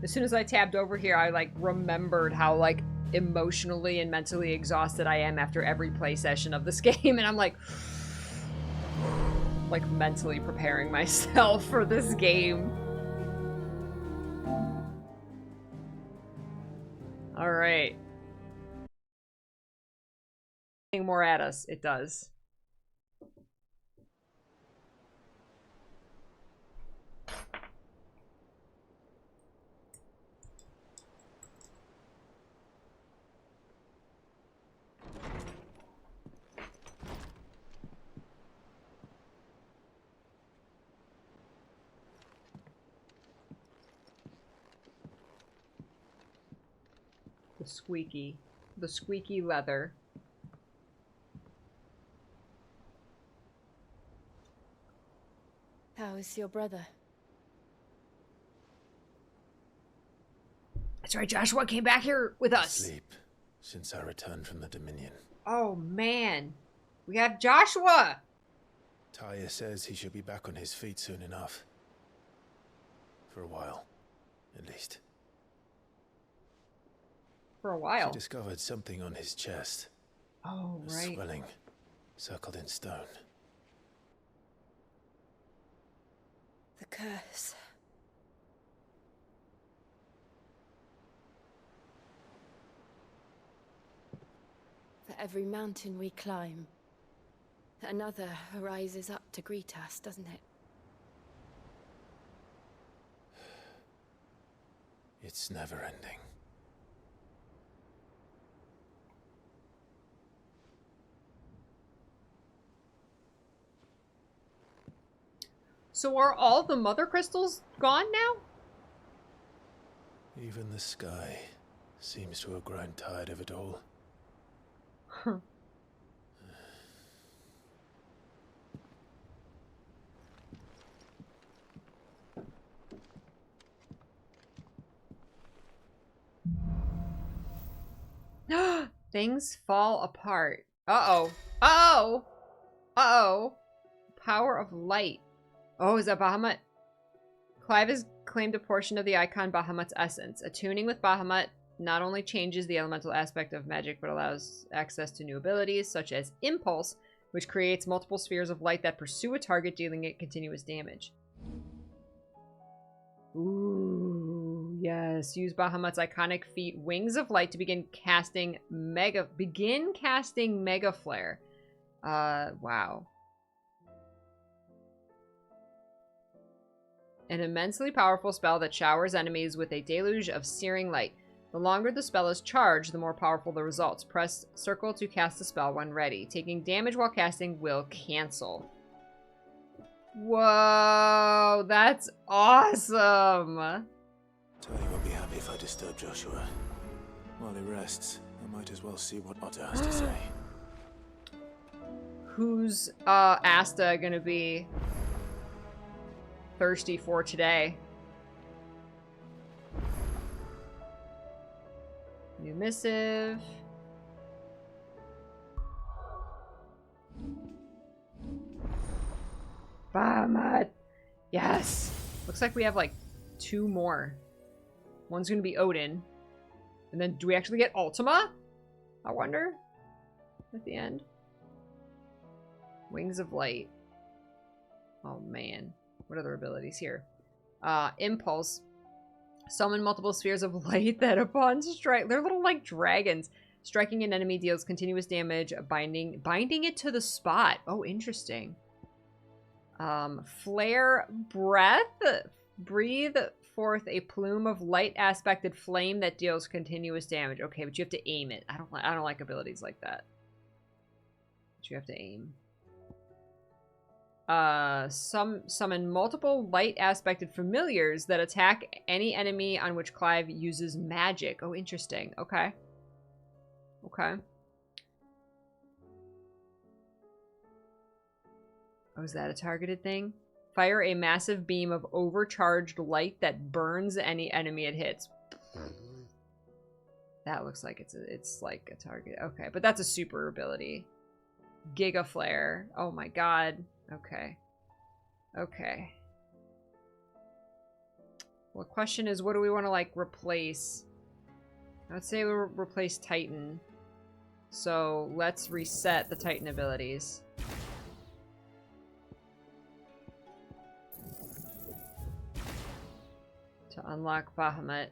As soon as I tabbed over here, I like remembered how like emotionally and mentally exhausted I am after every play session of this game, and I'm like mentally preparing myself for this game. All right. More at us, it does. The squeaky leather. How is your brother? That's right, Joshua came back here with us. Asleep since I returned from the Dominion. Oh man, we have Joshua. Tyre says he should be back on his feet soon enough. For a while, at least. For a while. She discovered something on his chest. Oh, a right. swelling, circled in stone. The curse. For every mountain we climb, another rises up to greet us, doesn't it? It's never ending. So are all the mother crystals gone now? Even the sky seems to have grown tired of it all. Huh. Things fall apart. Uh-oh. Uh-oh. Uh-oh. Power of light. Oh, is that Bahamut? Clive has claimed a portion of the icon Bahamut's essence. Attuning with Bahamut not only changes the elemental aspect of magic, but allows access to new abilities, such as Impulse, which creates multiple spheres of light that pursue a target, dealing it continuous damage. Ooh, yes. Use Bahamut's iconic feat, Wings of Light, to begin casting Mega Flare. Wow. An immensely powerful spell that showers enemies with a deluge of searing light. The longer the spell is charged, the more powerful the results. Press circle to cast the spell when ready. Taking damage while casting will cancel. Whoa, that's awesome. Tony won't be happy if I disturb Joshua. While he rests, I might as well see what Otto has to say. Who's Asta gonna be thirsty for today? New missive. Bahamut. Yes. Looks like we have like 2 more. One's gonna be Odin. And then do we actually get Ultima? I wonder. At the end. Wings of Light. Oh man. What other abilities here? Impulse. Summon multiple spheres of light that upon strike... They're little like dragons. Striking an enemy deals continuous damage, binding it to the spot. Oh, interesting. Flare Breath. Breathe forth a plume of light aspected flame that deals continuous damage. Okay, but you have to aim it. I don't like abilities like that. But you have to aim. Summon multiple light aspected familiars that attack any enemy on which Clive uses magic. Oh, interesting. Okay. Okay. Oh, is that a targeted thing? Fire a massive beam of overcharged light that burns any enemy it hits. That looks like it's like a target. Okay, but that's a super ability. Giga Flare. Oh my god. Okay. Okay. Well, the question is, what do we want to, like, replace? I'd say we'll replace Titan. So, let's reset the Titan abilities. To unlock Bahamut.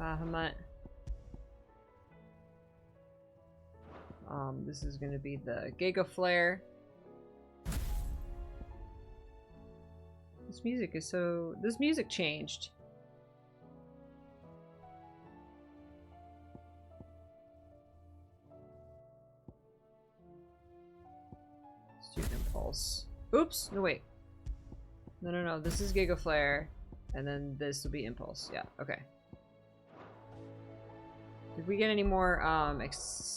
Bahamut. This is going to be the Giga Flare. This music is so... This music changed. Student Impulse. Oops! No, wait. No. This is Giga Flare. And then this will be Impulse. Yeah, okay. Did we get any more accessories?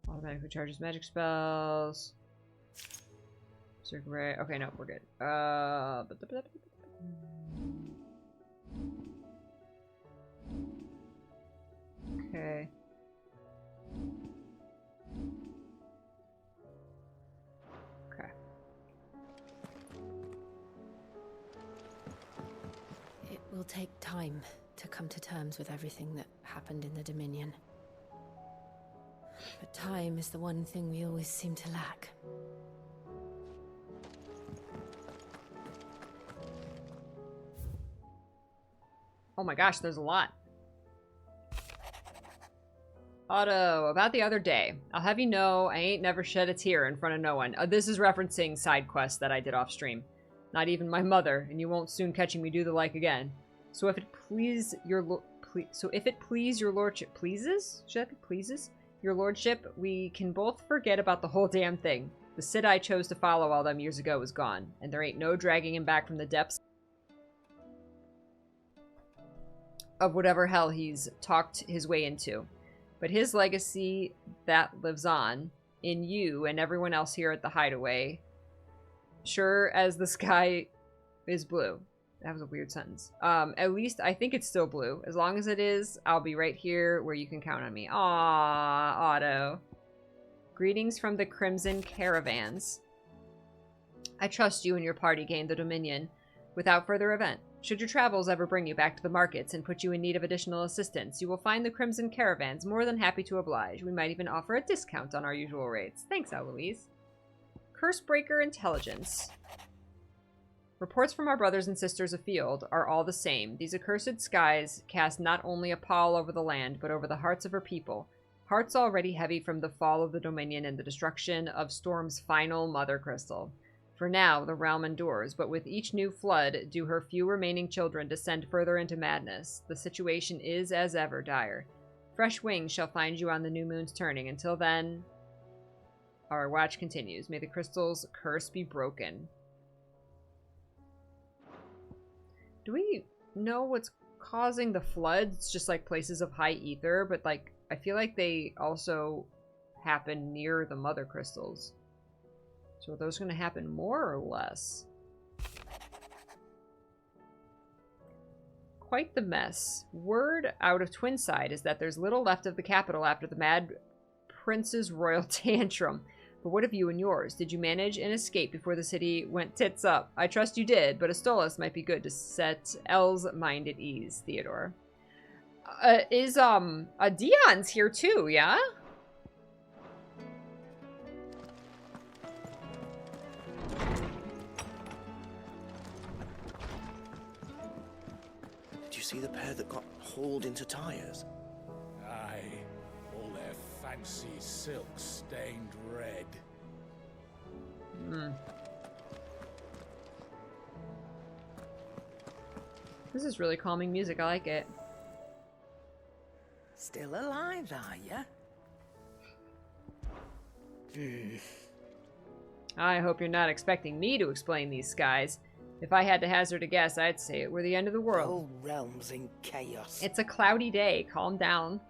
Automatically charges magic spells. Circuit Ray. Okay, no, we're good. Okay. Okay. It will take time to come to terms with everything that happened in the Dominion. But time is the one thing we always seem to lack. Oh my gosh, there's a lot. Otto, about the other day. I'll have you know, I ain't never shed a tear in front of no one. This is referencing side quests that I did off stream. Not even my mother, and you won't soon catching me do the like again. So if it please your lordship, pleases? Should that be pleases? Your lordship, we can both forget about the whole damn thing. The Cid I chose to follow all them years ago is gone, and there ain't no dragging him back from the depths of whatever hell he's talked his way into. But his legacy, that lives on, in you and everyone else here at the Hideaway, sure as the sky is blue. That was a weird sentence. At least I think it's still blue. As long as it is, I'll be right here where you can count on me. Aww, Otto. Greetings from the Crimson Caravans. I trust you and your party gained the Dominion without further event. Should your travels ever bring you back to the markets and put you in need of additional assistance, you will find the Crimson Caravans more than happy to oblige. We might even offer a discount on our usual rates. Thanks, Eloise. Cursebreaker Intelligence. Reports from our brothers and sisters afield are all the same. These accursed skies cast not only a pall over the land, but over the hearts of her people. Hearts already heavy from the fall of the Dominion and the destruction of Storm's final mother crystal. For now, the realm endures, but with each new flood do her few remaining children descend further into madness. The situation is, as ever, dire. Fresh wings shall find you on the new moon's turning. Until then, our watch continues. May the crystal's curse be broken. Do we know what's causing the floods? It's just like places of high ether, but like I feel like they also happen near the mother crystals. So are those going to happen more or less? Quite the mess. Word out of Twinside is that there's little left of the capital after the Mad Prince's royal tantrum. But what of you and yours? Did you manage an escape before the city went tits up? I trust you did, but a Stolas might be good to set Elle's mind at ease, Theodore. Dion's here too, yeah? Did you see the pair that got hauled into tires? Aye, all their fancy silks stained red. This is really calming music. I like it. Still alive, are ya? I hope you're not expecting me to explain these skies. If I had to hazard a guess, I'd say we're the end of the The world. whole realm's in chaos. It's a cloudy day. Calm down.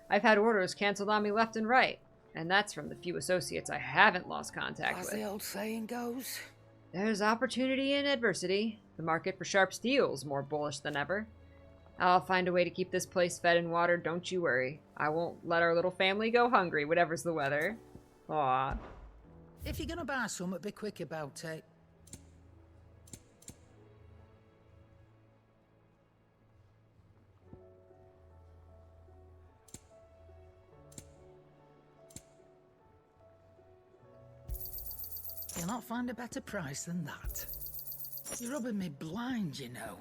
I've had orders canceled on me left and right. And that's from the few associates I haven't lost contact As with. the old saying goes. There's opportunity in adversity. The market for sharp steel's more bullish than ever. I'll find a way to keep this place fed and watered, don't you worry. I won't let our little family go hungry, whatever's the weather. Aw. If you're gonna buy something, be quick about it. You'll not find a better price than that. You're rubbing me blind, you know.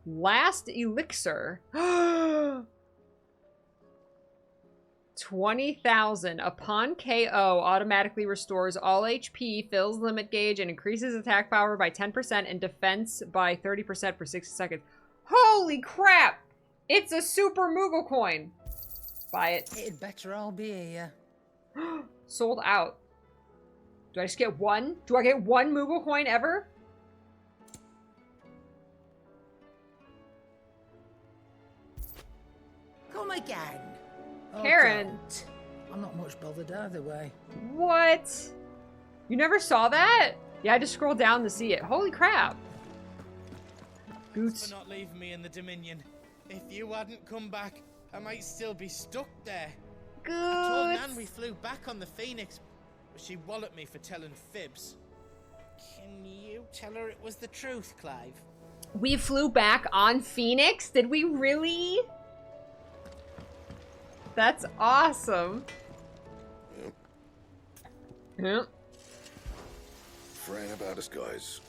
Last elixir. 20,000. Upon KO, automatically restores all HP, fills limit gauge, and increases attack power by 10% and defense by 30% for 60 seconds. Holy crap! It's a super Moogle coin. Buy it. It'd better all be here. Sold out. Do I just get one? Do I get one Moogle coin ever? Come again. Oh, Karen. don't. I'm not much bothered either way. What? You never saw that? Yeah, I just scrolled down to see it. Holy crap. Thanks Boots. for not leaving me in the Dominion. If you hadn't come back, I might still be stuck there. I told Nan we Good. flew back on the Phoenix, but she walloped me for telling fibs. Can you tell her it was the truth, Clive? We flew back on Phoenix? Did we really? That's awesome. Yep. Fretting about us, guys.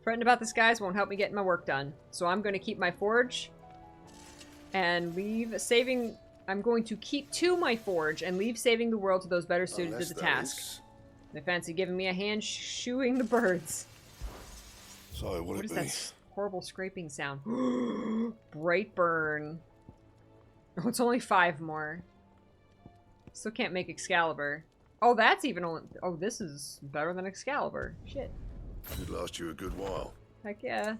Fretting about this, guys, won't help me get my work done. So I'm going to keep my forge and leave saving... I'm going to keep to my forge and leave saving the world to those better suited to the task. I fancy giving me a hand shooing the birds. So What is that horrible scraping sound? Bright burn. Oh, it's only 5 more. Still can't make Excalibur. Oh, that's even only... Oh, this is better than Excalibur. Shit. Should last you a good while. Heck yeah.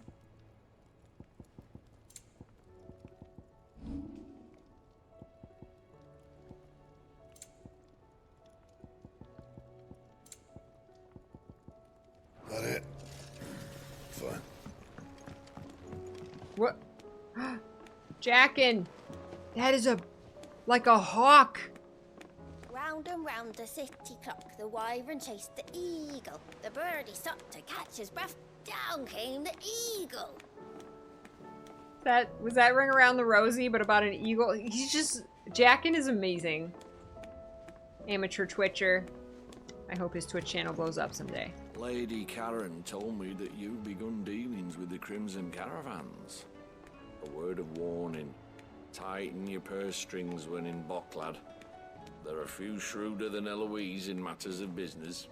That it? Fine. What? Jackin! That is like a hawk. Round and round the city clock, the wyvern chased the eagle. The birdie stopped to catch his breath. Down came the eagle. Was that Ring Around the Rosie, but about an eagle? He's just... Jackin is amazing. Amateur Twitcher. I hope his Twitch channel blows up someday. Lady Karen told me that you've begun dealings with the Crimson Caravans. A word of warning. Tighten your purse strings when in Bocklad. They're a few shrewder than Eloise in matters of business.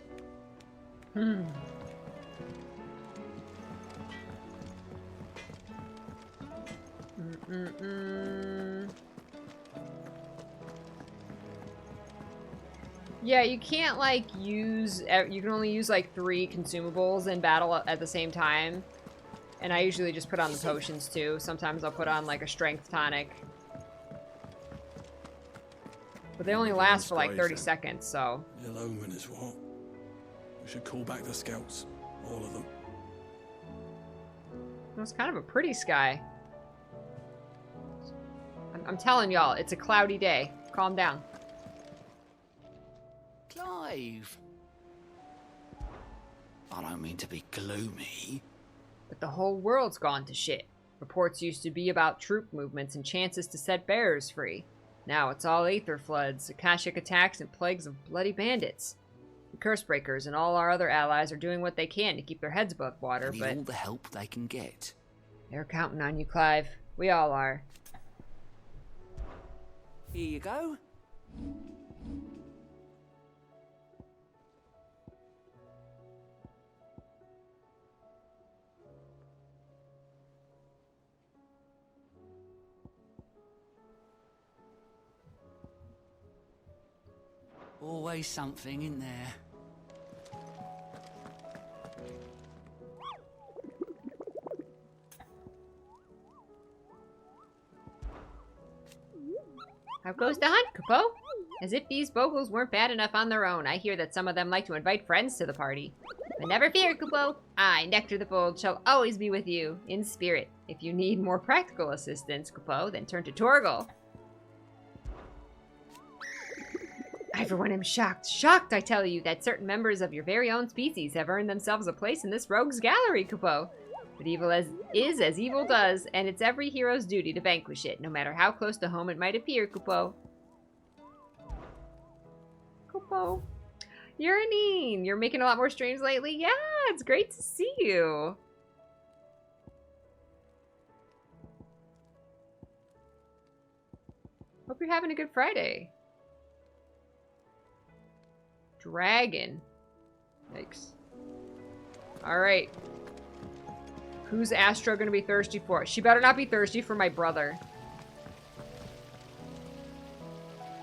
Yeah, you can't, like, use... You can only use, like, 3 consumables in battle at the same time. And I usually just put on the potions, too. Sometimes I'll put on, like, a strength tonic. But they only last for, like, 30 seconds, so... Ill omen is what? We should call back the scouts. All of them. It was kind of a pretty sky. I'm telling y'all, it's a cloudy day. Calm down. Clive! I don't mean to be gloomy. But the whole world's gone to shit. Reports used to be about troop movements and chances to set bearers free. Now it's all aether floods, Akashic attacks, and plagues of bloody bandits. The Cursebreakers and all our other allies are doing what they can to keep their heads above water, Need but... all the help they can get. They're counting on you, Clive. We all are. Here you go. Always something in there. How goes the hunt, Kupo? As if these Bogles weren't bad enough on their own. I hear that some of them like to invite friends to the party. But never fear, Kupo. I, Nectar the Bold, shall always be with you, in spirit. If you need more practical assistance, Kupo, then turn to Torgal. I, for one, am shocked. Shocked, I tell you, that certain members of your very own species have earned themselves a place in this rogues gallery, Kupo. But evil is as evil does, and it's every hero's duty to vanquish it, no matter how close to home it might appear, Kupo. Kupo. Uranine, you're making a lot more streams lately? Yeah, it's great to see you. Hope you're having a good Friday. Dragon. Yikes. Alright. Who's Astro gonna be thirsty for? She better not be thirsty for my brother.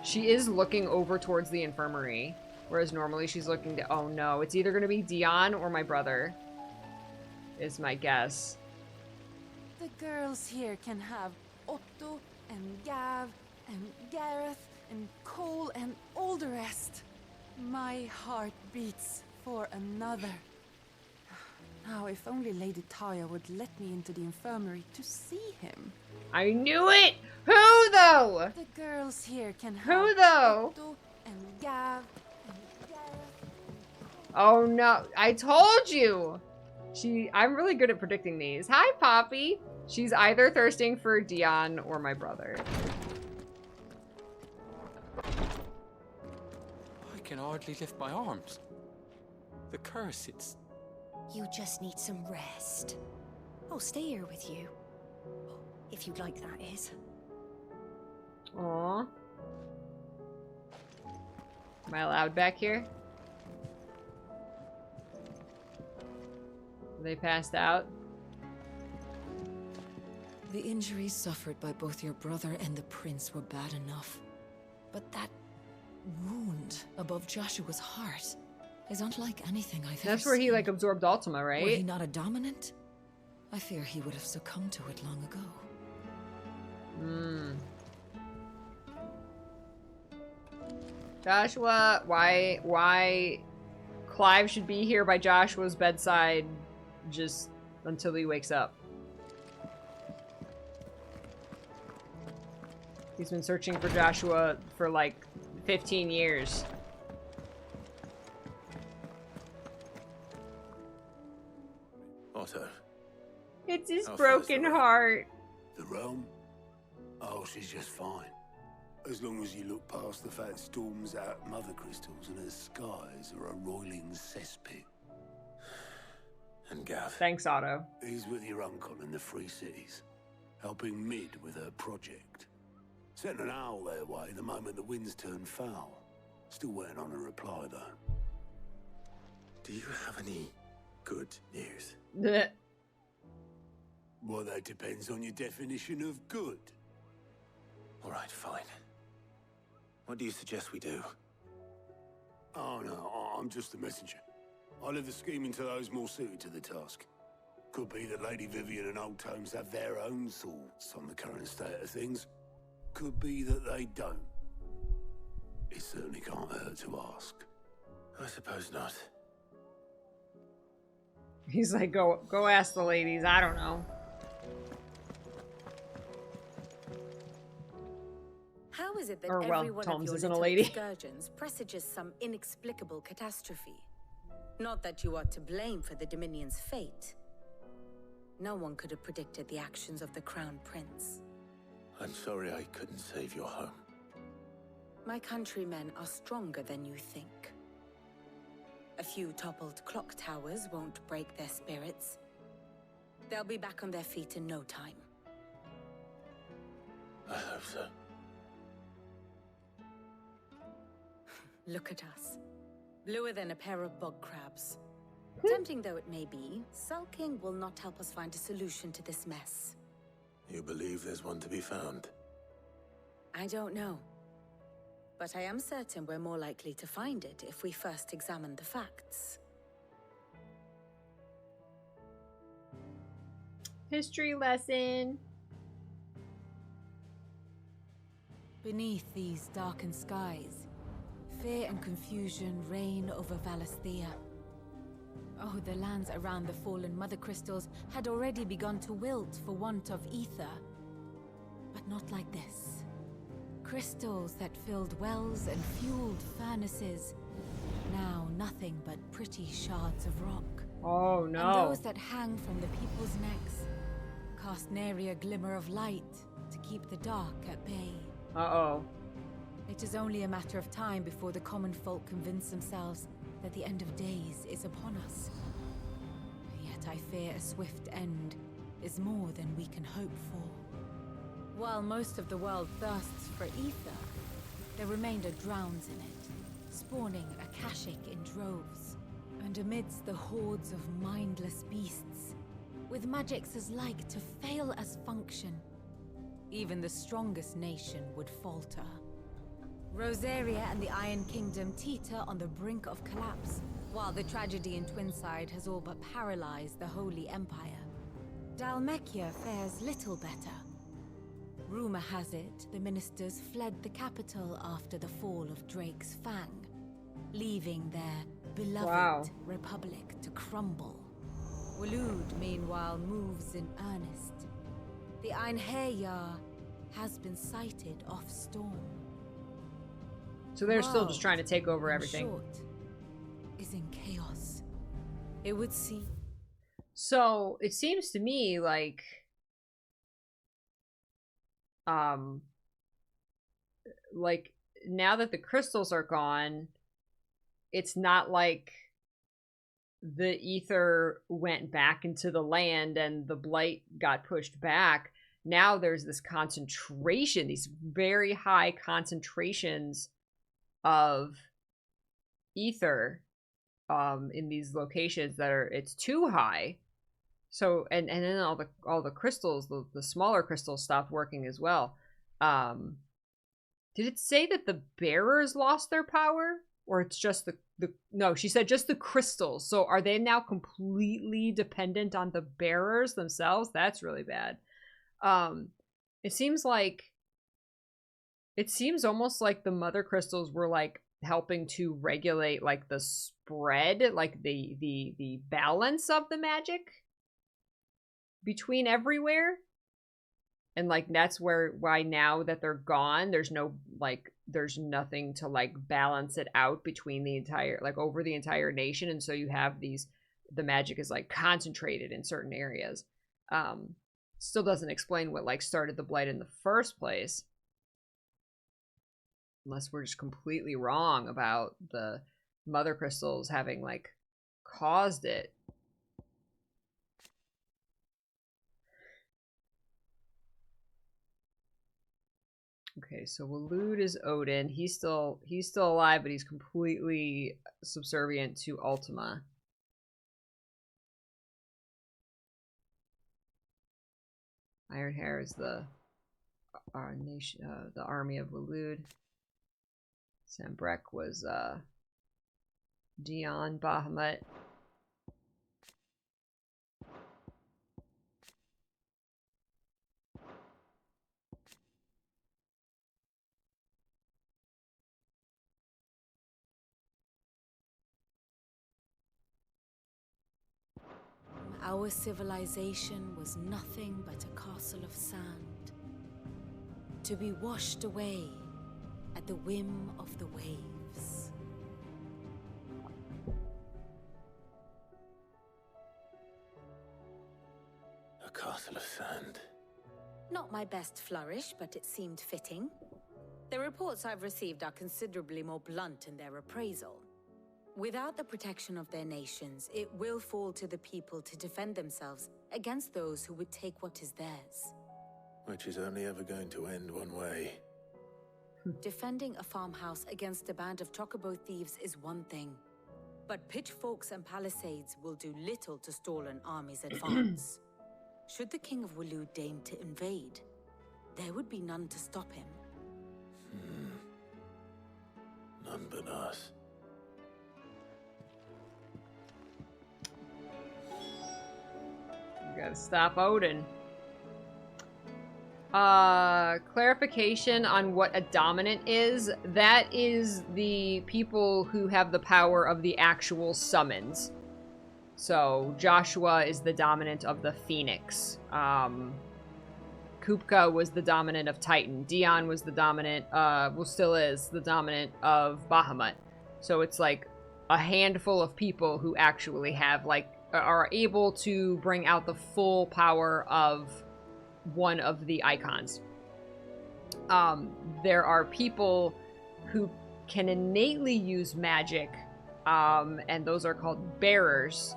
She is looking over towards the infirmary. Whereas normally she's looking to... Oh no, it's either gonna be Dion or my brother. Is my guess. The girls here can have Otto and Gav and Gareth and Cole and all the rest. My heart beats for another. Now, if only Lady Taya would let me into the infirmary to see him. I knew it! Who, though? The girls here can have Who, though? Otto and Gav and Gareth. Oh, no. I told you! I'm really good at predicting these. Hi, Poppy! She's either thirsting for Dion or my brother. I can hardly lift my arms. The curse, it's... You just need some rest. I'll stay here with you. If you'd like, that is. Aww. Am I allowed back here? Are they passed out? The injuries suffered by both your brother and the prince were bad enough. But that wound above Joshua's heart is unlike anything I've ever seen. That's where he, like, absorbed Ultima, right? Were he not a dominant? I fear he would have succumbed to it long ago. Joshua, why Clive should be here by Joshua's bedside just until he wakes up. He's been searching for Joshua for like 15 years. Otto. It's his How broken heart. The realm? Oh, she's just fine. As long as you look past the fact storms out mother crystals and her skies are a roiling cesspit. And Gav? Thanks, Otto. He's with your uncle in the Free Cities, helping Mid with her project. Sent an owl their way the moment the winds turned foul. Still waiting on a reply, though. Do you have any good news? Blech. Well, that depends on your definition of good. All right, fine. What do you suggest we do? Oh, no, I'm just a messenger. I leave the scheming to those more suited to the task. Could be that Lady Vivian and Old Tomes have their own thoughts on the current state of things. Could be that they don't. It certainly can't hurt to ask. I suppose not. He's like, go ask the ladies. I don't know. How is it that Or, well, every one Tomes of your isn't a little lady. excursions presages some inexplicable catastrophe? Not that you are to blame for the Dominion's fate. No one could have predicted the actions of the Crown Prince. I'm sorry I couldn't save your home. My countrymen are stronger than you think. A few toppled clock towers won't break their spirits. They'll be back on their feet in no time. I hope so. Look at us. Bluer than a pair of bog crabs. Tempting though it may be, sulking will not help us find a solution to this mess. You believe there's one to be found? I don't know. But I am certain we're more likely to find it if we first examine the facts. History lesson. Beneath these darkened skies, fear and confusion reign over Valisthea. Oh, the lands around the fallen Mother Crystals had already begun to wilt for want of ether. But not like this. Crystals that filled wells and fueled furnaces. Now nothing but pretty shards of rock. Oh no. And those that hang from the people's necks cast nary a glimmer of light to keep the dark at bay. Uh-oh. It is only a matter of time before the common folk convince themselves that the end of days is upon us. Yet I fear a swift end is more than we can hope for. While most of the world thirsts for ether, the remainder drowns in it, spawning Akashic in droves. And amidst the hordes of mindless beasts, with magics as like to fail as function, even the strongest nation would falter. Rosaria and the Iron Kingdom teeter on the brink of collapse, while the tragedy in Twinside has all but paralyzed the Holy Empire. Dalmekia fares little better. Rumor has it the ministers fled the capital after the fall of Drake's Fang, leaving their beloved republic to crumble. Waloed, meanwhile, moves in earnest. The Einherjar has been sighted off Storm. So they're still just trying to take over everything. Short, is in chaos. It would seem. So it seems to me like now that the crystals are gone, it's not like the ether went back into the land and the blight got pushed back. Now there's this concentration, these very high concentrations of ether in these locations that are, it's too high. So and then all the crystals, the smaller crystals stopped working as well. Did it say that the bearers lost their power, or it's just the no, she said just the crystals. So are they now completely dependent on the bearers themselves? That's really bad. It seems almost like the mother crystals were like helping to regulate like the spread, like the balance of the magic between everywhere. And like that's why now that they're gone, there's nothing to like balance it out between the entire, like over the entire nation. And so you have the magic is like concentrated in certain areas. Still doesn't explain what like started the blight in the first place. Unless we're just completely wrong about the mother crystals having like caused it. Okay, so Waloed is Odin. He's still alive, but he's completely subservient to Ultima. Ironhair is the nation, the army of Waloed. Sambrek was Dion Bahamut. Our civilization was nothing but a castle of sand, to be washed away at the whim of the waves. A castle of sand. Not my best flourish, but it seemed fitting. The reports I've received are considerably more blunt in their appraisal. Without the protection of their nations, it will fall to the people to defend themselves against those who would take what is theirs. Which is only ever going to end one way. Defending a farmhouse against a band of chocobo thieves is one thing, but pitchforks and palisades will do little to stall an army's advance. Should the King of Waloed deign to invade, there would be none to stop him. None but us. You gotta stop Odin. Clarification on what a dominant is. That is the people who have the power of the actual summons. So, Joshua is the dominant of the Phoenix. Kupka was the dominant of Titan. Dion was the dominant, well, still is, the dominant of Bahamut. So it's like a handful of people who actually have, like, are able to bring out the full power of one of the icons. There are people who can innately use magic, and those are called bearers.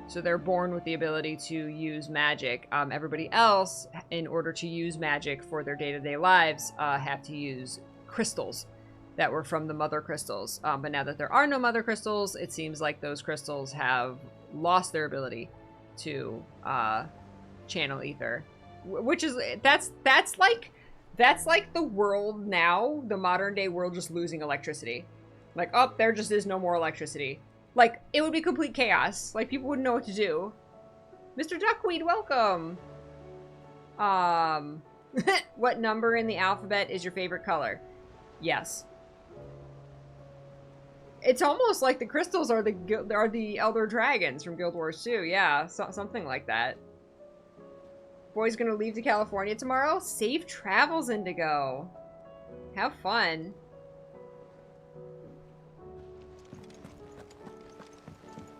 So they're born with the ability to use magic. Everybody else, in order to use magic for their day-to-day lives, have to use crystals that were from the mother crystals. But now that there are no mother crystals, it seems like those crystals have lost their ability to channel ether. Which is, that's like the world now, the modern day world, just losing electricity. Like, oh, there just is no more electricity. Like, it would be complete chaos. Like, people wouldn't know what to do. Mr. Duckweed, welcome! What number in the alphabet is your favorite color? Yes. It's almost like the crystals are the Elder Dragons from Guild Wars 2. Yeah, something like that. Boy's gonna leave to California tomorrow? Safe travels, Indigo. Have fun.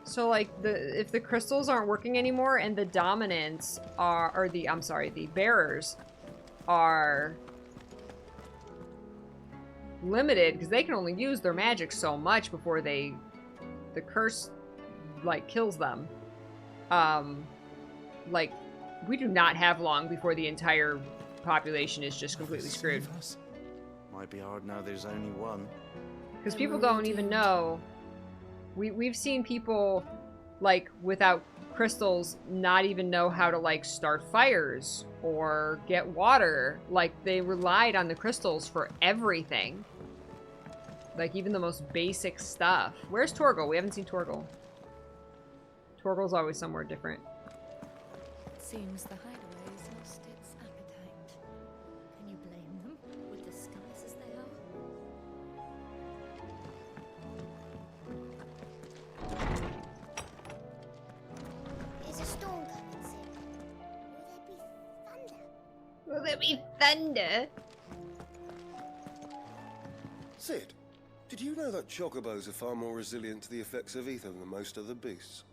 So, like, if the crystals aren't working anymore and the dominants are, or the bearers are limited, because they can only use their magic so much before the curse, like, kills them. Like, we do not have long before the entire population is just completely screwed. Might be hard now there's only one. Because people don't even know. We've seen people, like, without crystals not even know how to, like, start fires or get water. Like, they relied on the crystals for everything. Like, even the most basic stuff. Where's Torgal? We haven't seen Torgal. Torgal's always somewhere different. It seems the Hideaway has lost its appetite. Can you blame them, with the skies as they are? Is a storm coming soon? Will there be thunder? Will there be thunder? Sid, did you know that chocobos are far more resilient to the effects of ether than most other beasts?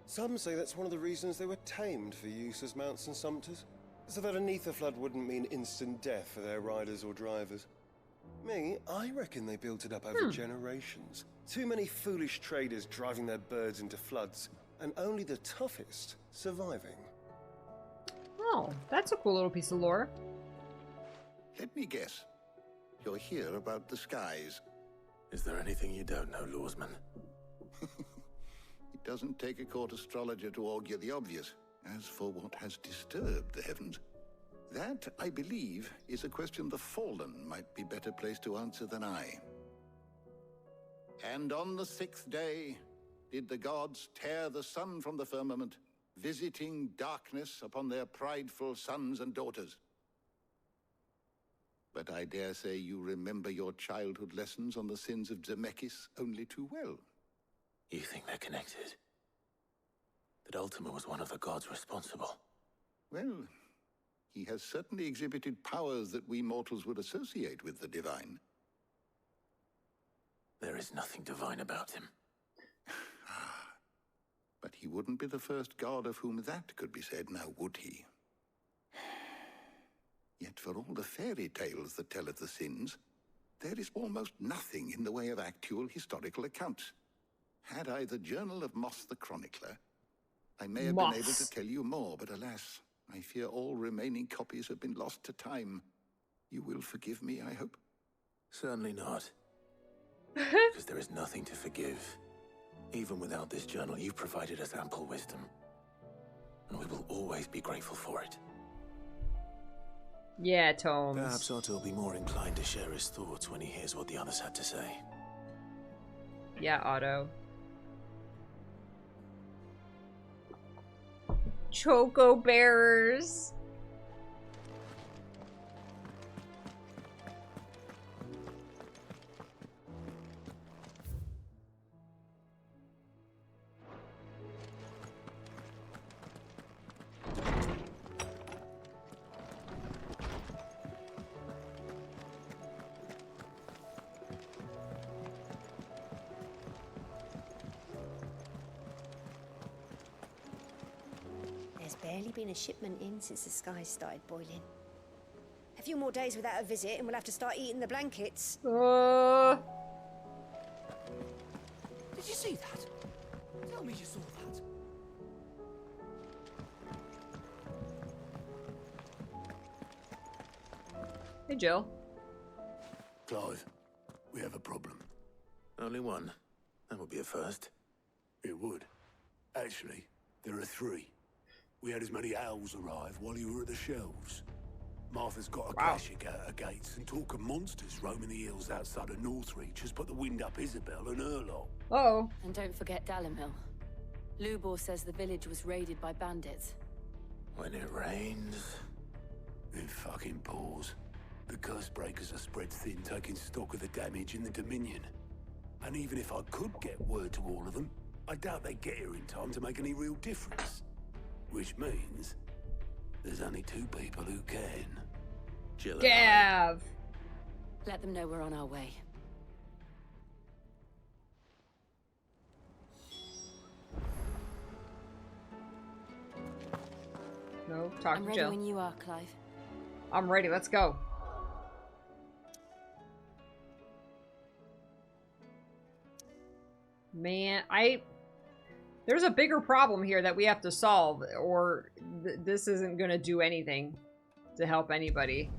Some say that's one of the reasons they were tamed for use as mounts and sumpters, so that an ether flood wouldn't mean instant death for their riders or drivers. Me, I reckon they built it up over generations. Too many foolish traders driving their birds into floods, and only the toughest surviving. Oh, that's a cool little piece of lore. Let me guess. You're here about the skies. Is there anything you don't know, Lawsman? It doesn't take a court astrologer to augur the obvious. As for what has disturbed the heavens, that, I believe, is a question the Fallen might be better placed to answer than I. And on the 6th day did the gods tear the sun from the firmament, visiting darkness upon their prideful sons and daughters. But I dare say you remember your childhood lessons on the sins of Zemeckis only too well. You think they're connected? That Ultima was one of the gods responsible? Well, he has certainly exhibited powers that we mortals would associate with the divine. There is nothing divine about him. But he wouldn't be the first god of whom that could be said, now would he? Yet for all the fairy tales that tell of the sins, there is almost nothing in the way of actual historical accounts. Had I the Journal of Moss the Chronicler, I may have been able to tell you more, but alas, I fear all remaining copies have been lost to time. You will forgive me, I hope? Certainly not. Because there is nothing to forgive. Even without this journal, you provided us ample wisdom. And we will always be grateful for it. Yeah, Tomes. Perhaps Otto will be more inclined to share his thoughts when he hears what the others had to say. Yeah, Otto. Choco bearers. barely been a shipment in since the skies started boiling. A few more days without a visit and we'll have to start eating the blankets. Did you see that? Tell me you saw that. Hey, Jill. Clive, we have a problem. Only one. That would be a first. It would. Actually, there are 3. We had as many owls arrive while you were at the shelves. Martha's got a clashing out her gates, and talk of monsters roaming the hills outside of Northreach has put the wind up Isabel and her lot. Uh-oh. And don't forget Dalamil. Lubor says the village was raided by bandits. When it rains... It fucking pours. The curse breakers are spread thin, taking stock of the damage in the Dominion. And even if I could get word to all of them, I doubt they'd get here in time to make any real difference. Which means there's only 2 people who can. Jill and Gav! Let them know we're on our way. No, talk I'm to ready Jill. when you are, Clive. I'm ready, let's go. Man, there's a bigger problem here that we have to solve, or this isn't gonna do anything to help anybody.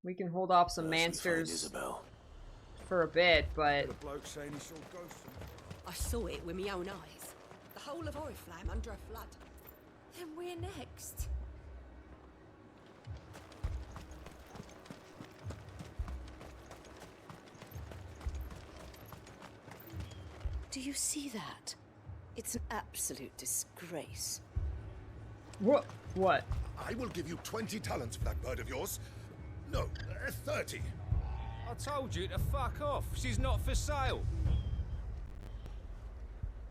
We can hold off some mansters for a bit, but... I saw it with my own eyes. The whole of Oriflamme under a flood. Then we're next. Do you see that? It's an absolute disgrace. What? What? I will give you 20 talents for that bird of yours. No, 30. I told you to fuck off. She's not for sale.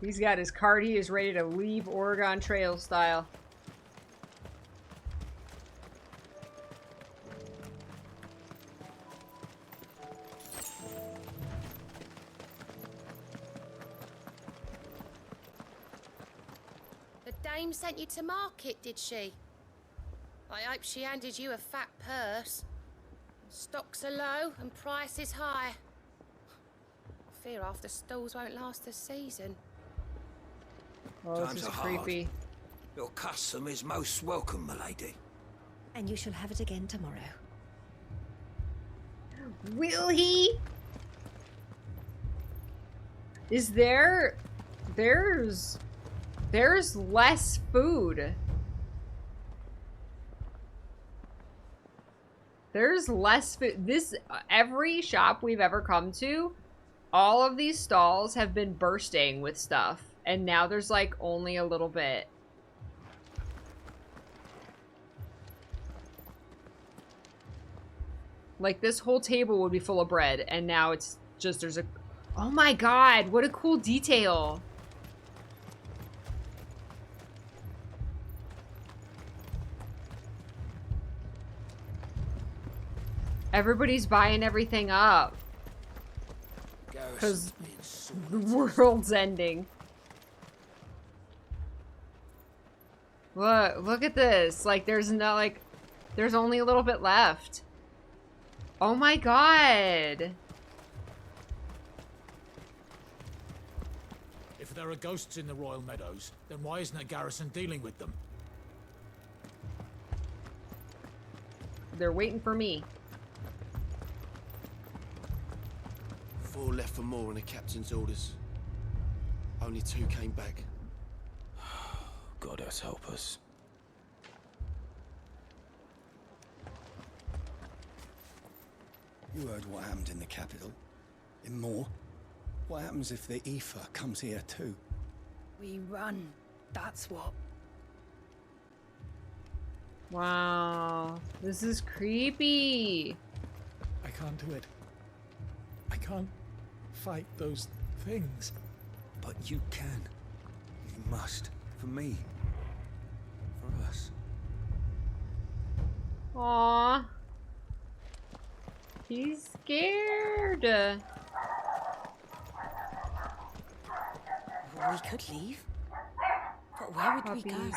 He's got his card. He is ready to leave Oregon Trail style. The dame sent you to market, did she? I hope she handed you a fat purse. Stocks are low and prices high. I fear half the stalls won't last a season. Oh, this is creepy. Your custom is most welcome, milady. And you shall have it again tomorrow. Will he? Is there... There's less food. There's less food. Every shop we've ever come to, all of these stalls have been bursting with stuff. And now there's like only a little bit. Like this whole table would be full of bread, and now it's just, there's a... Oh my god, what a cool detail. Everybody's buying everything up. Because the world's ending. Look at this. Like, there's only a little bit left. Oh my god. If there are ghosts in the Royal Meadows, then why isn't a garrison dealing with them? They're waiting for me. 4 left for more on the captain's orders. Only 2 came back. Goddess help us. You heard what happened in the capital. In Moor. What happens if the Aoife comes here too? We run. That's what. Wow. This is creepy. I can't do it. I can't fight those things. But you can. You must. For me. For us. Aww. He's scared. We could leave. But where would we go? Puppies.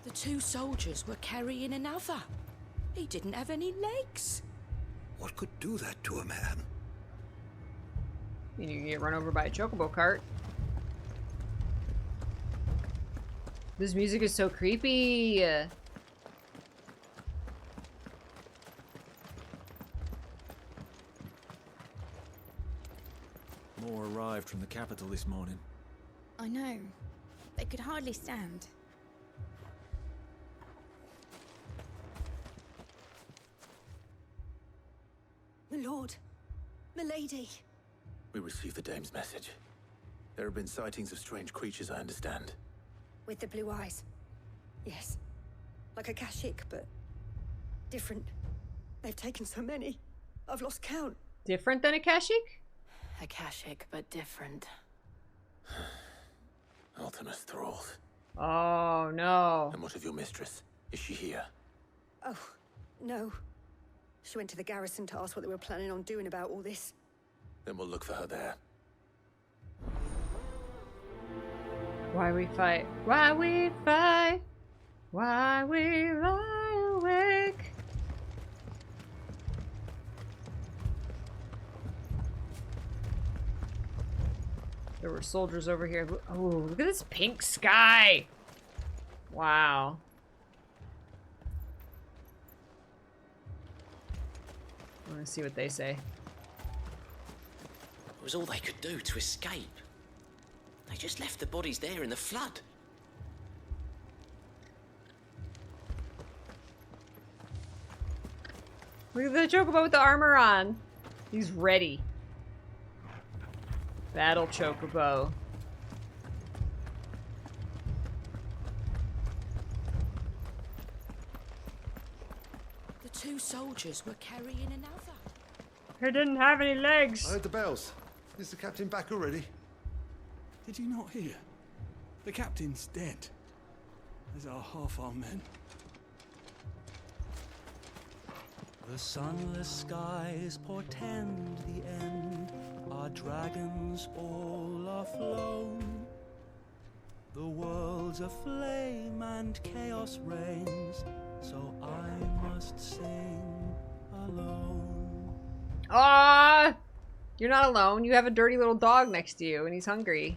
The two soldiers were carrying another. He didn't have any legs. What could do that to a man? You can get run over by a chocobo cart. This music is so creepy. More arrived from the capital this morning. I know. They could hardly stand. My lord, my lady. We received the dame's message. There have been sightings of strange creatures, I understand. With the blue eyes. Yes. Like a Kashik, but different. They've taken so many. I've lost count. Different than a Kashik? A Kashik, but different. Ultimus thralls. Oh, no. And what of your mistress? Is she here? Oh, no. She went to the garrison to ask what they were planning on doing about all this. Then we'll look for her there. Why we fight? Why we fight? Why we lie awake? There were soldiers over here. Oh, look at this pink sky! Wow. I want to see what they say. It was all they could do to escape. They just left the bodies there in the flood. Look at the chocobo with the armor on. He's ready. Battle chocobo. The two soldiers were carrying another. He didn't have any legs. I heard the bells. Is the captain back already? Did you not hear? The captain's dead. As are half our men. The sunless skies portend the end. Our dragons all are flown. The world's aflame and chaos reigns. So I must sing alone. Ah! You're not alone. You have a dirty little dog next to you, and he's hungry.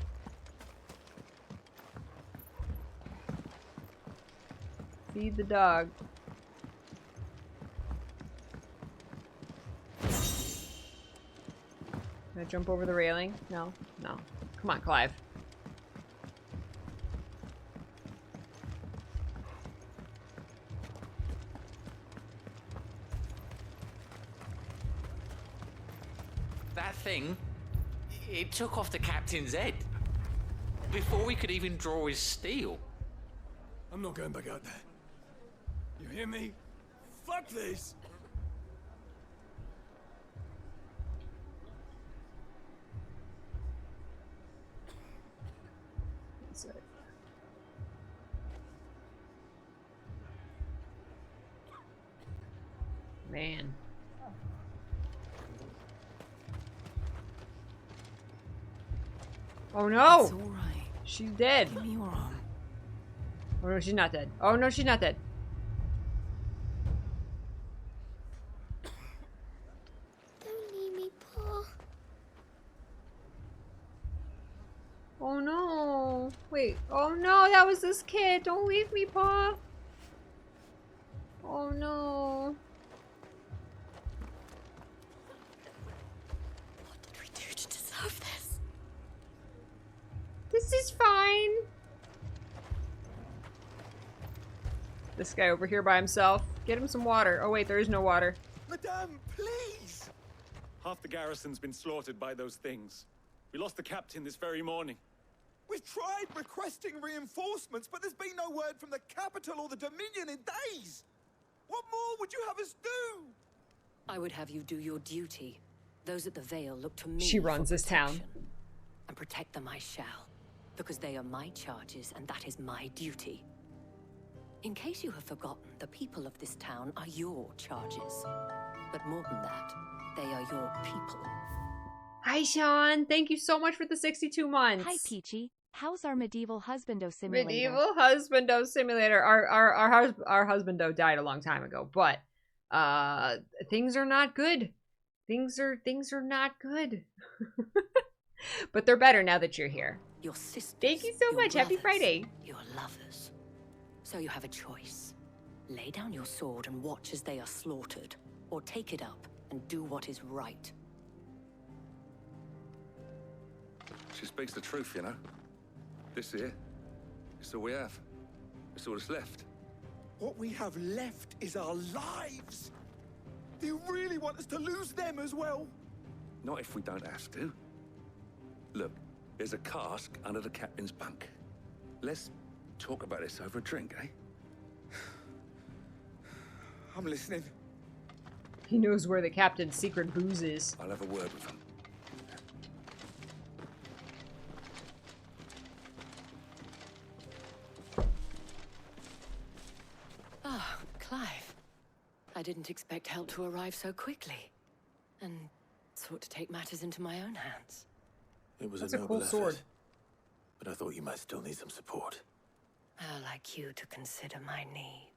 Feed the dog. Can I jump over the railing? No? No. Come on, Clive. That thing, it took off the captain's head. Before we could even draw his steel. I'm not going back out there. You hear me? Fuck this! That's it. Man. Oh no! It's all right. She's dead. Give me your arm. Oh no, she's not dead. Oh no, she's not dead. Don't leave me, Pa. Oh no. Wait. Oh no, that was this kid. Don't leave me, Pa. Oh no. What did we do to deserve this? This is fine. This guy over here by himself. Get him some water. Oh wait, there is no water. Madame, please! Half the garrison's been slaughtered by those things. We lost the captain this very morning. We've tried requesting reinforcements, but there's been no word from the capital or the Dominion in days. What more would you have us do? I would have you do your duty. Those at the Vale look to me. She runs this town. And protect them I shall. Because they are my charges, and that is my duty. In case you have forgotten, the people of this town are your charges. But more than that, they are your people. Hi, Sean. Thank you so much for the 62 months. Hi, Peachy. How's our medieval husbando simulator? Medieval husbando simulator. Our husbando died a long time ago, but things are not good. Things are not good. But they're better now that you're here. Your sisters. Thank you so much. Happy Brothers, Friday. your lovers. So you have a choice. Lay down your sword and watch as they are slaughtered, or take it up and do what is right. She speaks the truth, you know. This here, it's all we have. It's all that's left. What we have left is our lives. Do you really want us to lose them as well? Not if we don't have to. Look, there's a cask under the captain's bunk. Let's talk about this over a drink, eh? I'm listening. He knows where the captain's secret booze is. I'll have a word with him. Ah, Clive. I didn't expect help to arrive so quickly. And sought to take matters into my own hands. It was That's a a noble cool effort, sword. but I thought you might still need some support. I'd like you to consider my needs.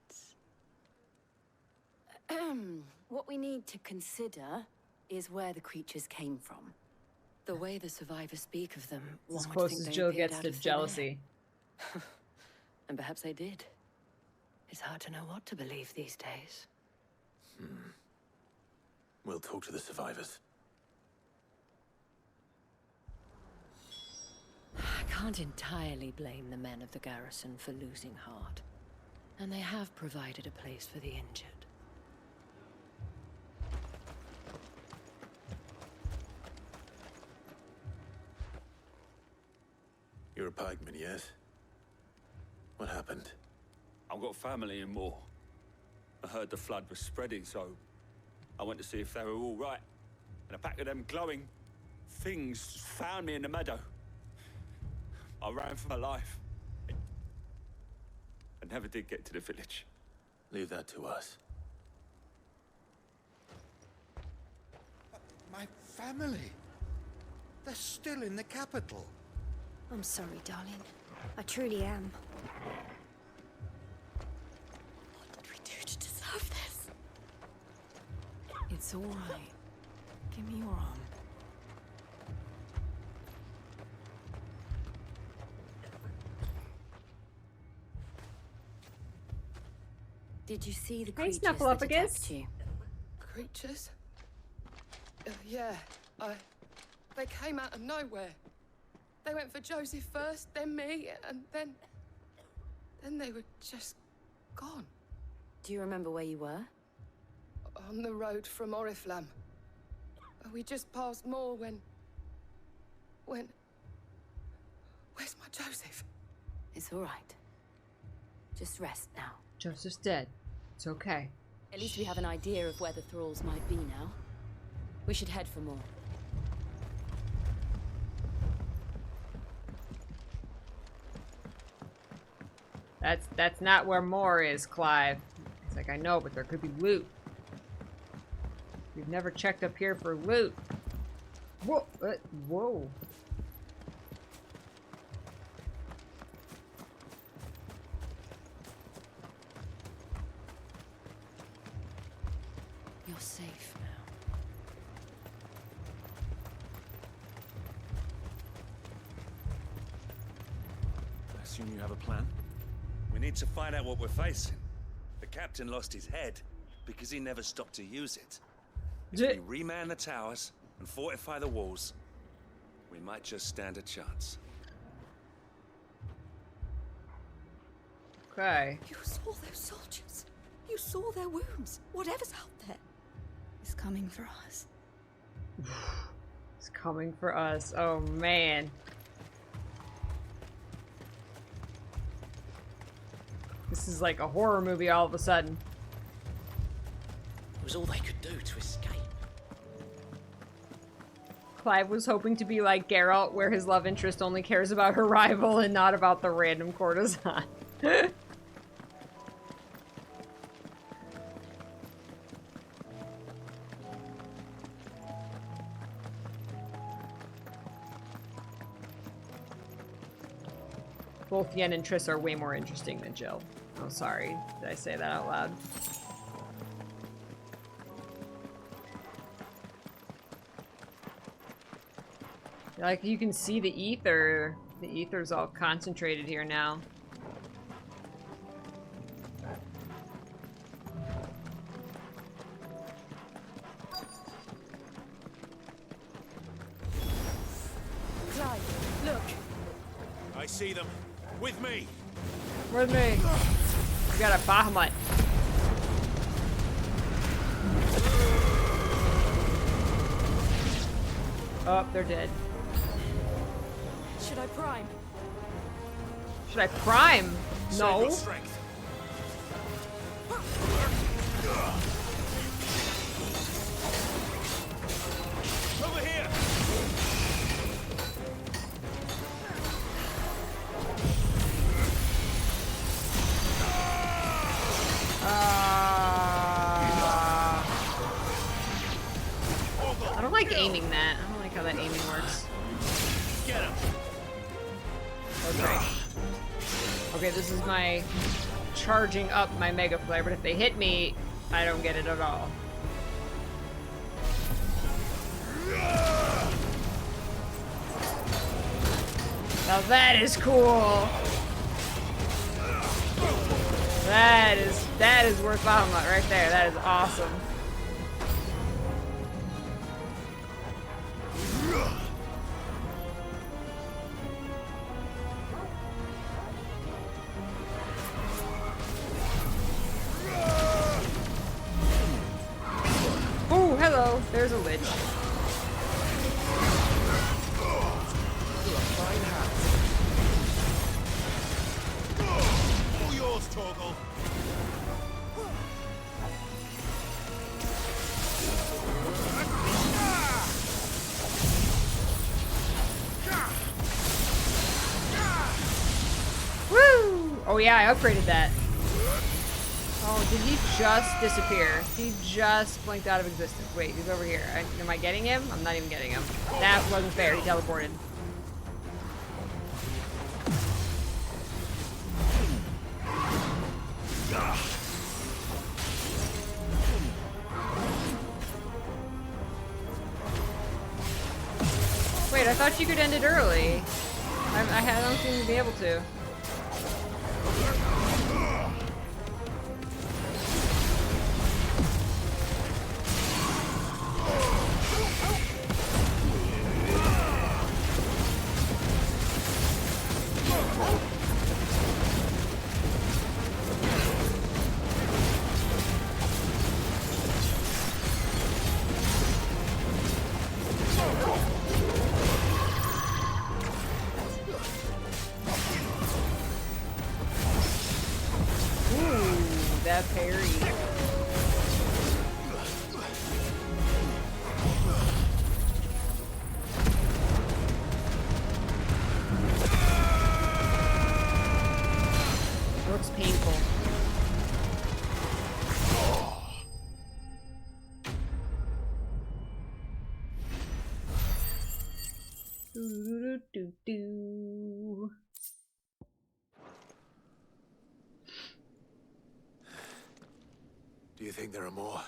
What we need to consider is where the creatures came from. The way the survivors speak of them, It's as one would close think as they Jill appeared gets out to of thin jealousy. air. And perhaps they did. It's hard to know what to believe these days. We'll talk to the survivors. I can't entirely blame the men of the garrison for losing heart. And they have provided a place for the injured. You're a pikeman, yes? What happened? I've got family in Moor. I heard the flood was spreading, so I went to see if they were all right. And a pack of them glowing things found me in the meadow. I ran for my life. I never did get to the village. Leave that to us. My family. They're still in the capital. I'm sorry, darling. I truly am. What did we do to deserve this? It's all right. Give me your arm. Did you see the Hey, creatures that Snuffleupagus. attacked you? Creatures? Yeah, they came out of nowhere. They went for Joseph first, then me, and then they were just gone. Do you remember where you were? On the road from Oriflamme. We just passed Moor when... Where's my Joseph? It's all right. Just rest now. Joseph's dead. It's okay. At least we have an idea of where the thralls might be now. We should head for more. That's not where more is, Clive. It's like, I know, but there could be loot. We've never checked up here for loot. Whoa! Whoa. You're safe now. I assume you have a plan? We need to find out what we're facing. The captain lost his head because he never stopped to use it. If we reman the towers and fortify the walls, we might just stand a chance. Okay. You saw those soldiers. You saw their wounds. Whatever's out there is coming for us. It's coming for us. Oh, man. This is like a horror movie all of a sudden. It was all they could do to escape. Clive was hoping to be like Geralt, where his love interest only cares about her rival and not about the random courtesan. both Yen and Triss are way more interesting than Jill. Oh, sorry. Did I say that out loud? Like, you can see the ether. The ether's all concentrated here now. Clive, look. I see them. With me. With me. We got a Bahamut. Oh, they're dead. Should I prime? Should I prime? No. Over here. I don't like aiming that. I don't like how that aiming works. Get him. Okay. Okay, this is my charging up my mega flare, but if they hit me, I don't get it at all. Now that is cool. That is worth Bahamut right there. That is awesome. Oh, hello. There's a lich. All yours, Torgal. Woo! Oh yeah, I upgraded that. Oh, did he just disappear? He just blinked out of existence. Wait, he's over here. Am I getting him? I'm not even getting him. That wasn't fair. He teleported. Wait, I thought you could end it early. I don't seem to be able to. That parry. Looks painful. Do. Do you think there are more?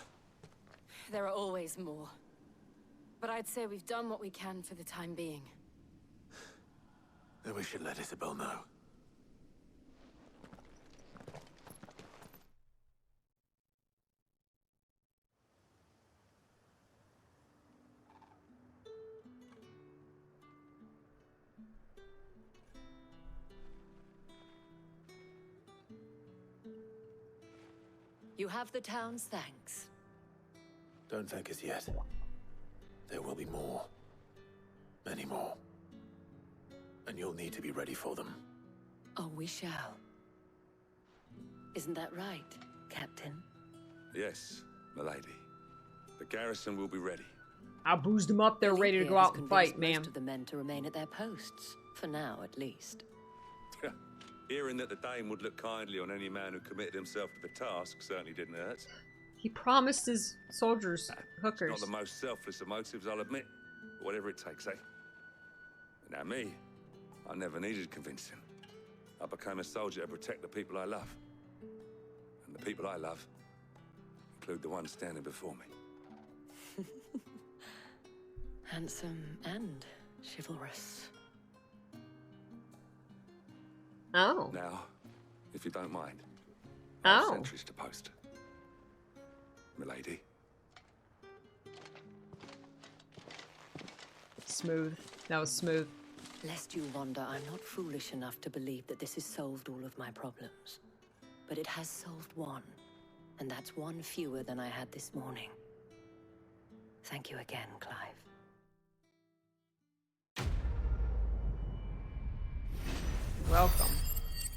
There are always more. But I'd say we've done what we can for the time being. Then we should let Isabel know. You have the town's thanks. Don't thank us yet. There will be more. Many more. And you'll need to be ready for them. Oh, we shall. Isn't that right, Captain? Yes, milady. The garrison will be ready. I boozed them up. They're ready to go out and fight, ma'am. Most of the men to remain at their posts. For now, at least. Hearing that the Dane would look kindly on any man who committed himself to the task certainly didn't hurt. He promised his soldiers hookers. Not the most selfless of motives, I'll admit. But whatever it takes, eh? Now me, I never needed convincing. I became a soldier to protect the people I love. And the people I love include the one standing before me. Handsome and chivalrous. Oh. Now, if you don't mind, Oh. sentries to post. Milady. Smooth. That was smooth. Lest you wonder, I'm not foolish enough to believe that this has solved all of my problems. But it has solved one, and that's one fewer than I had this morning. Thank you again, Clive. Welcome.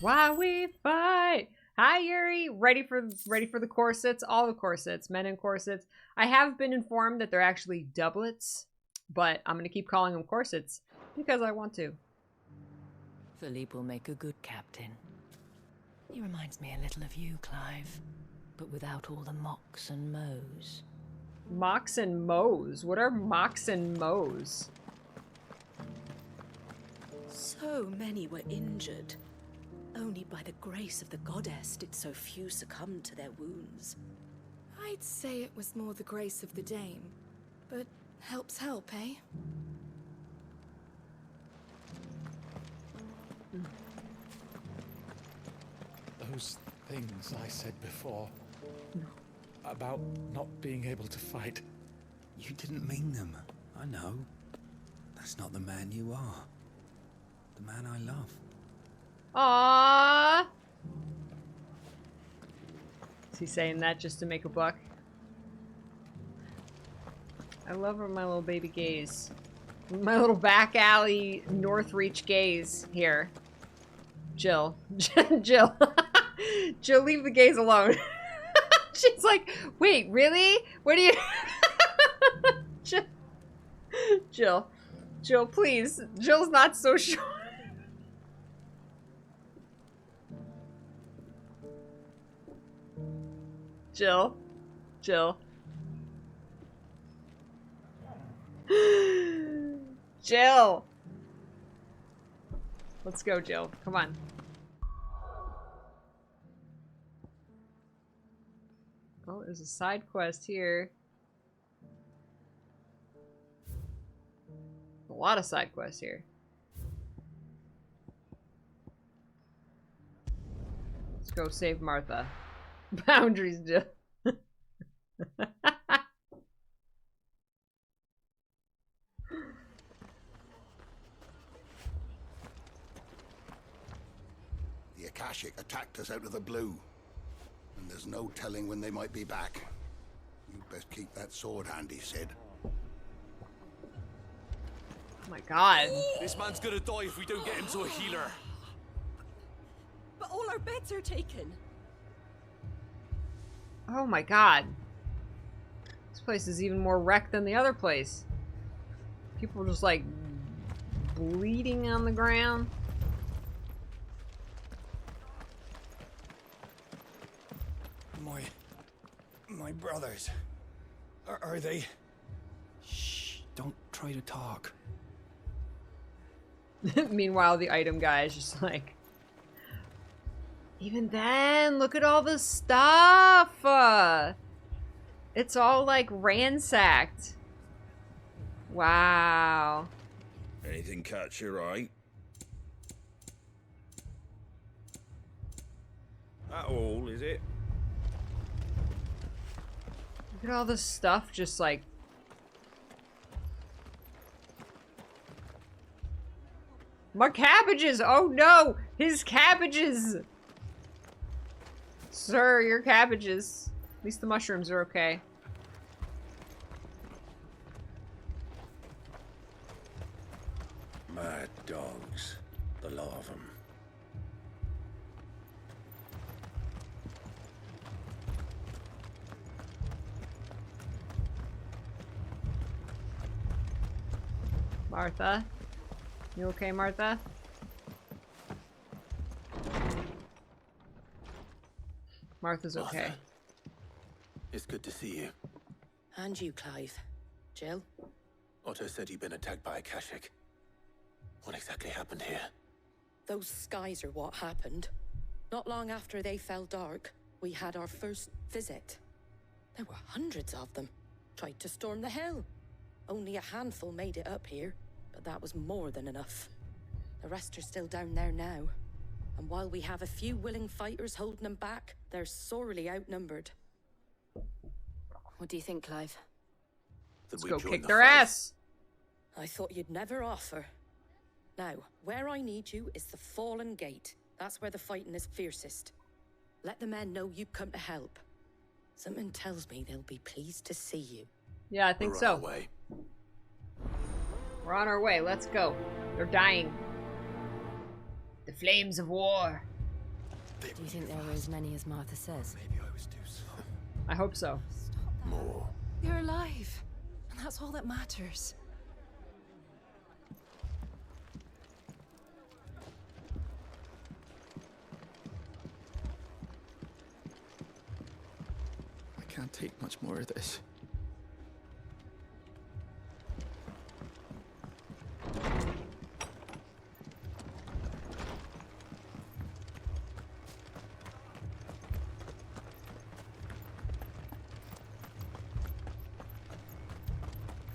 Why we fight? Hi Yuri, ready for the corsets, all the corsets, men in corsets. I have been informed that they're actually doublets, but I'm gonna keep calling them corsets because I want to. Philippe will make a good captain. He reminds me a little of you, Clive, but without all the mocks and mows. Mocks and mows? What are mocks and mows? So many were injured. Only by the grace of the goddess did so few succumb to their wounds. I'd say it was more the grace of the dame, but help's help, eh? Those things I said before about not being able to fight. You didn't mean them. I know. That's not the man you are. The man I love. Aww. Is he saying that just to make a buck? I love my little baby gaze. My little back alley Northreach gaze here. Jill. Jill. Jill, leave the gaze alone. She's like, wait, really? What do you... Jill. Jill, please. Jill's not so sure. Jill. Jill. Jill. Let's go, Jill. Come on. Oh, there's a side quest here. A lot of side quests here. Let's go save Martha. Boundaries, Jill. The Akashic attacked us out of the blue, and there's no telling when they might be back. You'd best keep that sword handy, Sid. Oh my god. This man's gonna die if we don't get him to a healer. But all our beds are taken. Oh my god. This place is even more wrecked than the other place. People are just like bleeding on the ground. My brothers. Are they? Shh, don't try to talk. Meanwhile, the item guy is just like... Even then, look at all the stuff! It's all like ransacked. Wow. Anything catch your eye? That all, is it? Look at all this stuff just like... My cabbages! Oh no! His cabbages! Sir, your cabbages. At least the mushrooms are okay. Mad dogs. The lot of them. Martha? You okay, Martha? Martha's okay. Martha, it's good to see you. And you, Clive. Jill? Otto said you'd been attacked by Akashic. What exactly happened here? Those skies are what happened. Not long after they fell dark, we had our first visit. There were hundreds of them. Tried to storm the hill. Only a handful made it up here, but that was more than enough. The rest are still down there now. And while we have a few willing fighters holding them back, they're sorely outnumbered. What do you think, Clive? Let's go kick their ass! I thought you'd never offer. Now, where I need you is the Fallen Gate. That's where the fighting is fiercest. Let the men know you've come to help. Something tells me they'll be pleased to see you. Yeah, I think so. We're on our way. Let's go. They're dying. The flames of war. Do you think there were as many as Martha says? Maybe I was too slow. I hope so. More. You're alive, and that's all that matters. I can't take much more of this.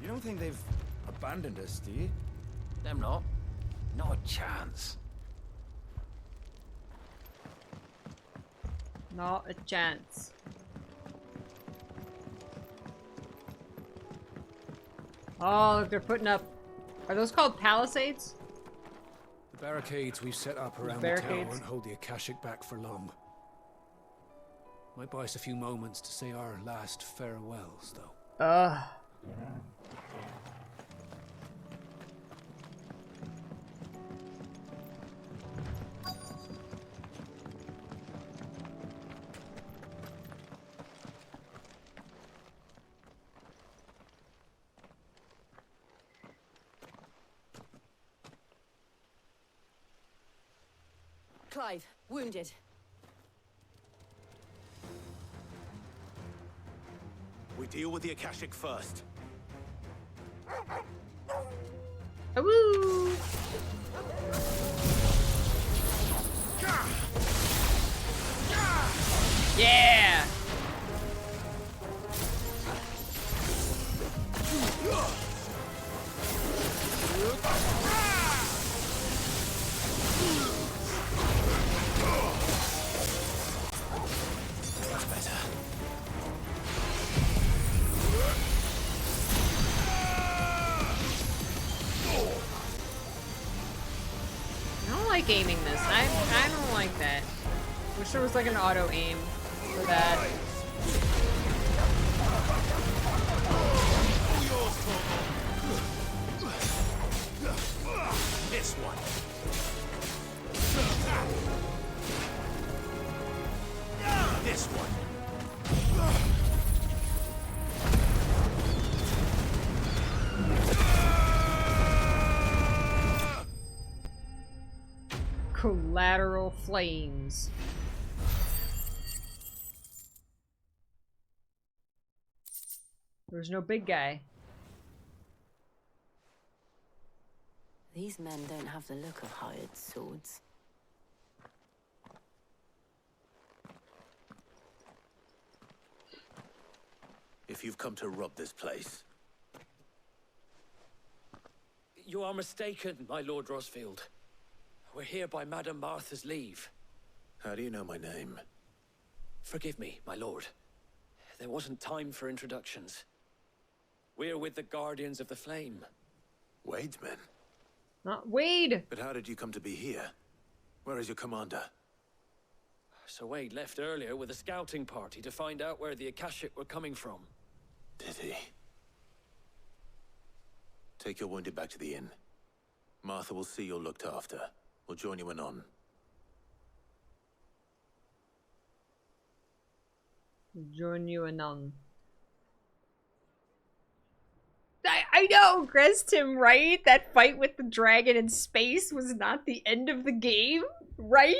You don't think they've abandoned us, do you? Them not. Not a chance. Not a chance. Oh, look, they're putting up... Are those called palisades? The barricades we've set up around the tower won't hold the Akashic back for long. Might buy us a few moments to say our last farewells, though. Ugh. Clive, wounded. We deal with the Akashic first. Woo! Yeah! Much better. I don't like aiming this. I don't like that. Wish there was like an auto aim for that. This one. This one. Collateral flames. There's no big guy. These men don't have the look of hired swords. If you've come to rob this place, You are mistaken, my Lord Rosfield. We're here by Madame Martha's leave. how do you know my name? Forgive me, my lord. There wasn't time for introductions. We're with the Guardians of the Flame. Wade's men? Not Wade! But how did you come to be here? Where is your commander? Sir Wade left earlier with a scouting party to find out where the Akashic were coming from. Did he? Take your wounded back to the inn. Martha will see you're looked after. We'll join you anon. Join you anon. I know, Grestim, right? That fight with the dragon in space was not the end of the game, right?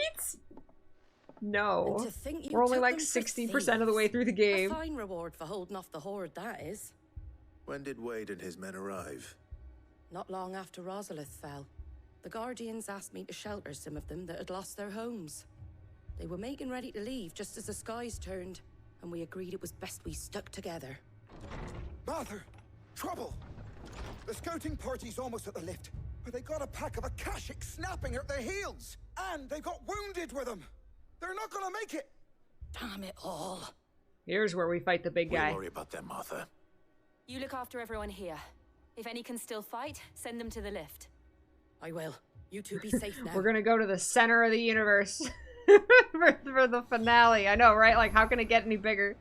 No. And to think you We're only took like them for 60% of the way through the game. A fine reward for holding off the horde, that is. When did Wade and his men arrive? Not long after Rosalith fell. The Guardians asked me to shelter some of them that had lost their homes. They were making ready to leave just as the skies turned, and we agreed it was best we stuck together. Martha! Trouble! The scouting party's almost at the lift, but they got a pack of Akashic snapping at their heels! And they got wounded with them! They're not gonna make it! Damn it all. Here's where we fight the big guy. We'll worry about them, Martha. You look after everyone here. If any can still fight, send them to the lift. I will. You two be safe now. We're gonna go to the center of the universe for the finale. I know, right? Like, how can it get any bigger?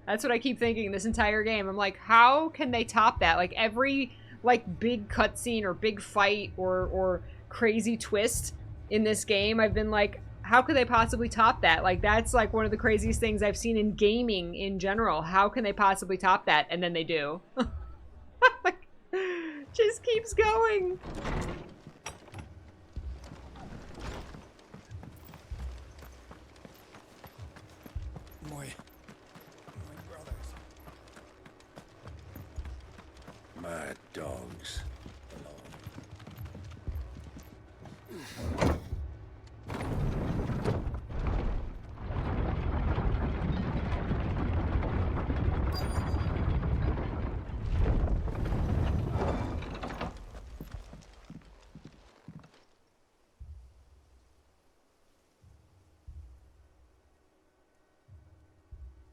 That's what I keep thinking this entire game. I'm like, how can they top that? Like, every, like, big cutscene or big fight or crazy twist in this game, I've been like, how could they possibly top that? Like, that's, like, one of the craziest things I've seen in gaming in general. How can they possibly top that? And then they do. Like, just keeps going. Mad dogs.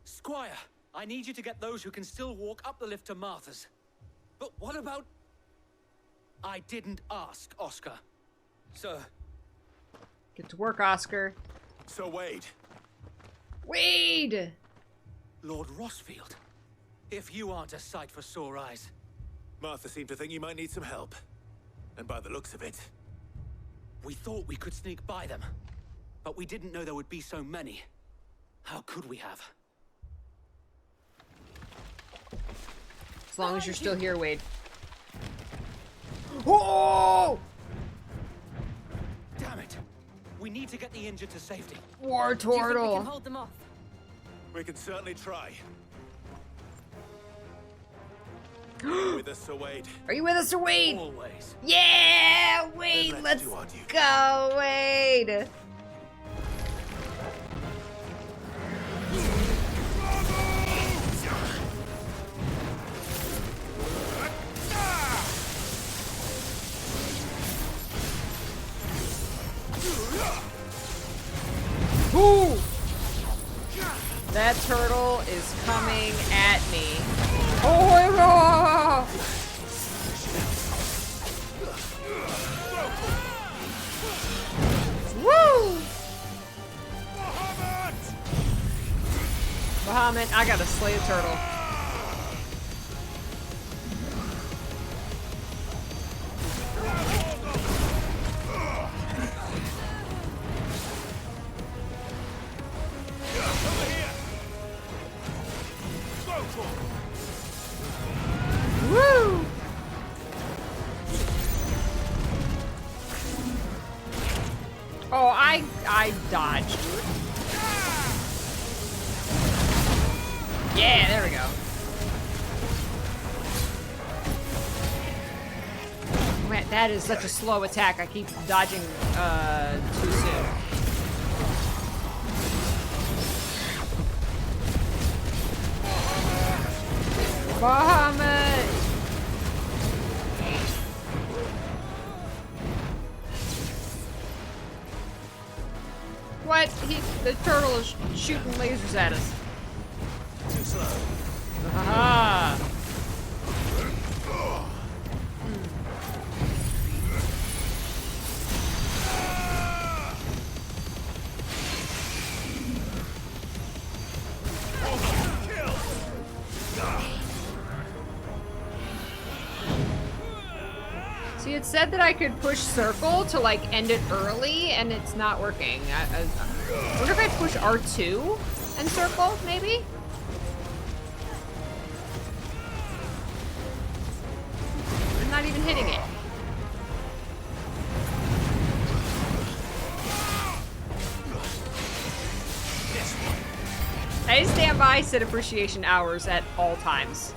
Squire, I need you to get those who can still walk up the lift to Martha's. But what about... I didn't ask, Oscar. Sir. Get to work, Oscar. So, Wade. Wade! Lord Rossfield. If you aren't a sight for sore eyes. Martha seemed to think you might need some help. And by the looks of it... We thought we could sneak by them. But we didn't know there would be so many. How could we have? As long as you're still here, Wade. Oh! Damn it! We need to get the injured to safety. War turtle. Do you think we can hold them off? We can certainly try. Are you with us, Sir Wade? Are you with us, Sir Wade? Always. Yeah, Wade, let's go, Wade. Ooh! That turtle is coming at me. Oh, no! Woo! Bahamut, I gotta slay a turtle. Woo! Oh, I dodged. Yeah, there we go. Man, that is such a slow attack. I keep dodging too soon. Bahamut! What? The turtle is shooting lasers at us. Too slow. Aha! See, it said that I could push circle to, like, end it early, and it's not working. I wonder if I push R2 and circle, maybe? I'm not even hitting it. I stand by Sid appreciation hours at all times.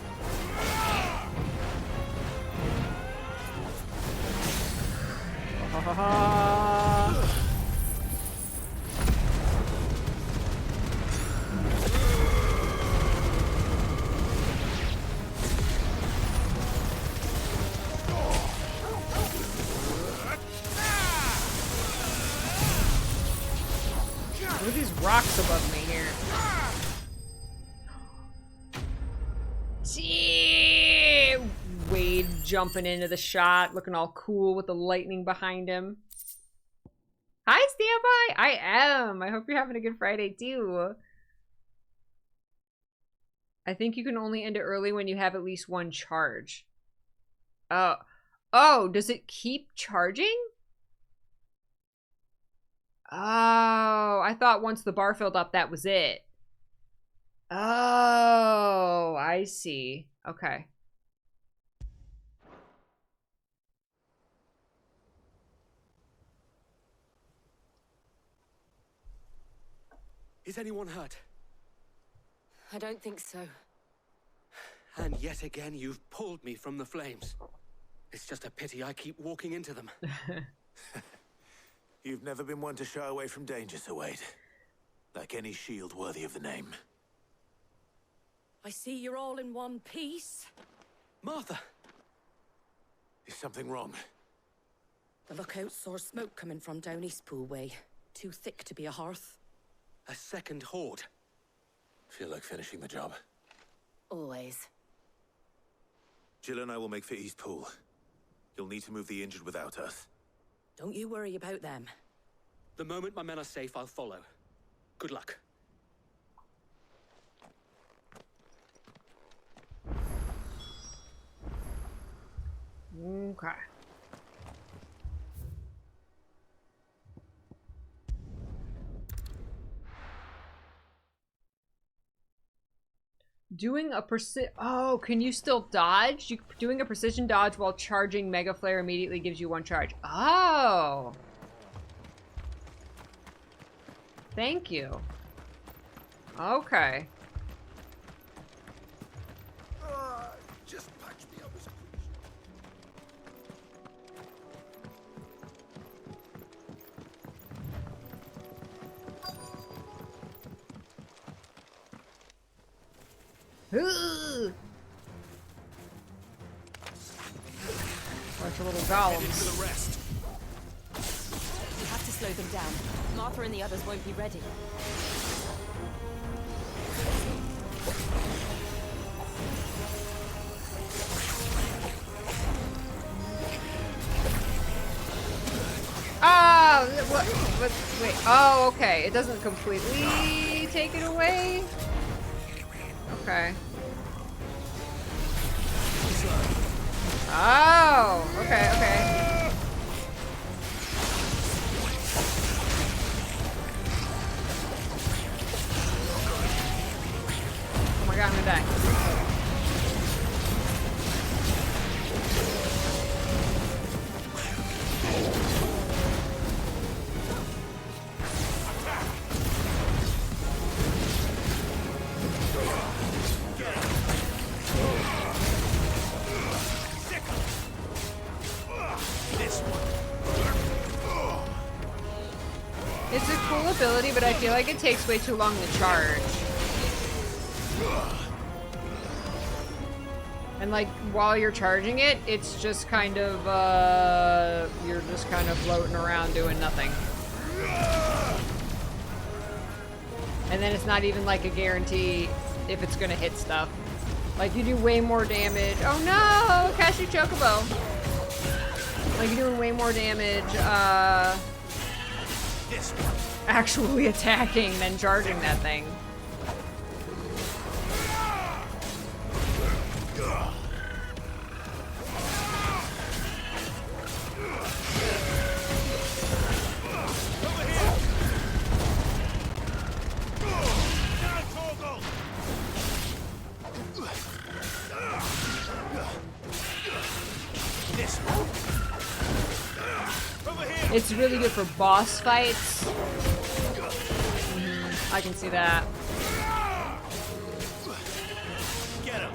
What are these rocks above me here? Gee! Wade jumping into the shot, looking all cool with the lightning behind him. Hi, Standby! I am! I hope you're having a good Friday, too. I think you can only end it early when you have at least one charge. Oh. Oh, does it keep charging? Oh, I thought once the bar filled up, that was it. Oh, I see. Okay. Is anyone hurt? I don't think so. And yet again, you've pulled me from the flames. It's just a pity I keep walking into them. You've never been one to shy away from danger, Sir Wade. Like any shield worthy of the name. I see you're all in one piece. Martha! Is something wrong? The lookout saw smoke coming from down Eastpool way. Too thick to be a hearth. A second horde. Feel like finishing the job? Always. Jill and I will make for Eastpool. You'll need to move the injured without us. Don't you worry about them. The moment my men are safe, I'll follow. Good luck. Okay. Doing a oh, can you still dodge? Doing a precision dodge while charging Mega Flare immediately gives you one charge. Oh. Thank you. Okay. Just patch me up as a Bunch of little golems. We have to slow them down. Martha and the others won't be ready. Oh, what, wait. Oh, okay. It doesn't completely take it away. Okay. Oh, okay, okay. Oh my god, I'm gonna die. It's a cool ability, but I feel like it takes way too long to charge. And like, while you're charging it, it's just kind of, you're just kind of floating around doing nothing. And then it's not even like a guarantee if it's gonna hit stuff. Like, you do way more damage. Oh no! Cashew Chocobo! Like, you're doing way more damage, actually attacking than charging that thing. It's really good for boss fights. I can see that. Get him.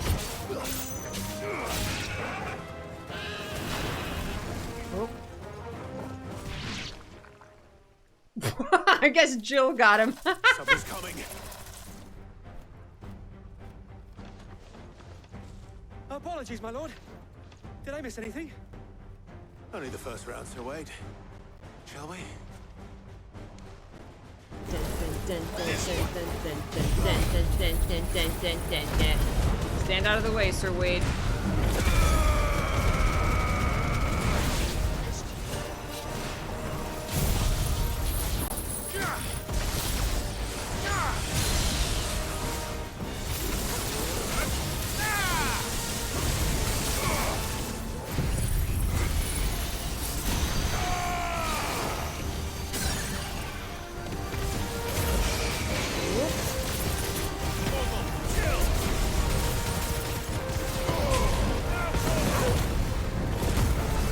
Oh. I guess Jill got him. Someone's coming. Apologies, my lord. Did I miss anything? Only the first round, Sir Wade. Shall we? Stand out of the way, Sir Wade.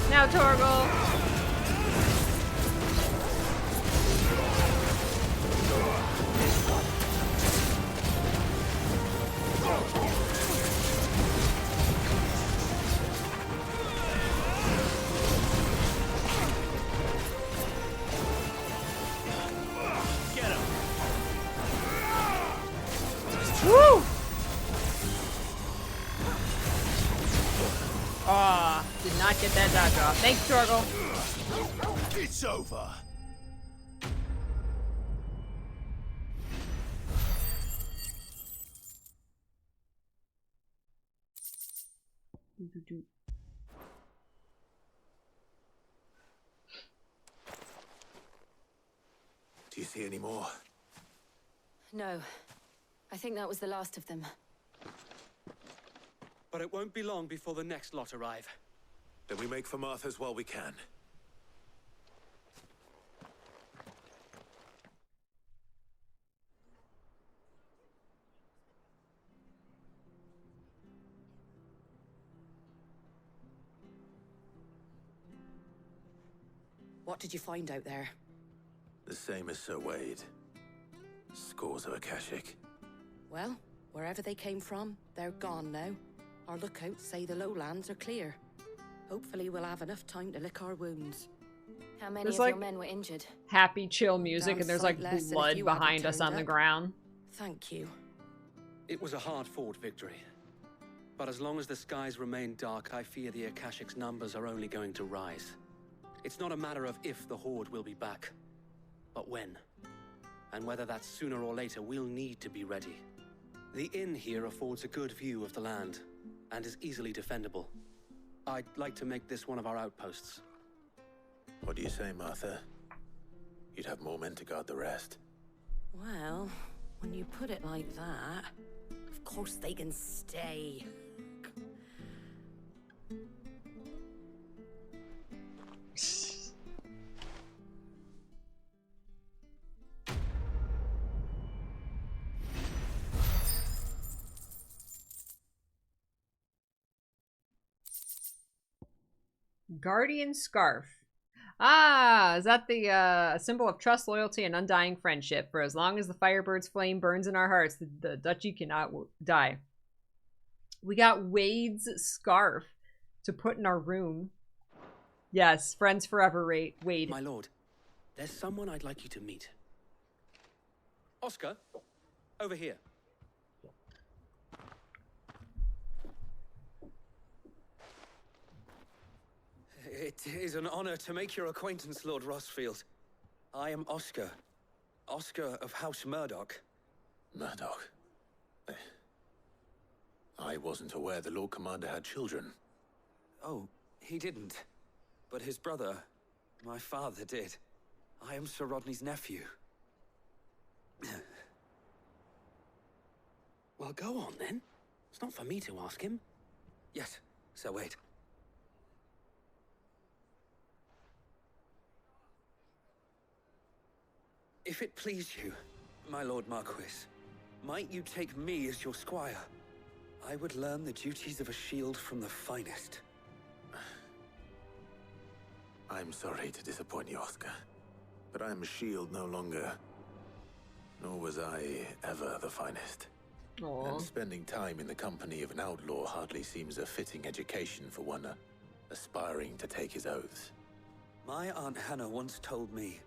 Now, Torgal. Get him. Woo! Ah, did not get that dodge off. Thanks, Torgal. It's over. Do you see any more? No. I think that was the last of them. But it won't be long before the next lot arrive. Then we make for Martha's while we can. What did you find out there? The same as Sir Wade. Scores of Akashic. Well, wherever they came from, they're gone now. Our lookouts say the lowlands are clear. Hopefully we'll have enough time to lick our wounds. How many There's of like your men were injured? Happy, chill music, Damn and there's like sight less than if blood you hadn't behind us turned on the up. ground. Thank you. It was a hard-fought victory. But as long as the skies remain dark, I fear the Akashic's numbers are only going to rise. It's not a matter of if the Horde will be back, but when. And whether that's sooner or later, we'll need to be ready. The inn here affords a good view of the land, and is easily defendable. I'd like to make this one of our outposts. What do you say, Martha? You'd have more men to guard the rest. Well, when you put it like that, of course they can stay. Guardian Scarf. Ah, is that the symbol of trust, loyalty, and undying friendship? For as long as the Firebird's flame burns in our hearts, the duchy cannot die. We got Wade's scarf to put in our room. Yes, friends forever, Wade. My lord, there's someone I'd like you to meet. Oscar, over here. It is an honor to make your acquaintance, Lord Rossfield. I am Oscar. Oscar of House Murdoch. Murdoch? I wasn't aware the Lord Commander had children. Oh, he didn't. But his brother, my father, did. I am Sir Rodney's nephew. Well, go on, then. It's not for me to ask him. Yes, Sir Wade. If it please you, my Lord Marquis, might you take me as your squire? I would learn the duties of a shield from the finest. I'm sorry to disappoint you, Oscar, but I am a shield no longer. Nor was I ever the finest. Aww. And spending time in the company of an outlaw hardly seems a fitting education for one aspiring to take his oaths. My Aunt Hannah once told me,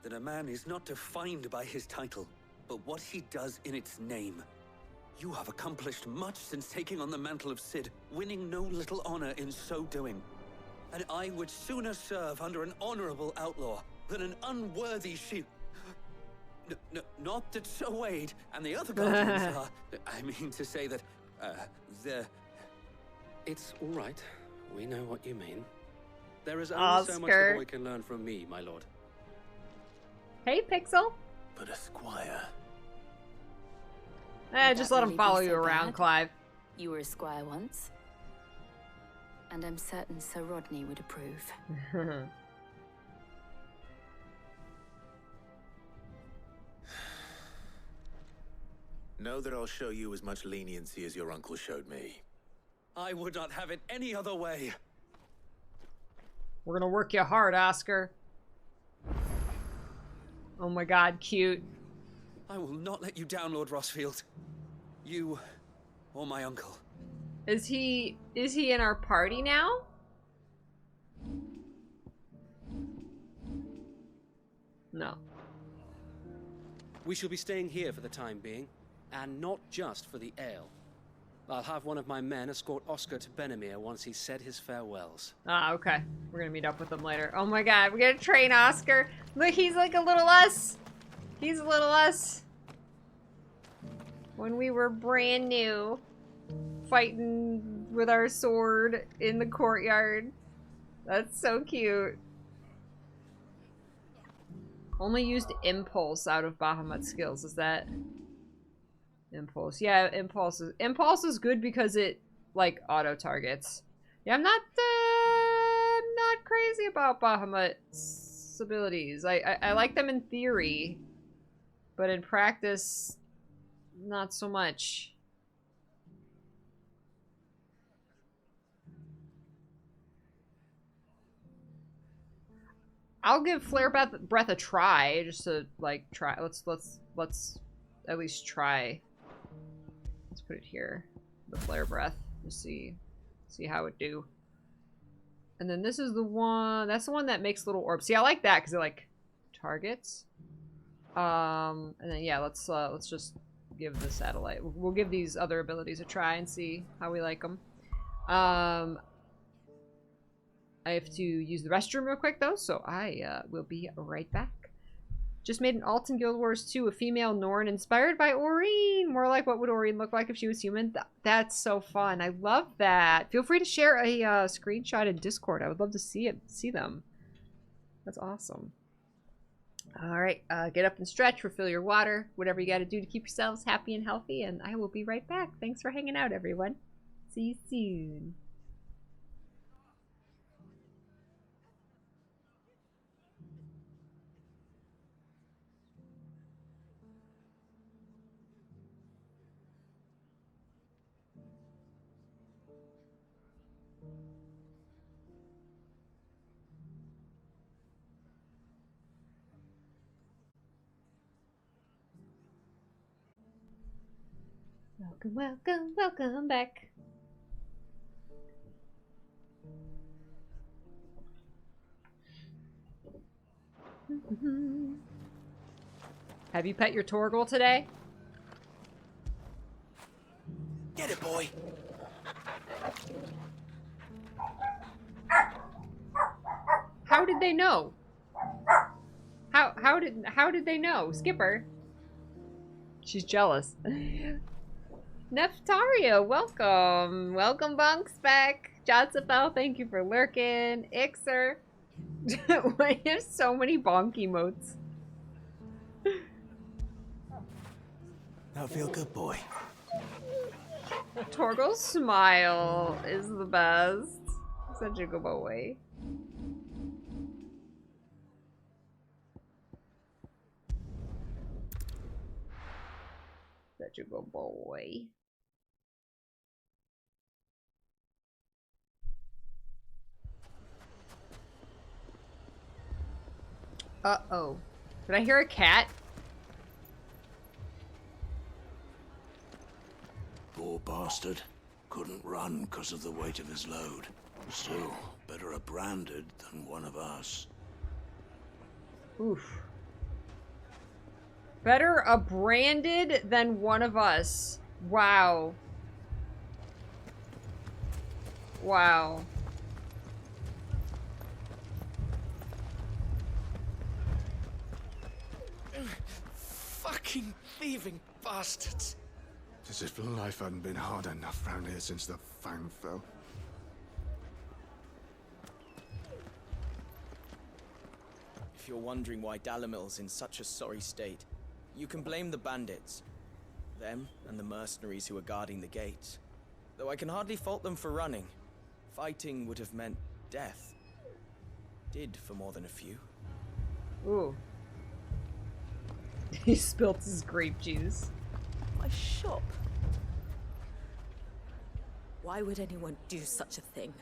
that a man is not defined by his title, but what he does in its name. You have accomplished much since taking on the mantle of Cid, winning no little honor in so doing. And I would sooner serve under an honorable outlaw than an unworthy shield. Not that Sir Wade and the other guardians are... I mean to say that, they're... It's all right. We know what you mean. There is only so much the boy can learn from me, my lord. Hey, Pixel. But a squire. Just let him follow you around, Clive. You were a squire once. And I'm certain Sir Rodney would approve. Know that I'll show you as much leniency as your uncle showed me. I would not have it any other way. We're gonna work you hard, Oscar. Oh my god, cute. I will not let you down, Lord Rossfield. You or my uncle. Is he in our party now? No. We shall be staying here for the time being, and not just for the ale. I'll have one of my men escort Oscar to Benamir once he's said his farewells. Ah, okay. We're gonna meet up with him later. Oh my god, we're gonna train Oscar. Look, he's like a little us. He's a little us. When we were brand new, fighting with our sword in the courtyard. That's so cute. Only used impulse out of Bahamut skills. Is that impulse? Yeah, impulse is good because it like auto targets. Yeah, I'm not crazy about Bahamut's abilities. I like them in theory, but in practice, not so much. I'll give Flare Breath a try, just to like try. Let's at least try. Let's put it here, the Flare Breath, just see how it do. And then this is the one. That's the one that makes little orbs. See, I like that because it like targets. And then yeah, let's just give the satellite. We'll give these other abilities a try and see how we like them. I have to use the restroom real quick though, so I will be right back. Just made an alt in Guild Wars 2, a female Norn inspired by Aurene. More like what would Aurene look like if she was human. That's so fun. I love that. Feel free to share a screenshot in Discord. I would love to see them. That's awesome. All right, get up and stretch, refill your water, whatever you got to do to keep yourselves happy and healthy, and I will be right back. Thanks for hanging out, everyone. See you soon. Welcome back. Have you pet your Torgal today? Get it, boy. How did they know? How did they know? Skipper. She's jealous. Neftaria, welcome. Welcome, Bunks, back. Jotsafel, thank you for lurking. Ixer. We have so many bonk emotes. That feel good, boy. Torgal's smile is the best. Such a good boy. Such a good boy. Uh-oh. Did I hear a cat? Poor bastard. Couldn't run because of the weight of his load. Still, better a branded than one of us. Oof. Better a branded than one of us. Wow. Wow. Fucking thieving bastards. As if life hadn't been hard enough round here since the Fang fell. If you're wondering why Dalamil's in such a sorry state, you can blame the bandits. Them and the mercenaries who are guarding the gates. Though I can hardly fault them for running. Fighting would have meant death. Did for more than a few. Ooh. He spilt his grape juice. My shop? Why would anyone do such a thing?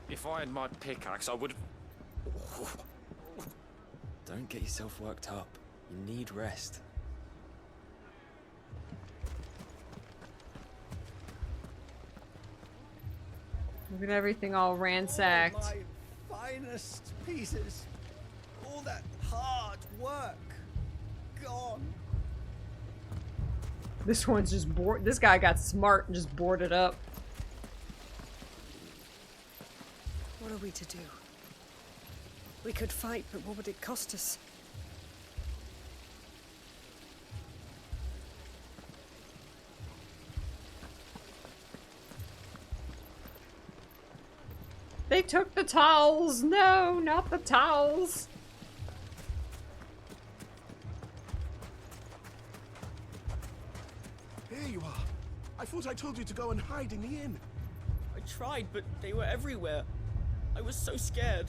If I had my pickaxe, I would have... Don't get yourself worked up. You need rest. Look at everything all ransacked. All my finest pieces. All that hard work. Gone. This one's just bored. This guy got smart and just boarded up. What are we to do? We could fight, but what would it cost us? They took the towels! No, not the towels! Here you are. I thought I told you to go and hide in the inn. I tried, but they were everywhere. I was so scared.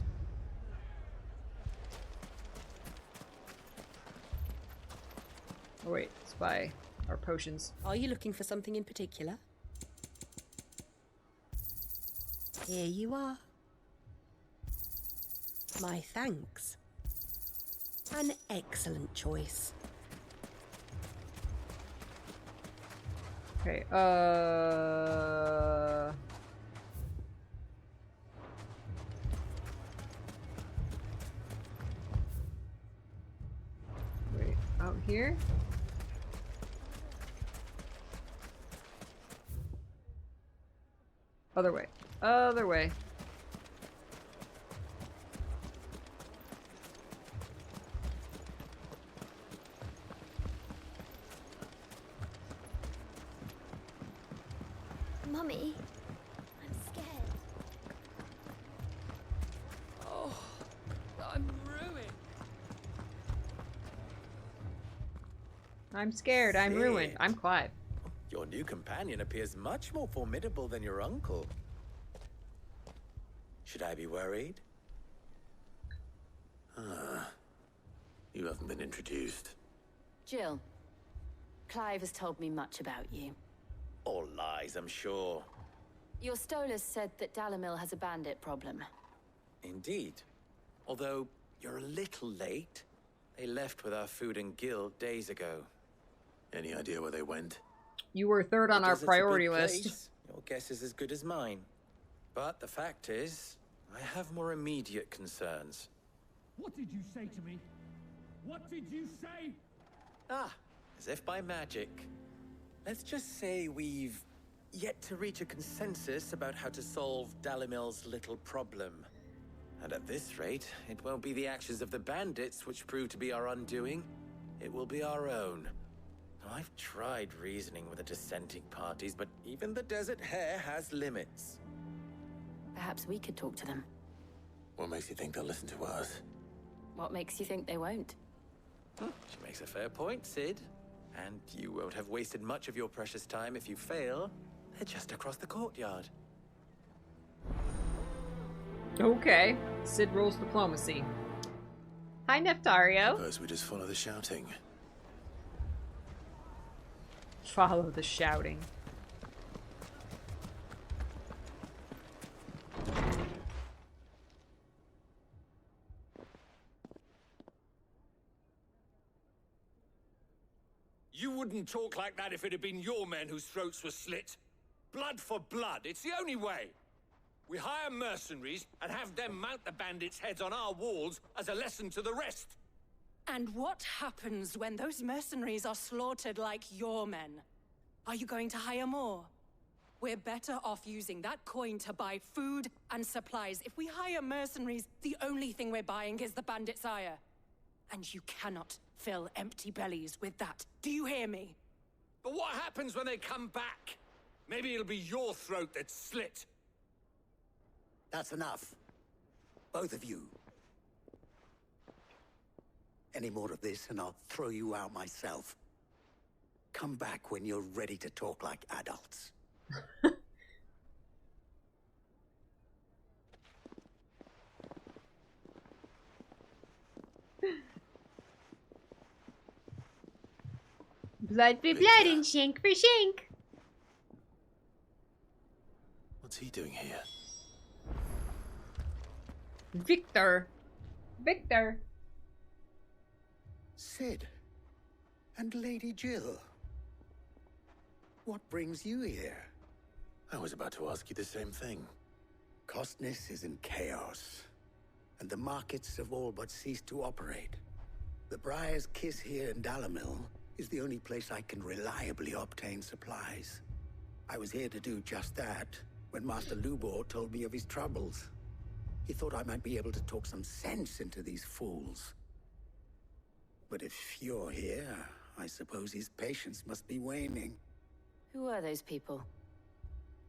Oh wait, let's buy our potions. Are you looking for something in particular? Here you are. My thanks. An excellent choice. Okay, wait, out here? Other way. Other way. Mummy, I'm scared. Oh, I'm ruined. I'm scared. I'm ruined. I'm Clive. Your new companion appears much more formidable than your uncle. Should I be worried? You haven't been introduced. Jill, Clive has told me much about you. All lies, I'm sure. Your Stolas said that Dalamil has a bandit problem. Indeed. Although, you're a little late. They left with our food and guild days ago. Any idea where they went? You were third on our priority list. Your guess is as good as mine. But the fact is, I have more immediate concerns. What did you say to me? What did you say? Ah, as if by magic. Let's just say we've yet to reach a consensus about how to solve Dalamil's little problem. And at this rate, it won't be the actions of the bandits which prove to be our undoing. It will be our own. I've tried reasoning with the dissenting parties, but even the Desert Hare has limits. Perhaps we could talk to them. What makes you think they'll listen to us? What makes you think they won't? She makes a fair point, Sid. And you won't have wasted much of your precious time if you fail. They're just across the courtyard. Okay. Sid rolls diplomacy. Hi, Neftario. Suppose we just follow the shouting. Follow the shouting. You wouldn't talk like that if it had been your men whose throats were slit. Blood for blood, it's the only way. We hire mercenaries and have them mount the bandits' heads on our walls as a lesson to the rest. And what happens when those mercenaries are slaughtered like your men? Are you going to hire more? We're better off using that coin to buy food and supplies. If we hire mercenaries, the only thing we're buying is the bandits' ire. And you cannot fill empty bellies with that. Do you hear me? But what happens when they come back? Maybe it'll be your throat that's slit. That's enough. Both of you. Any more of this and I'll throw you out myself. Come back when you're ready to talk like adults. Blood for blood and shank for shank. What's he doing here? Victor. Victor. Sid. And Lady Jill. What brings you here? I was about to ask you the same thing. Costness is in chaos, and the markets have all but ceased to operate. The Briar's Kiss here in Dalamil is the only place I can reliably obtain supplies. I was here to do just that when Master Lubor told me of his troubles. He thought I might be able to talk some sense into these fools. But if you're here, I suppose his patience must be waning. Who are those people?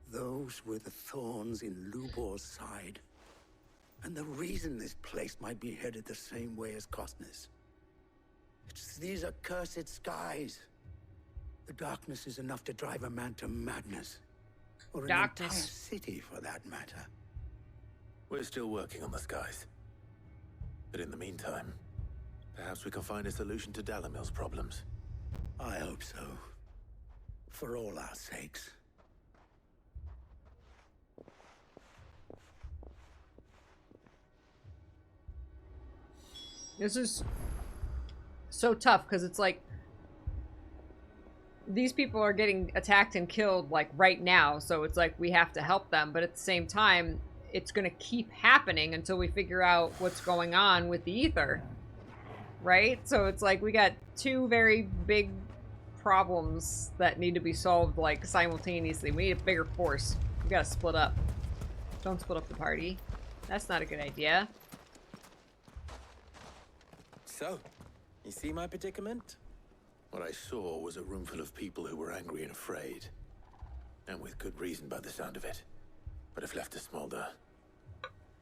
Those were the thorns in Lubor's side. And the reason this place might be headed the same way as Costness. It's these accursed skies. The darkness is enough to drive a man to madness. Or an entire city, for that matter. We're still working on the skies. But in the meantime, perhaps we can find a solution to Dalamil's problems. I hope so. For all our sakes. This is so tough because it's like these people are getting attacked and killed like right now, so it's like we have to help them, but at the same time it's going to keep happening until we figure out what's going on with the ether, right? So it's like we got two very big problems that need to be solved like simultaneously. We need a bigger force. We gotta split up. Don't split up the party. That's not a good idea. So, you see my predicament? What I saw was a room full of people who were angry and afraid. And with good reason by the sound of it. But if left to smolder,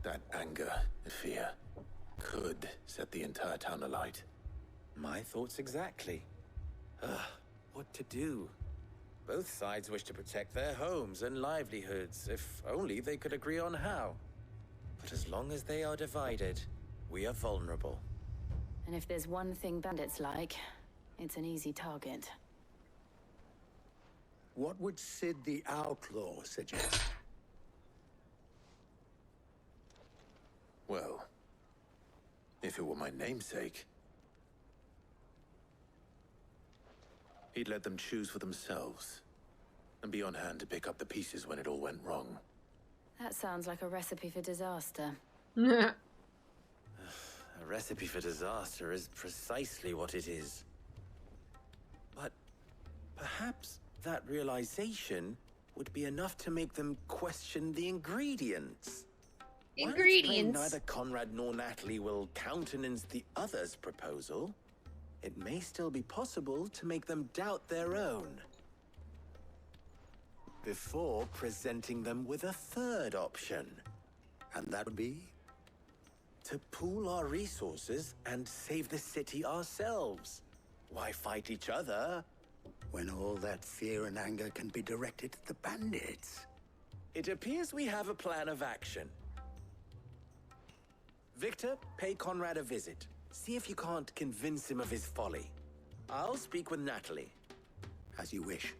that anger and fear could set the entire town alight. My thoughts exactly. What to do? Both sides wish to protect their homes and livelihoods, if only they could agree on how. But as long as they are divided, we are vulnerable. And if there's one thing bandits like, it's an easy target. What would Sid the Outlaw suggest? Well, if it were my namesake, he'd let them choose for themselves, and be on hand to pick up the pieces when it all went wrong. That sounds like a recipe for disaster. A recipe for disaster is precisely what it is. But perhaps that realization would be enough to make them question the ingredients. Ingredients? While neither Conrad nor Natalie will countenance the other's proposal, it may still be possible to make them doubt their own. Before presenting them with a third option. And that would be? To pool our resources and save the city ourselves. Why fight each other? When all that fear and anger can be directed at the bandits. It appears we have a plan of action. Victor, pay Conrad a visit. See if you can't convince him of his folly. I'll speak with Natalie. As you wish.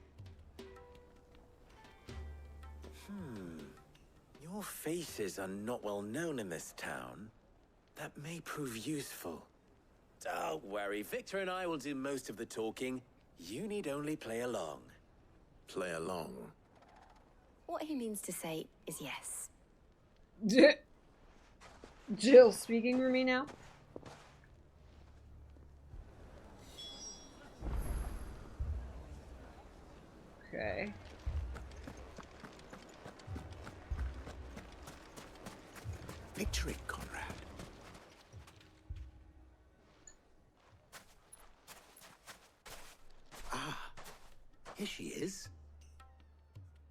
Your faces are not well known in this town. That may prove useful. Don't worry, Victor and I will do most of the talking. You need only play along. Play along? What he means to say is yes. Jill speaking for me now? Okay. Victory, Conrad. Ah, here she is.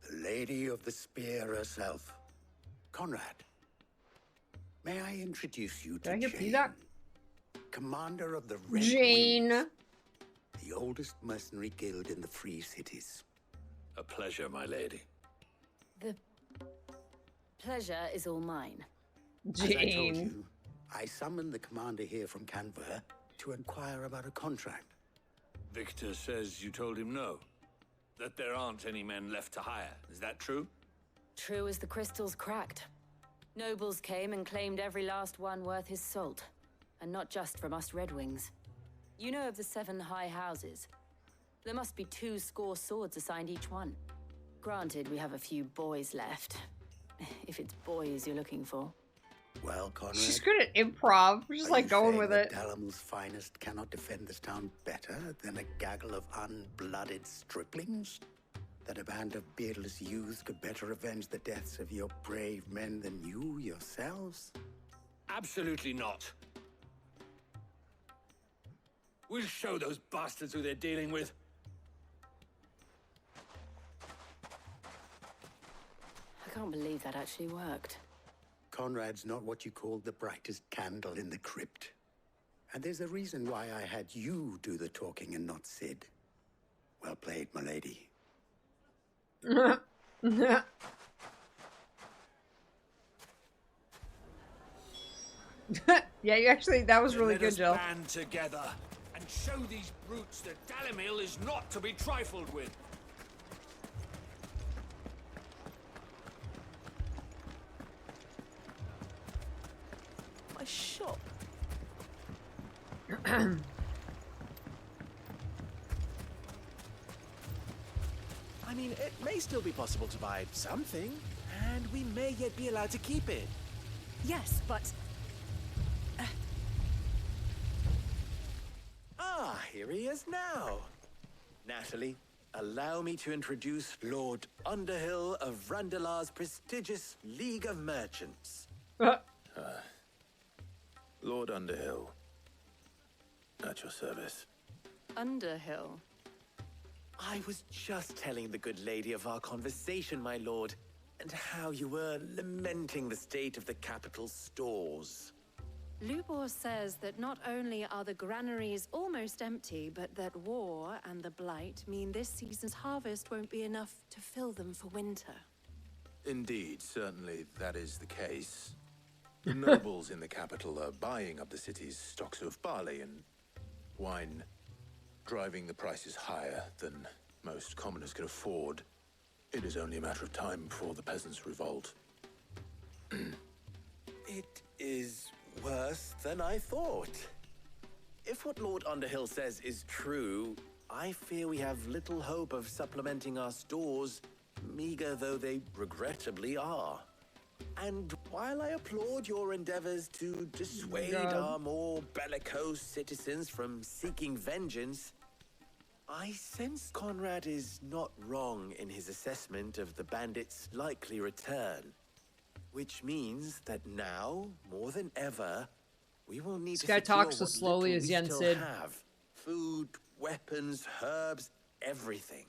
The Lady of the Spear herself. Conrad, may I introduce you to Jane, commander of the Red Jane. Wings, the oldest mercenary guild in the Free Cities. A pleasure, my lady. The pleasure is all mine. As I told you, I summoned the commander here from Canver to inquire about a contract. Victor says you told him no. That there aren't any men left to hire. Is that true? True as the crystals cracked. Nobles came and claimed every last one worth his salt. And not just from us Red Wings. You know of the 7 high houses. There must be 2 swords assigned each one. Granted, we have a few boys left. If it's boys you're looking for. Well, Conrad, She's good at improv. We're just like going with it. Dalamil's finest cannot defend this town better than a gaggle of unblooded striplings? That a band of beardless youths could better avenge the deaths of your brave men than you yourselves? Absolutely not. We'll show those bastards who they're dealing with. I can't believe that actually worked. Conrad's not what you call the brightest candle in the crypt. And there's a reason why I had you do the talking and not Sid. Well played, my lady. Yeah, you actually, that was really good, Jill. Let us band together and show these brutes that Dalamil is not to be trifled with. My shop. I mean, it may still be possible to buy something, and we may yet be allowed to keep it. Yes, but... Ah, here he is now. Natalie, allow me to introduce Lord Underhill of Randalar's prestigious League of Merchants. Lord Underhill. At your service. Underhill? I was just telling the good lady of our conversation, my lord, and how you were lamenting the state of the capital's stores. Lubor says that not only are the granaries almost empty, but that war and the blight mean this season's harvest won't be enough to fill them for winter. Indeed, certainly that is the case. The nobles in the capital are buying up the city's stocks of barley and wine, driving the prices higher than most commoners can afford. It is only a matter of time before the peasants revolt. It is worse than I thought. If what Lord Underhill says is true, I fear we have little hope of supplementing our stores, meager though they regrettably are. And while I applaud your endeavors to dissuade our more bellicose citizens from seeking vengeance, I sense Conrad is not wrong in his assessment of the bandits' likely return. Which means that now, more than ever, we will need This to guy secure talks as what slowly little as we Yen still Sid. have. Food, weapons, herbs, everything.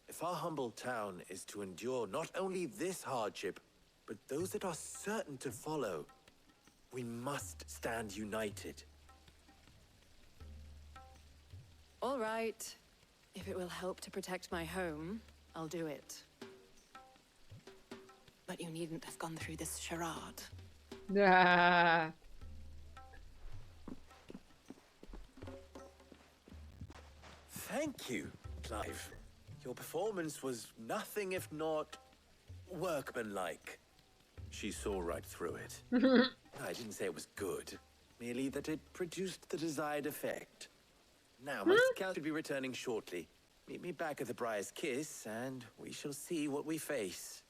If our humble town is to endure not only this hardship, but those that are certain to follow, we must stand united. All right. If it will help to protect my home, I'll do it. But you needn't have gone through this charade. Ah. Thank you, Clive. Your performance was nothing if not workmanlike. She saw right through it. I didn't say it was good, merely that it produced the desired effect. Now, my scout should be returning shortly. Meet me back at the Briar's Kiss, and we shall see what we face.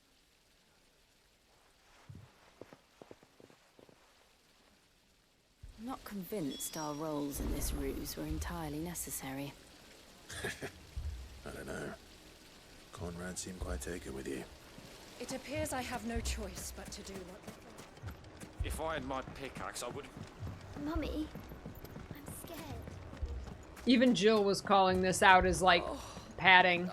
Not convinced our roles in this ruse were entirely necessary. I don't know. Conrad seemed quite taken with you. It appears I have no choice but to do what... If I had my pickaxe, I would... Mummy, I'm scared. Even Jill was calling this out as, like, padding.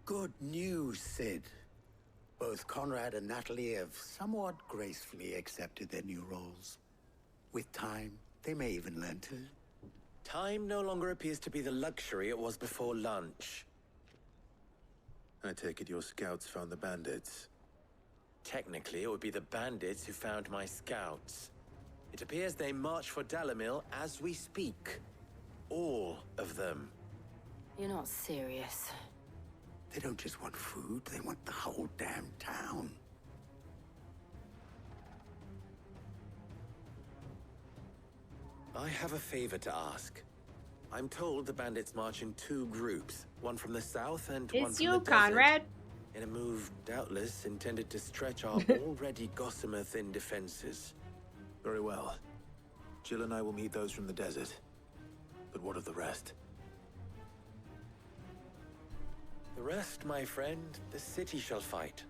Good news, Sid. Both Conrad and Natalie have somewhat gracefully accepted their new roles. With time, they may even learn to. Time no longer appears to be the luxury it was before lunch. I take it your scouts found the bandits. Technically, it would be the bandits who found my scouts. It appears they march for Dalamil as we speak. All of them. You're not serious. They don't just want food, they want the whole damn town. I have a favor to ask. I'm told the bandits march in 2 groups, one from the south and one It's from you, the desert. Conrad. In a move doubtless intended to stretch our already gossamer-thin defenses. Very well. Jill and I will meet those from the desert. But what of the rest? The rest, my friend, the city shall fight.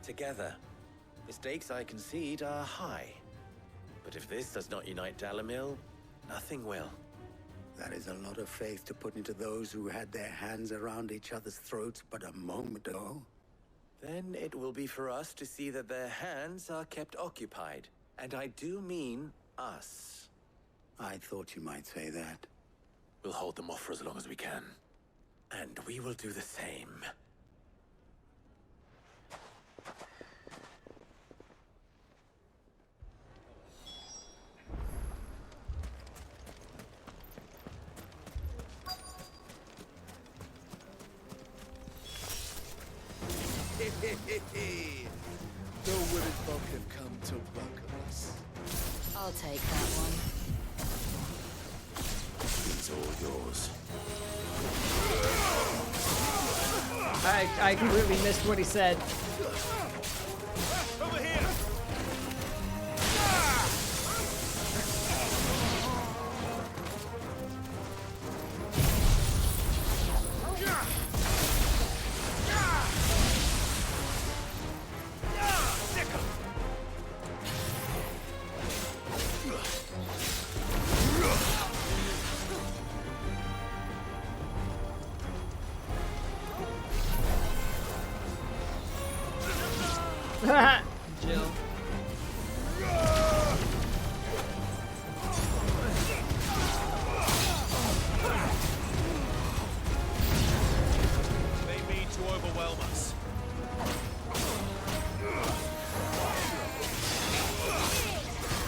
Together. The stakes, I concede, are high. But if this does not unite Dalamil, nothing will. That is a lot of faith to put into those who had their hands around each other's throats but a moment ago. Then it will be for us to see that their hands are kept occupied. And I do mean us. I thought you might say that. We'll hold them off for as long as we can. And we will do the same. The wooded folk have come to welcome us. I'll take that one. It's all yours. I completely missed what he said. Over here! Jill. They mean to overwhelm us.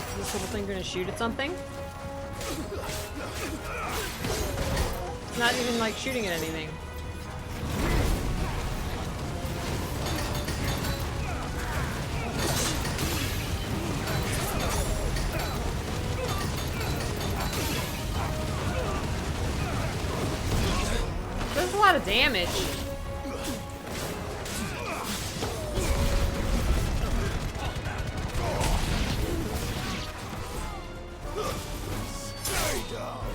Is this little thing gonna shoot at something? It's not even like shooting at anything. Does a lot of damage. Stay down.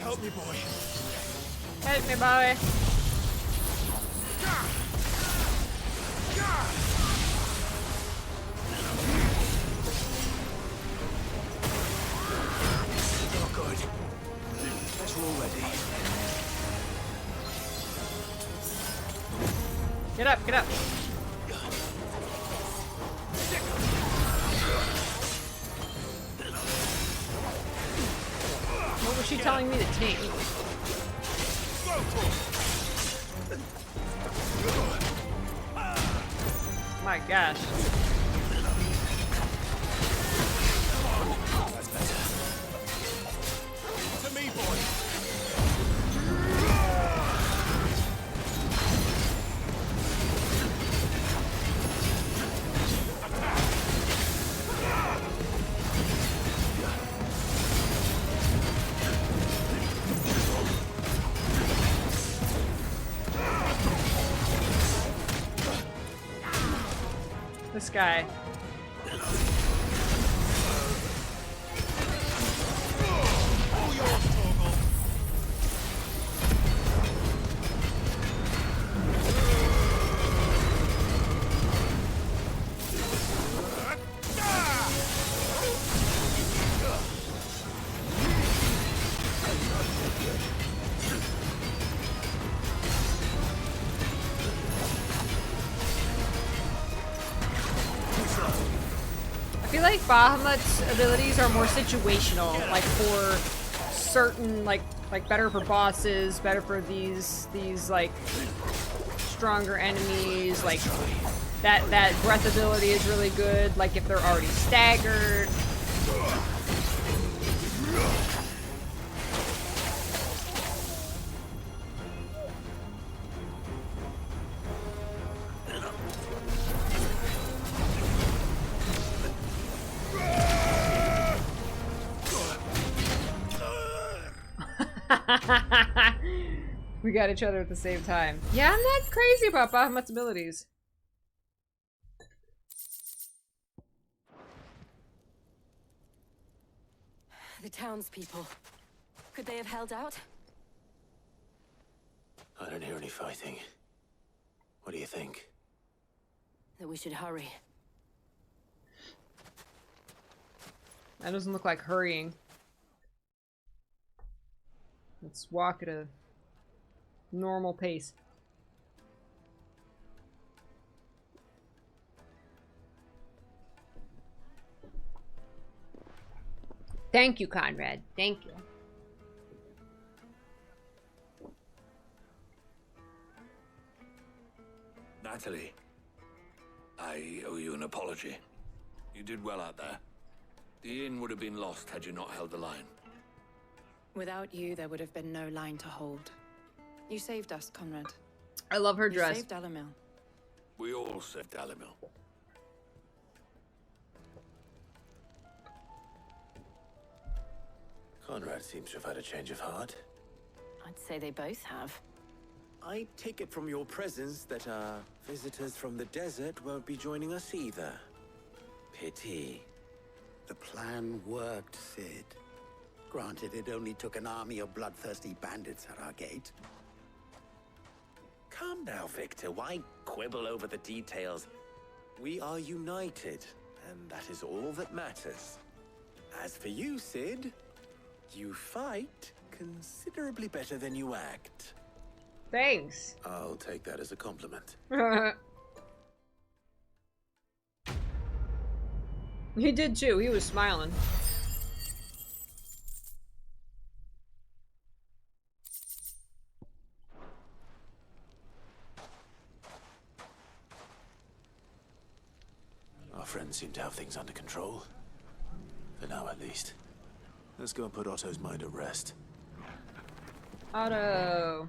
Help me, boy. Help me, boy. Oh, good. Better already. Get up, get up. What was she telling me to take? My gosh. That's better. To me, boy. This guy. I feel like Bahamut's abilities are more situational, like for certain, like better for bosses, better for these like stronger enemies. Like that breath ability is really good. Like if they're already staggered. We got each other at the same time. Yeah, I'm not crazy about Bahamut's abilities. The townspeople. Could they have held out? I don't hear any fighting. What do you think? That we should hurry. That doesn't look like hurrying. Let's walk at a normal pace. Thank you, Conrad. Thank you. Natalie, I owe you an apology. You did well out there. The inn would have been lost had you not held the line. Without you, there would have been no line to hold. You saved us, Conrad. I love her You dress. saved Dalamil. We all saved Dalamil. Conrad seems to have had a change of heart. I'd say they both have. I take it from your presence that our visitors from the desert won't be joining us either. Pity. The plan worked, Sid. Granted, it only took an army of bloodthirsty bandits at our gate. Calm now, Victor. Why quibble over the details? We are united, and that is all that matters. As for you, Sid, you fight considerably better than you act. Thanks. I'll take that as a compliment. He did too. He was smiling. Our friends seem to have things under control. For now, at least. Let's go and put Otto's mind at rest. Otto.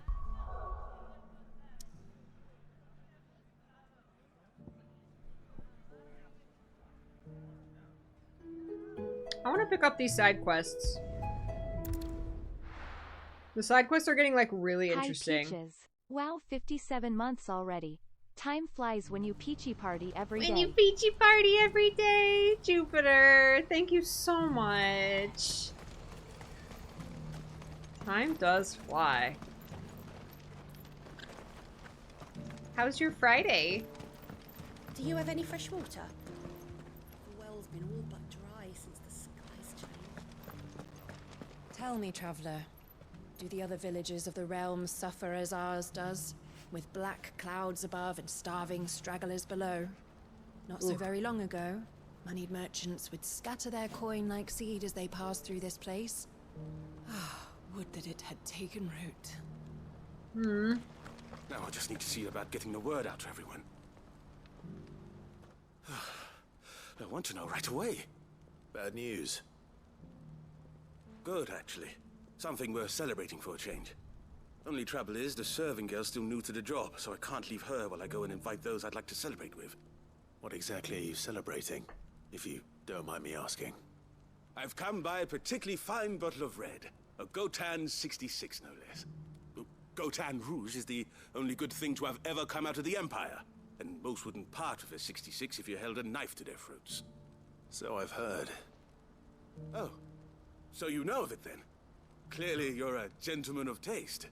I want to pick up these side quests. The side quests are getting like really interesting. Hi, Peaches. Wow, 57 months already. Time flies when you peachy party every day. When you peachy party every day, Jupiter. Thank you so much. Time does fly. How's your Friday? Do you have any fresh water? The well's been all but dry since the skies changed. Tell me, traveler, do the other villages of the realm suffer as ours does? With black clouds above and starving stragglers below? Not so very long ago, moneyed merchants would scatter their coin like seed as they passed through this place. Ah, would that it had taken root. Now I just need to see about getting the word out to everyone. I want to know right away. Bad news. Good, actually. Something worth celebrating for a change. Only trouble is, the serving girl's still new to the job, so I can't leave her while I go and invite those I'd like to celebrate with. What exactly are you celebrating, if you don't mind me asking? I've come by a particularly fine bottle of red. A Gotan 66, no less. Gotan Rouge is the only good thing to have ever come out of the Empire. and most wouldn't part with a 66 if you held a knife to their throats. So I've heard. Oh, so you know of it then? Clearly you're a gentleman of taste.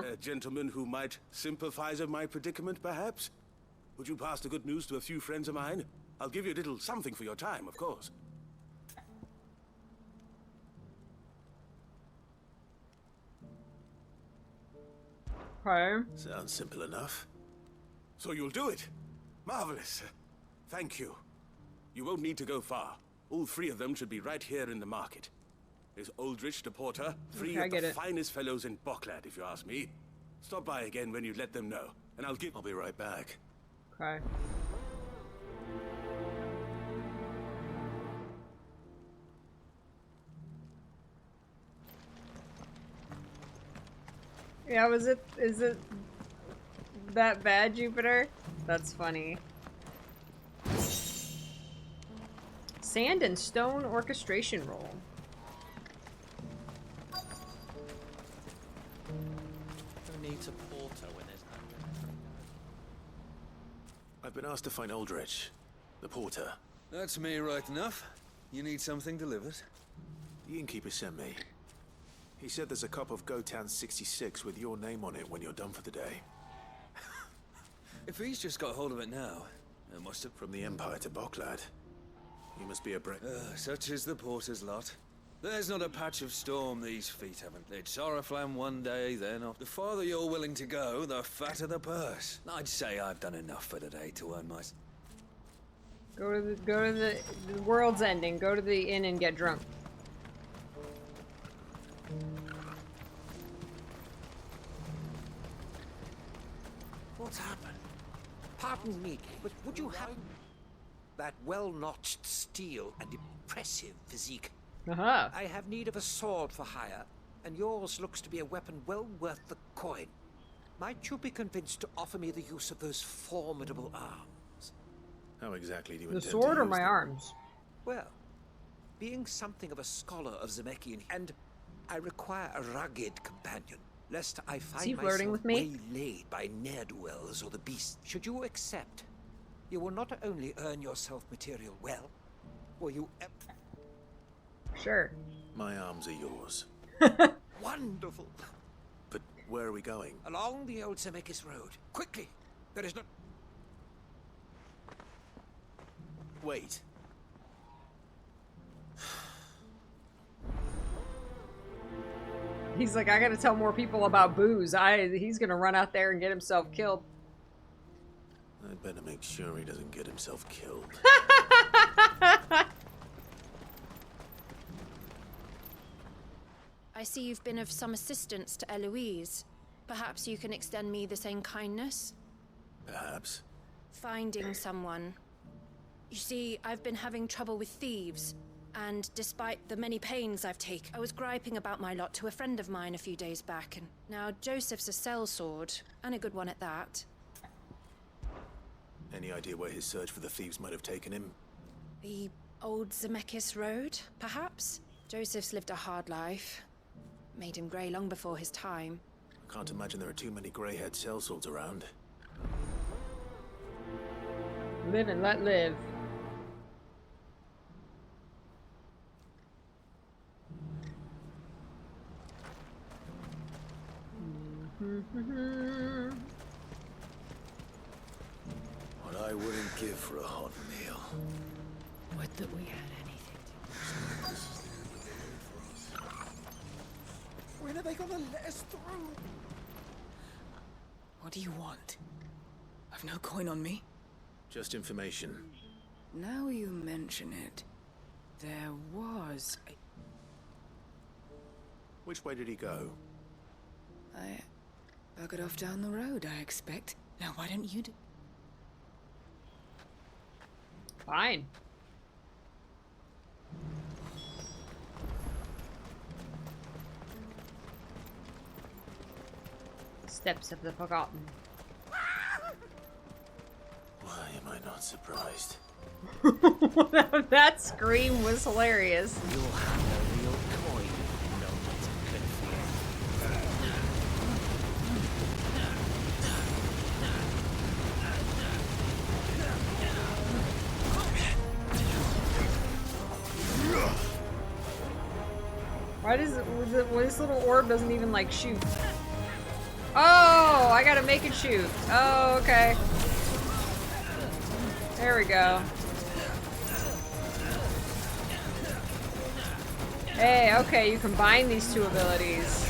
A gentleman who might sympathize with my predicament, perhaps? Would you pass the good news to a few friends of mine? I'll give you a little something for your time, of course. Okay. Sounds simple enough. So you'll do it? Marvelous. Thank you. You won't need to go far. All three of them should be right here in the market. There's Aldrich the porter, three of the finest fellows in Boklad, if you ask me. Stop by again when you let them know, and I'll be right back. Okay. Yeah, is it that bad, Jupiter? That's funny. Sand and stone orchestration roll. Who needs a porter when there's no... I've been asked to find Aldrich, the porter. That's me right enough. You need something delivered? The innkeeper sent me. He said there's a cup of Gotan 66 with your name on it when you're done for the day. If he's just got hold of it now, it must have... From the Empire to Boklad. You must be a brick. Such is the porter's lot. There's not a patch of storm these feet haven't lit. Sorrowflam one day, then off. The farther you're willing to go, the fatter the purse. I'd say I've done enough for today to earn my... Go to the world's ending. Go to the inn and get drunk. What's happened? Pardon me, but would you have that well-notched steel and impressive physique? Uh-huh. I have need of a sword for hire, and yours looks to be a weapon well worth the coin. Might you be convinced to offer me the use of those formidable arms? How exactly do you The intend sword to or use my them? arms? Well, being something of a scholar of Zemeckis, and I require a rugged companion, lest I find he flirting myself with me? waylaid by ne'er-do-wells or the beasts. Should you accept, you will not only earn yourself material well, will you... Sure. My arms are yours. Wonderful! But where are we going? Along the old Zemeckis road. Quickly! There is no... Wait. He's like, I gotta tell more people about booze. He's gonna run out there and get himself killed. I'd better make sure he doesn't get himself killed. I see you've been of some assistance to Eloise. Perhaps you can extend me the same kindness? Perhaps. Finding someone. You see, I've been having trouble with thieves, and despite the many pains I've taken, I was griping about my lot to a friend of mine a few days back, and now Joseph's a sellsword, and a good one at that. Any idea where his search for the thieves might have taken him? The old Zemeckis Road, perhaps? Joseph's lived a hard life. Made him grey long before his time. I can't imagine there are too many grey-haired sellswords around. Live and let live. What I wouldn't give for a hot meal. Would that we had anything When are they gonna let us through? What do you want? I've no coin on me. Just information. Now you mention it, there was a... Which way did he go? I buggered off down the road, I expect. Now why don't you do... Fine. Steps of the Forgotten. Why am I not surprised? That scream was hilarious. You'll have a real coin if you know what's good for you. Why does this little orb doesn't even like shoot? Oh, I gotta make it shoot. Oh, okay. There we go. Hey, okay, you combine these two abilities.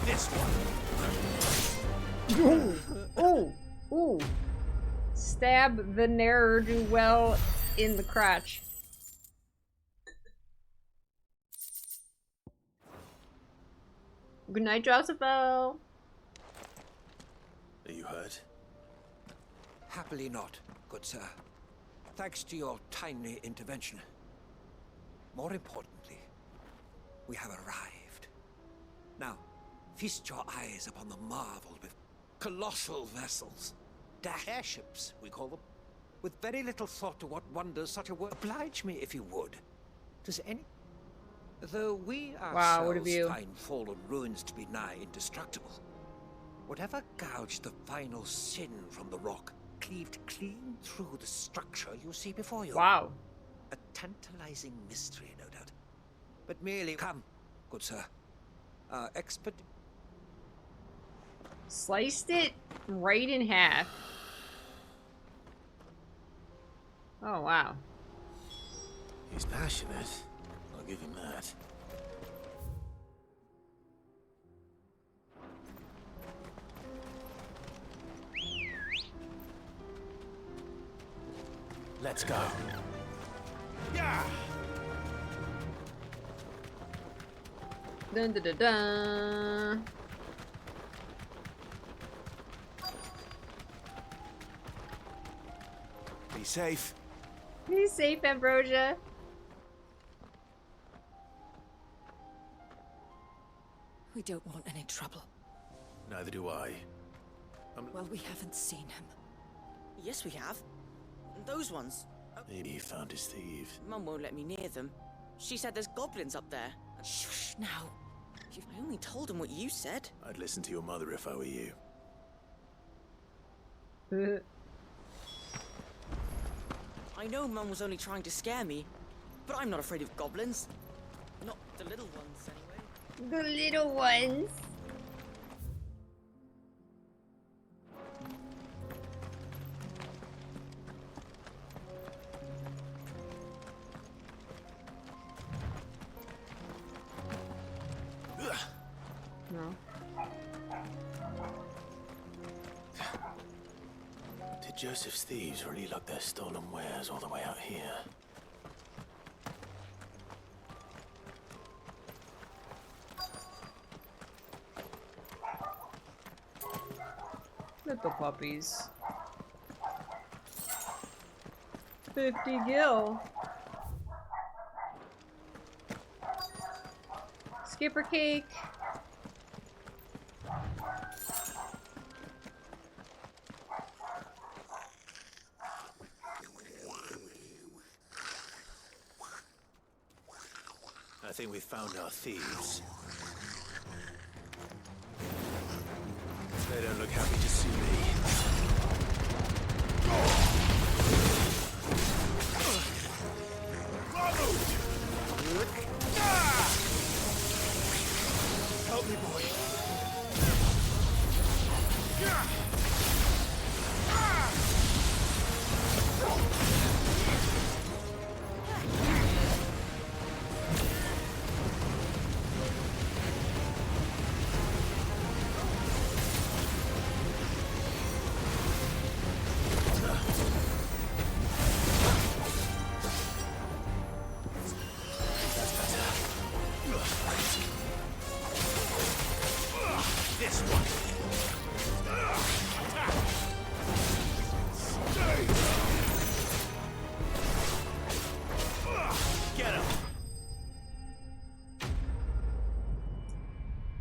This one. Ooh, ooh. Stab the ne'er-do-well in the crotch. Good night, Josephel. Are you hurt? Happily not, good sir. Thanks to your timely intervention. More importantly, we have arrived. Now, feast your eyes upon the marvel with colossal vessels. Dash airships, we call them. With very little thought to what wonders such a word. Oblige me if you would. Does any... Though we ourselves find fallen ruins to be nigh indestructible, whatever gouged the final sin from the rock cleaved clean through the structure you see before you. Wow. A tantalizing mystery, no doubt. But merely... Come, good sir. Our expert... Sliced it right in half. Oh, wow. He's passionate. I'll give him that. Let's go. Yeah. Dun dun dun dun. Be safe. Be safe, Ambrosia. We don't want any trouble. Neither do I. Well, we haven't seen him. Yes, we have. Those ones. Maybe he found his thieves. Mum won't let me near them. She said there's goblins up there. Shush, now. I only told him what you said. I'd listen to your mother if I were you. I know Mum was only trying to scare me, but I'm not afraid of goblins. Not the little ones, anyway. The little ones. No. Did Joseph's thieves really lug their stolen wares all the way out here? Little puppies. 50 gil. Skipper cake. I think we found our thieves. They don't look happy to see me. Help me, boy.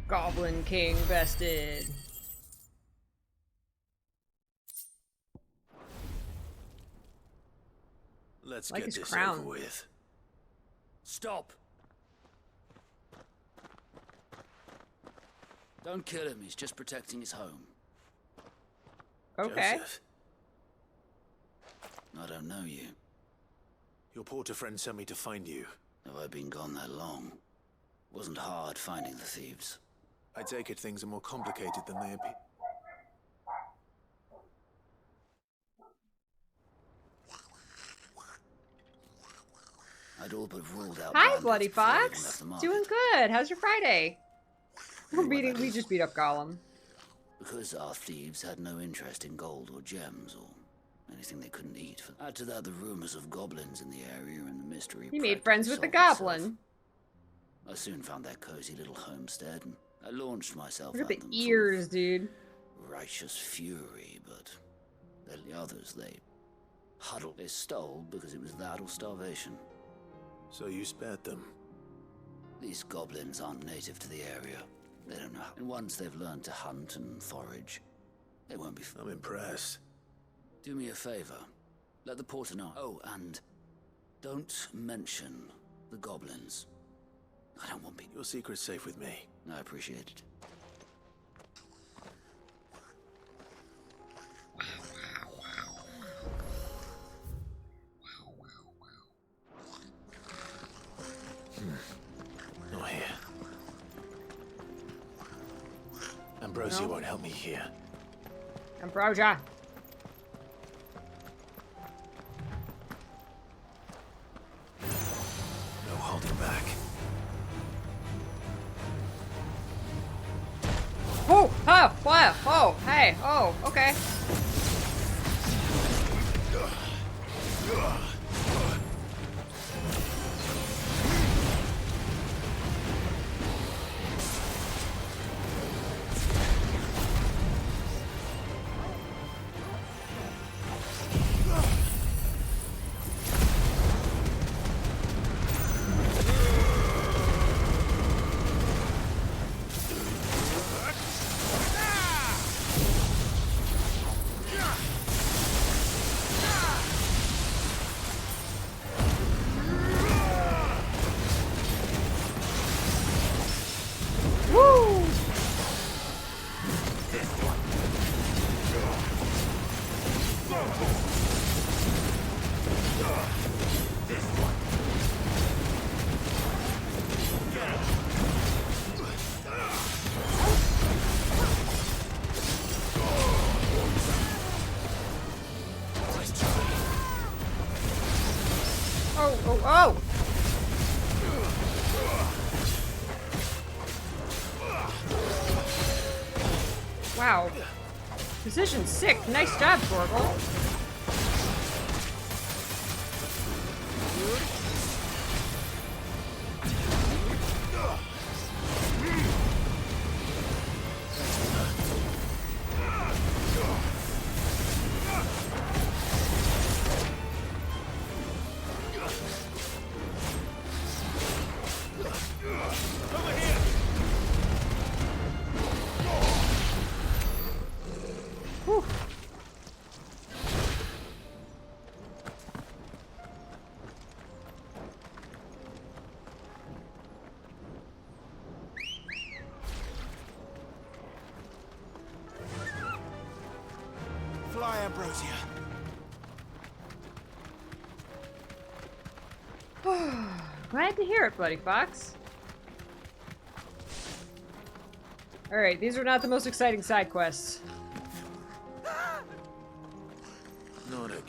Goblin King bested. Let's like get his this crown. over with. Stop. Don't kill him, he's just protecting his home. Okay. Joseph, I don't know you. your porter friend sent me to find you. Have I been gone that long? Wasn't hard finding the thieves. I take it things are more complicated than they appear. I'd all but ruled out. Hi, Bloody Fox. Doing good. How's your Friday? We just beat up Gollum. Because our thieves had no interest in gold or gems or anything they couldn't eat. Add to that the rumors of goblins in the area and the mystery. He made friends with the goblin. I soon found their cozy little homestead and I launched myself Look at at the them ears, dude. Righteous fury, but the others, they huddled. They stole because it was that or starvation. So you spared them? These goblins aren't native to the area. They don't know. And once they've learned to hunt and forage, they won't be... I'm impressed. Do me a favor. Let the porter know. Oh, and don't mention the goblins. I don't want people... Your secret's safe with me. I appreciate it. Not here. Ambrosia won't help me here. Ambrosia. No holding back. Oh! Oh! Wow! Oh! Hey! Oh! Okay. Oh! Wow. Position sick. Nice job, Torgal. Fly, Ambrosia. Glad to hear it, Bloody Fox. Alright, these are not the most exciting side quests. Nordic.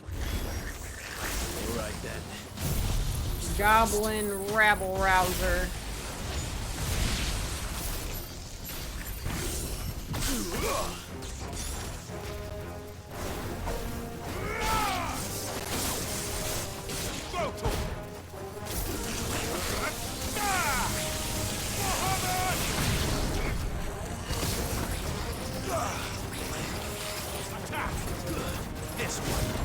Alright then. Goblin rabble rouser. This one.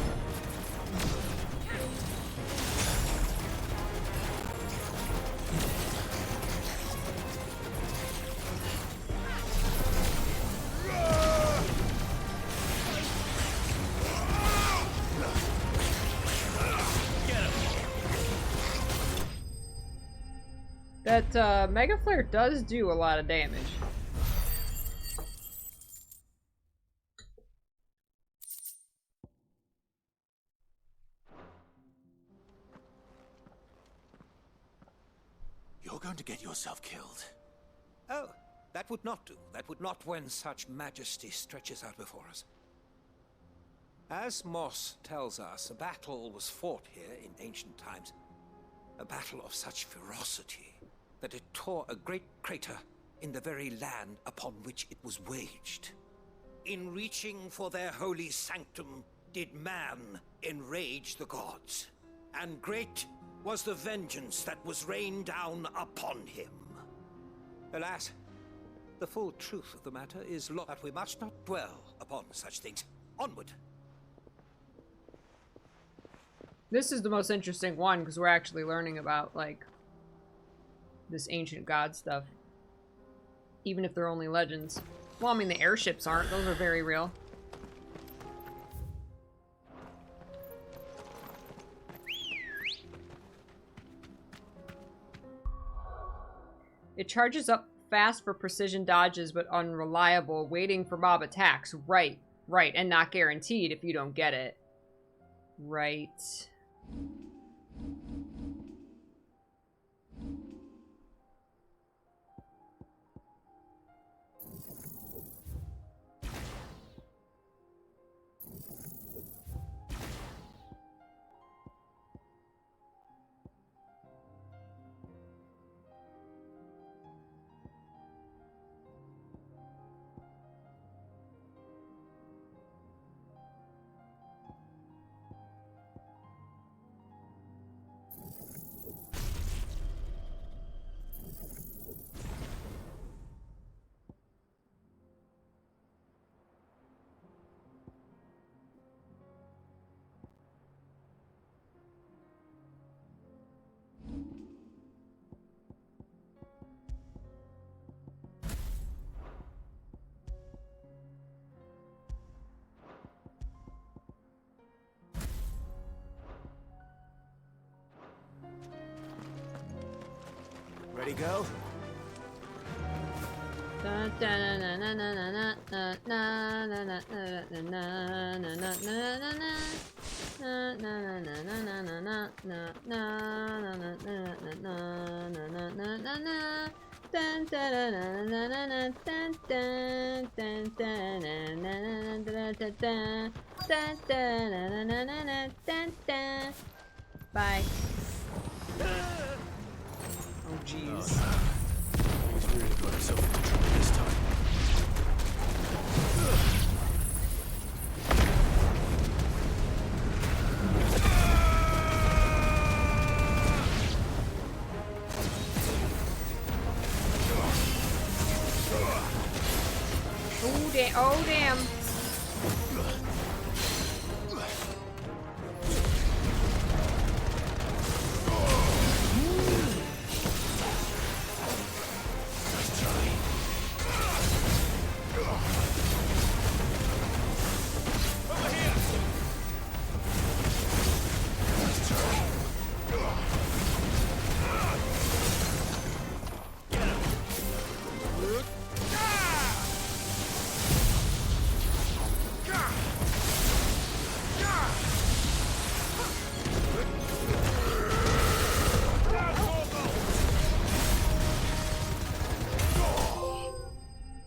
That Mega Flare does do a lot of damage. You're going to get yourself killed. Oh, that would not do. That would not when such majesty stretches out before us. As Moss tells us, a battle was fought here in ancient times. A battle of such ferocity that it tore a great crater in the very land upon which it was waged. In reaching for their holy sanctum, did man enrage the gods, and great was the vengeance that was rained down upon him. Alas, the full truth of the matter is that we must not dwell upon such things. Onward! This is the most interesting one, because we're actually learning about, like, this ancient god stuff. Even if they're only legends. Well, I mean, the airships aren't. Those are very real. It charges up fast for precision dodges, but unreliable, waiting for mob attacks. Right, right, and not guaranteed if you don't get it. Right. Ready, go? Bye. Oh, jeez. He's really got himself into trouble this time. Oh, damn.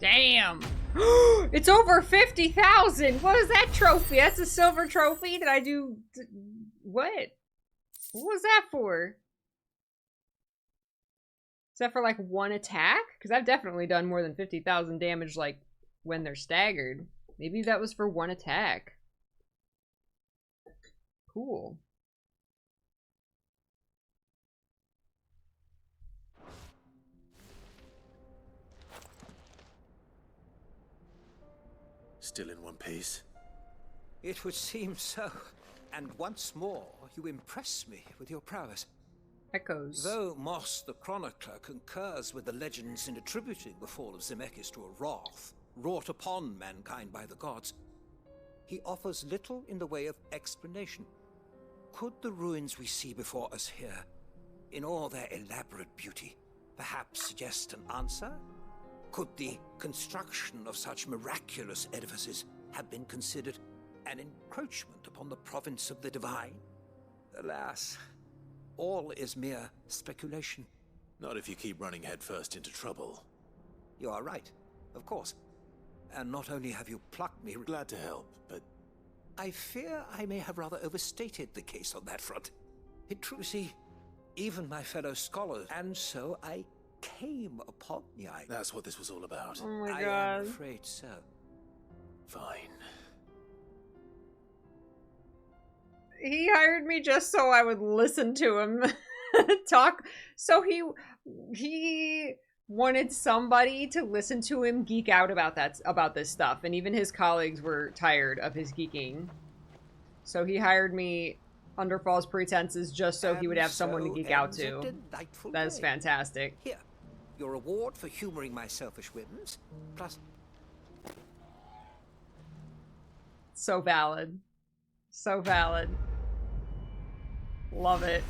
Damn! It's over 50,000! What is that trophy? That's a silver trophy? Did I do... What? What was that for? Is that for like one attack? Because I've definitely done more than 50,000 damage like when they're staggered. Maybe that was for one attack. Cool. Still in one piece? It would seem so. And once more, you impress me with your prowess. Echoes. Though Moss the Chronicler concurs with the legends in attributing the fall of Zemeckis to a wrath wrought upon mankind by the gods, he offers little in the way of explanation. Could the ruins we see before us here, in all their elaborate beauty, perhaps suggest an answer? Could the construction of such miraculous edifices have been considered an encroachment upon the province of the divine? Alas, all is mere speculation. Not if you keep running headfirst into trouble. You are right, of course. And not only have you plucked me... Glad to help, but... I fear I may have rather overstated the case on that front. It truly, see, even my fellow scholars, and so I came upon the idea. That's what this was all about. Oh my I god. am afraid so. Fine. He hired me just so I would listen to him talk. So he wanted somebody to listen to him geek out about this stuff, and even his colleagues were tired of his geeking. So he hired me under false pretenses just so he would have someone to geek out to. That is fantastic. Here, your reward for humoring my selfish whims, plus... So valid. So valid. Love it.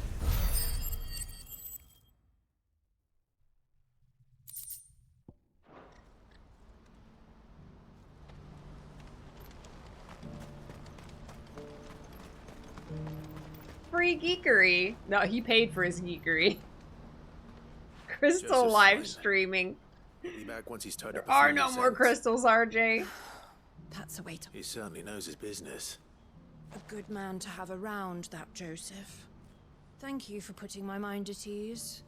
Free geekery. No, he paid for his geekery. Crystal live streaming. He'll be back once he's tied up. There are no more crystals, RJ. That's a way to... He certainly knows his business. A good man to have around, that Joseph. Thank you for putting my mind at ease.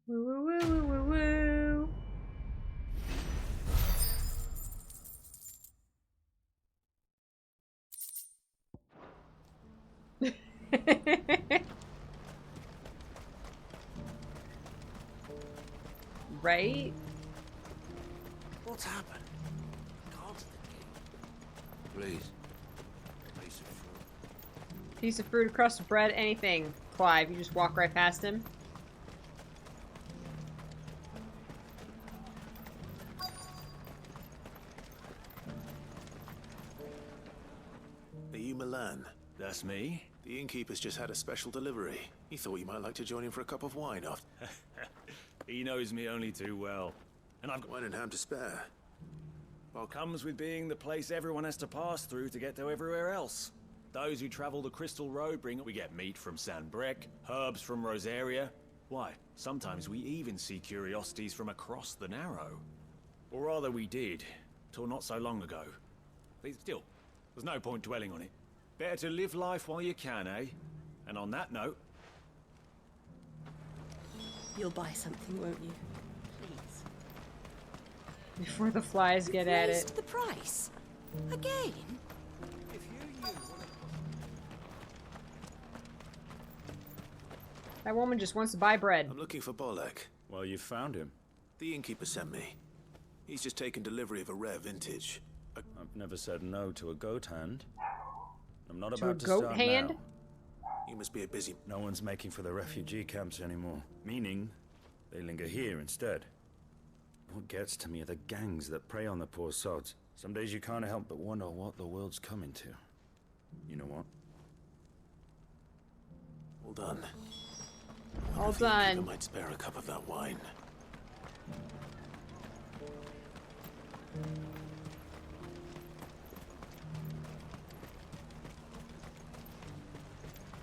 Woo woo woo woo woo woo. Right? What's happened? Please. Piece of fruit, a crust of bread, anything. Clive, you just walk right past him. Are you Milan? That's me. The innkeeper's just had a special delivery. He thought you might like to join him for a cup of wine after. He knows me only too well. And I've got wine and ham to spare. Well, comes with being the place everyone has to pass through to get to everywhere else. Those who travel the Crystal Road we get meat from San Brec, herbs from Rosaria. Why, sometimes we even see curiosities from across the Narrow. Or rather we did, till not so long ago. But still, there's no point dwelling on it. Better to live life while you can, eh? And on that note... You'll buy something, won't you? Please. Before the flies get at it. Raised the price? Again? That woman just wants to buy bread. I'm looking for Bolek. Well, you found him. The innkeeper sent me. He's just taken delivery of a rare vintage. I've never said no to a goat hand. I'm not To about a to goat start hand? now. You must be a busy... No one's making for the refugee camps anymore. Meaning, they linger here instead. What gets to me are the gangs that prey on the poor sods. Some days you can't help but wonder what the world's coming to. You know what? All done. All The innkeeper done. might spare a cup of that wine.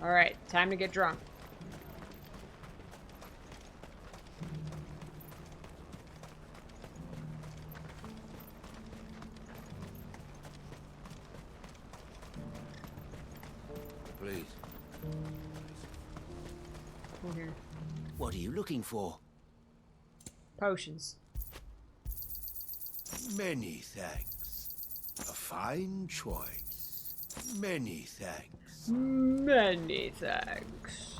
Alright, time to get drunk. Please. Over here. What are you looking for? Potions. Many thanks. A fine choice. Many thanks. Many thanks.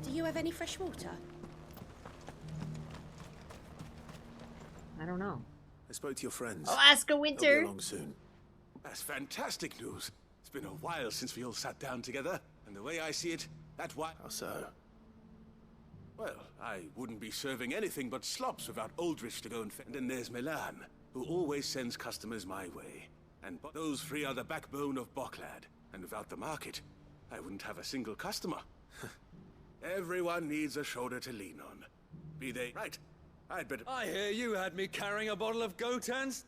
Do you have any fresh water? I don't know. I spoke to your friends. Alaska They'll winter. be along soon. That's fantastic news. It's been a while since we all sat down together, and the way I see it, that wine... How so? Well, I wouldn't be serving anything but slops without Aldrich to go and fend. And then there's Milan, who always sends customers my way. And those three are the backbone of Boklad. And without the market, I wouldn't have a single customer. Everyone needs a shoulder to lean on. Be they... Right. I'd better... I hear you had me carrying a bottle of Gotan's.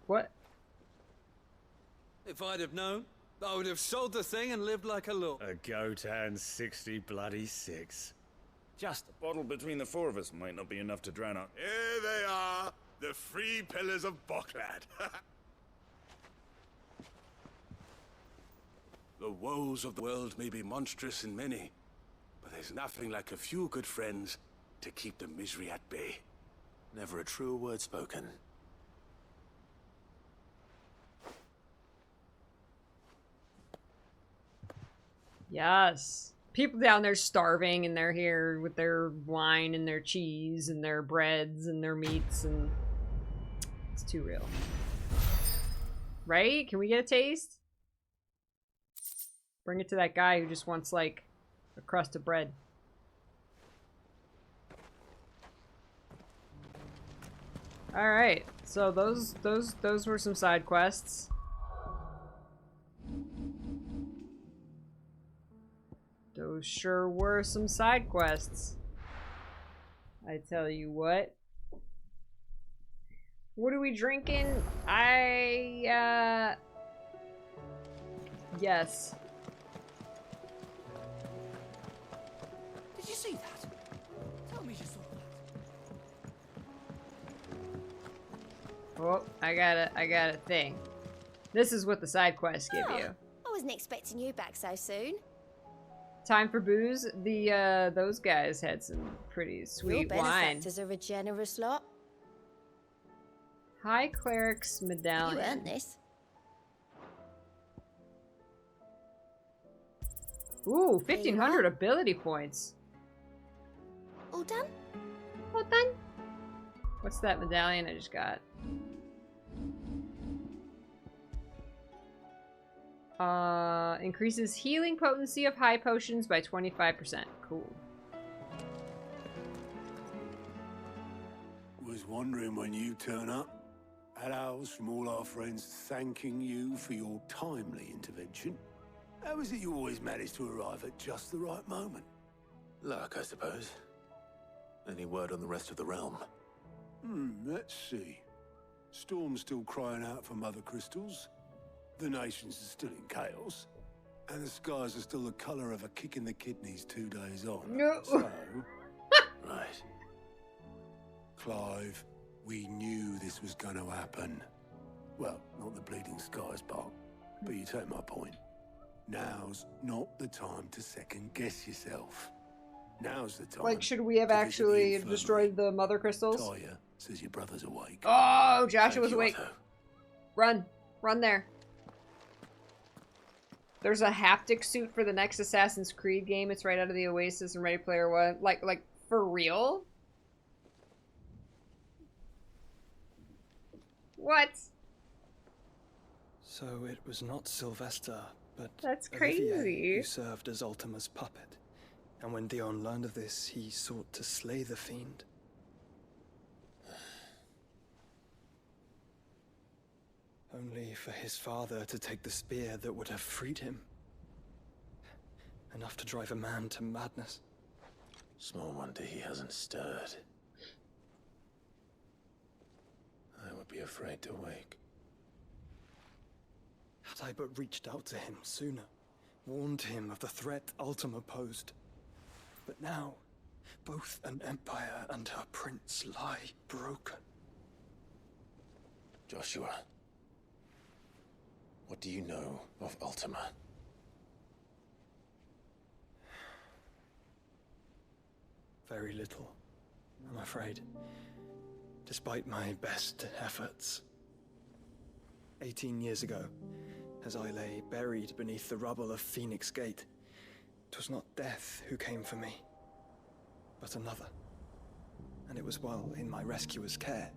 What? If I'd have known, I would have sold the thing and lived like a lord. A Gotan 60 Just a bottle between the four of us might not be enough to drown out. Here they are, the 3 pillars of Boklad. The woes of the world may be monstrous in many, but there's nothing like a few good friends to keep the misery at bay. Never a truer word spoken. Yes. People down there starving, and they're here with their wine and their cheese and their breads and their meats, and it's too real. Right? Can we get a taste? Bring it to that guy who just wants, like, a crust of bread. Alright, so those were some side quests. Those sure were some side quests. I tell you what. What are we drinking? Yes. Did you see that? Tell me you saw that. Oh, I got a thing. This is what the side quests give you. I wasn't expecting you back so soon. Time for booze. Those guys had some pretty sweet Your wine. benefactors are a generous lot. High Cleric's Medallion. You earned this. Ooh, 1,500 ability points. All done? All done? What's that medallion I just got? Increases healing potency of high potions by 25%. Cool. Was wondering when you turn up. Had owls from all our friends thanking you for your timely intervention. How is it you always manage to arrive at just the right moment? Luck, I suppose. Any word on the rest of the realm? Let's see. Storm's still crying out for mother crystals. The nations are still in chaos. And the skies are still the colour of a kick in the kidneys 2 days on. No. So... Right. Clive, we knew this was going to happen. Well, not the bleeding skies part, but you take my point. Now's not the time to second guess yourself. Now's the time. Like, should we have actually destroyed the mother crystals? Talia says your brother's awake. Oh, Joshua's awake. Run. Run there. There's a haptic suit for the next Assassin's Creed game. It's right out of the Oasis and Ready Player One. Like, for real? What? So it was not Sylvester, but that's Olivier crazy. who served as Ultima's puppet. And when Dion learned of this, he sought to slay the fiend. Only for his father to take the spear that would have freed him. Enough to drive a man to madness. Small wonder he hasn't stirred. I would be afraid to wake. Had I but reached out to him sooner, warned him of the threat Ultima posed. But now, both an empire and her prince lie broken. Joshua, what do you know of Ultima? Very little, I'm afraid. Despite my best efforts. 18 years ago, as I lay buried beneath the rubble of Phoenix Gate, 'twas not death who came for me, but another. And it was while in my rescuer's care,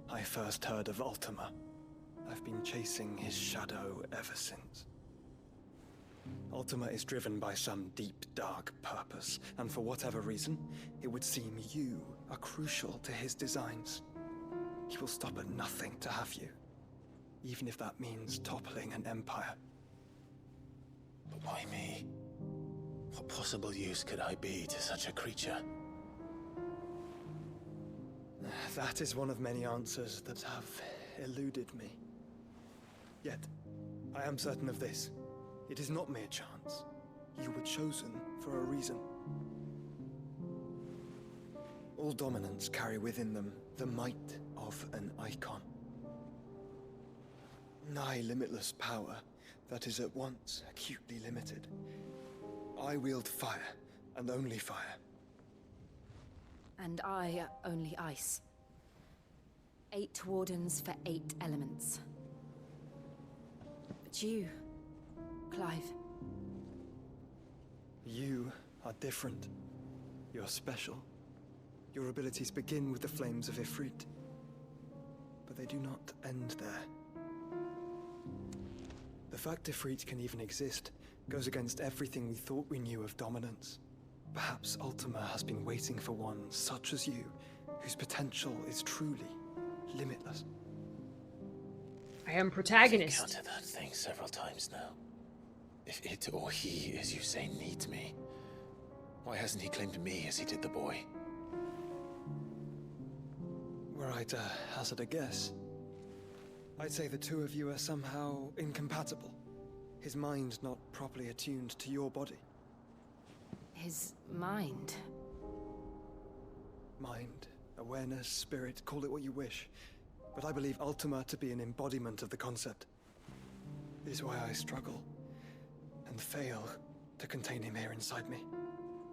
I first heard of Ultima. I've been chasing his shadow ever since. Ultima is driven by some deep, dark purpose, and for whatever reason, it would seem you are crucial to his designs. He will stop at nothing to have you, even if that means toppling an empire. But why me? What possible use could I be to such a creature? That is one of many answers that have eluded me. Yet, I am certain of this. It is not mere chance. You were chosen for a reason. All dominants carry within them the might of an icon. Nigh limitless power that is at once acutely limited. I wield fire, and only fire. And I only ice. 8 wardens for 8 elements. But you, Clive. You are different. You're special. Your abilities begin with the flames of Ifrit. But they do not end there. The fact Ifrit can even exist goes against everything we thought we knew of dominance. Perhaps Ultima has been waiting for one such as you, whose potential is truly limitless. I am protagonist. I've encountered that thing several times now. If it or he, as you say, needs me, why hasn't he claimed me as he did the boy? Were I to hazard a guess, I'd say the two of you are somehow incompatible. His mind not properly attuned to your body. His mind? Mind, awareness, spirit, call it what you wish. But I believe Ultima to be an embodiment of the concept. It is why I struggle and fail to contain him here inside me.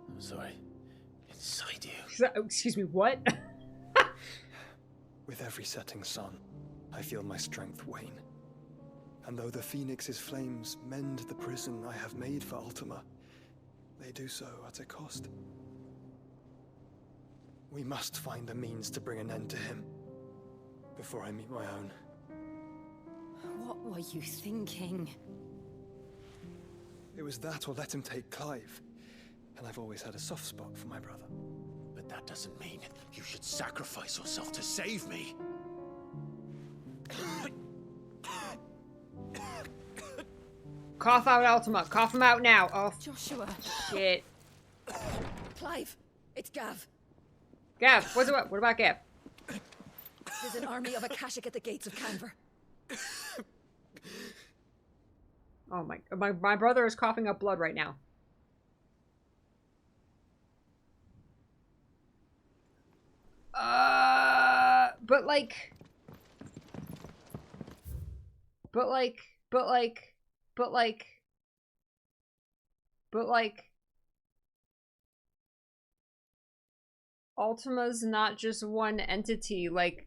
I'm sorry. Inside you? Excuse me, what? With every setting sun, I feel my strength wane. And though the Phoenix's flames mend the prison I have made for Ultima, they do so at a cost. We must find a means to bring an end to him before I meet my own. What were you thinking? It was that or let him take Clive. And I've always had a soft spot for my brother. But that doesn't mean you should sacrifice yourself to save me. Cough out Ultima. Cough him out now. Oh, Joshua. Shit. Clive, it's Gav. Gav, what about Gav? There's an army of Akashic at the gates of Canver. Oh my brother is coughing up blood right now. But like, Ultima's not just one entity, like,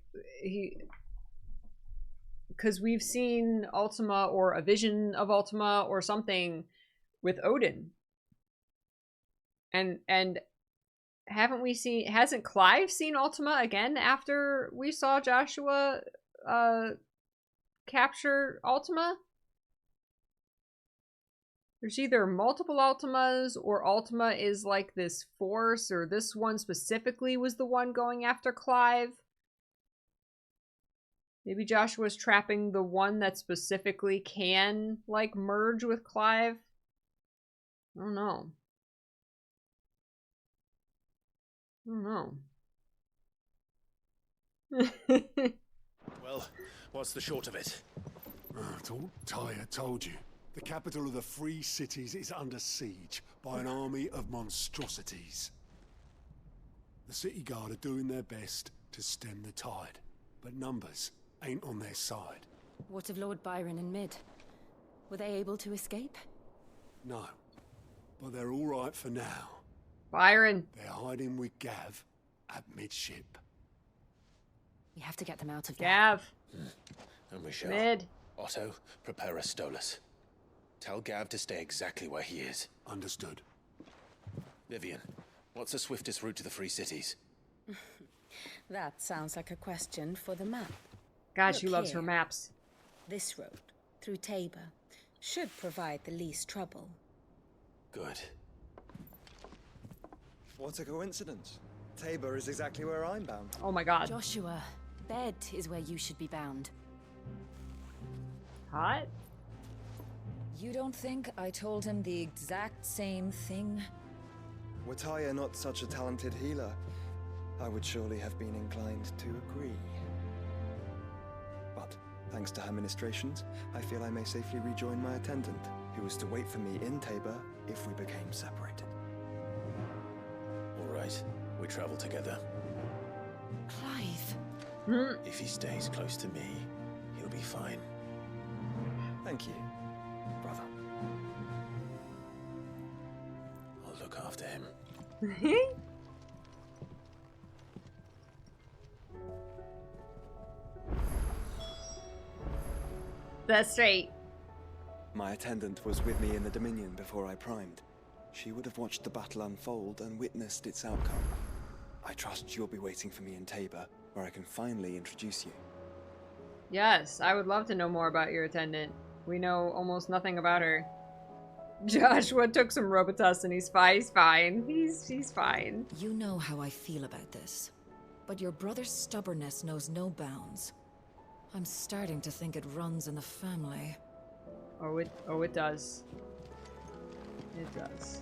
because we've seen Ultima or a vision of Ultima or something with Odin. And hasn't Clive seen Ultima again after we saw Joshua capture Ultima? There's either multiple Ultimas or Ultima is like this force, or this one specifically was the one going after Clive. Maybe Joshua's trapping the one that specifically can, like, merge with Clive. I don't know. Well, what's the short of it? I thought Tyre told you. The capital of the Free Cities is under siege by an army of monstrosities. The city guard are doing their best to stem the tide, but numbers ain't on their side. What of Lord Byron and Mid? Were they able to escape? No, but they're all right for now. Byron. They're hiding with Gav at midship. We have to get them out of there. Gav. And we shall. Mid. Otto, prepare a Stolas. Tell Gav to stay exactly where he is. Understood. Vivian, what's the swiftest route to the Free Cities? That sounds like a question for the map. God, she loves her maps. This road, through Tabor, should provide the least trouble. Good. What a coincidence. Tabor is exactly where I'm bound. Oh my god. Joshua, bed is where you should be bound. Hot? You don't think I told him the exact same thing? Were Tyre not such a talented healer, I would surely have been inclined to agree. But, thanks to her ministrations, I feel I may safely rejoin my attendant, who was to wait for me in Tabor if we became separated. All right, we travel together. Clive. If he stays close to me, he'll be fine. Thank you, brother. I'll look after him. That's right. My attendant was with me in the Dominion before I primed. She would have watched the battle unfold and witnessed its outcome. I trust you'll be waiting for me in Tabor, where I can finally introduce you. Yes, I would love to know more about your attendant. We know almost nothing about her. Joshua took some Robitussin and he's fine. He's fine. He's fine. You know how I feel about this, but your brother's stubbornness knows no bounds. I'm starting to think it runs in the family. Oh, it does. It does.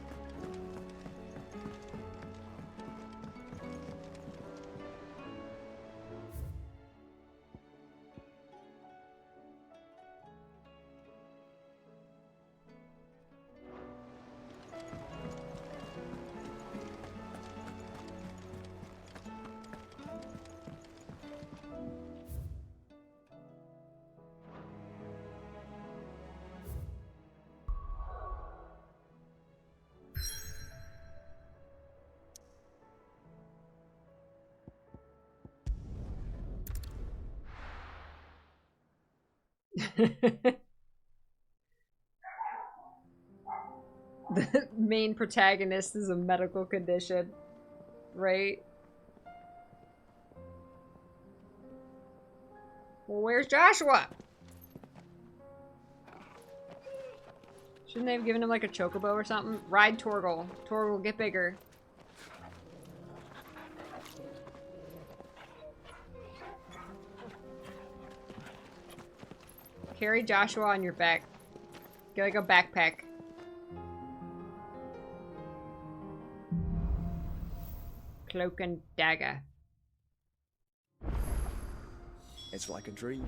The main protagonist is a medical condition, right? Well, where's Joshua? Shouldn't they have given him like a chocobo or something? Ride Torgal. Torgal, get bigger. Carry Joshua on your back. Get like a backpack. Cloak and dagger. It's like a dream.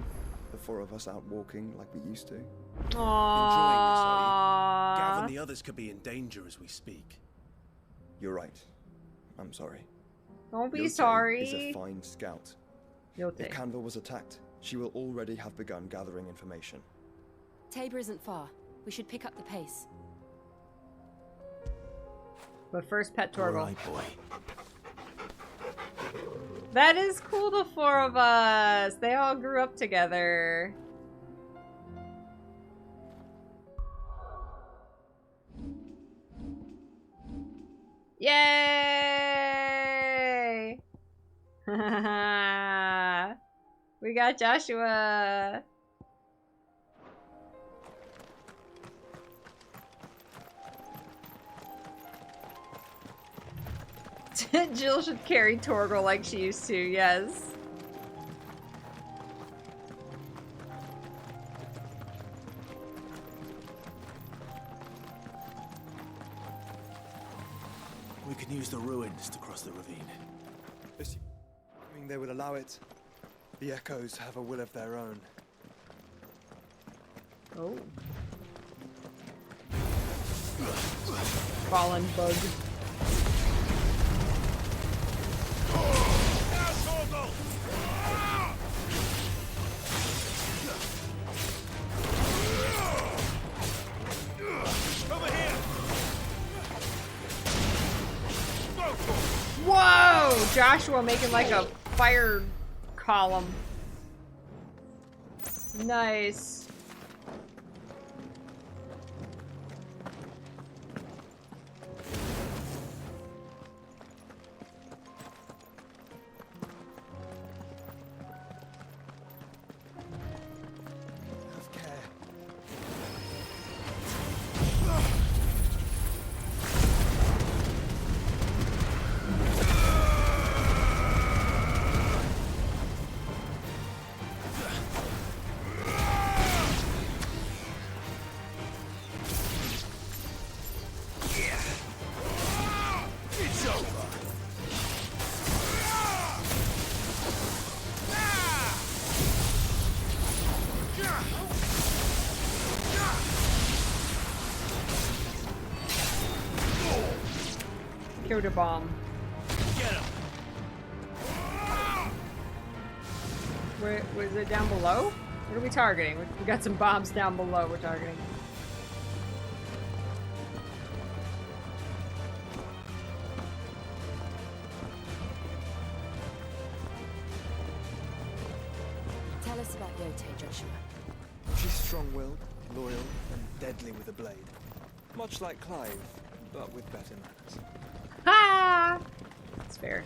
The four of us out walking like we used to. Aww. Enjoying this, are you? Gav and the others could be in danger as we speak. You're right. I'm sorry. Don't be Yote sorry. is a fine scout. Yote. If Canva was attacked, she will already have begun gathering information. Tabor isn't far. We should pick up the pace. But first, pet Torgal. All right, boy. That is cool, the four of us. They all grew up together. Yay! We got Joshua. Jill should carry Torgal like she used to, yes. We can use the ruins to cross the ravine. Assuming they will allow it. The echoes have a will of their own. Oh. Fallen bug. Whoa! Joshua making like a fire column. Nice. Schnoeder bomb. Get him. Where was it down below? What are we targeting? We got some bombs down below we're targeting. Tell us about Yote, Joshua. She's strong-willed, loyal, and deadly with a blade. Much like Clive, but with better manners. Ha! That's fair.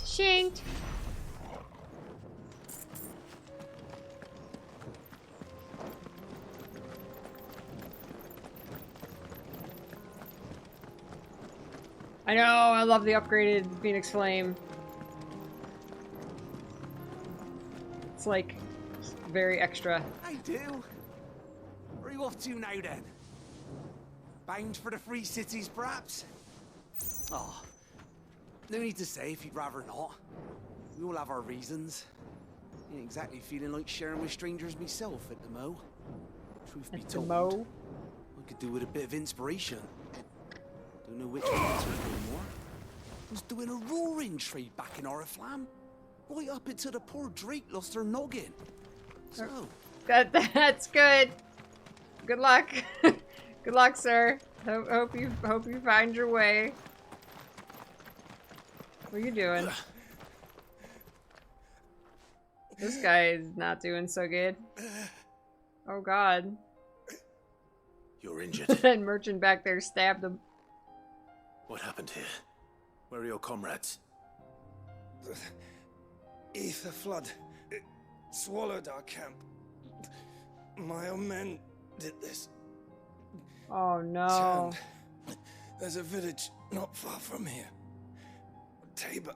Shinked. I know, I love the upgraded Phoenix Flame. It's like very extra. I do. Where are you off to now then? Bound for the Free Cities, perhaps? Oh, no need to say if you'd rather not. We all have our reasons. Ain't exactly feeling like sharing with strangers myself at the Mo. Truth be told, I could do with a bit of inspiration. Don't know which one to take anymore. Was doing a roaring trade back in Oriflamme. Right up until the poor Drake lost her noggin. So That's good. Good luck. Good luck, sir. Hope you find your way. What are you doing? This guy is not doing so good. Oh god. You're injured. That merchant back there stabbed him. What happened here? Where are your comrades? The ether flood. It swallowed our camp. My own men did this. Oh no. Chand. There's a village not far from here. Tabor.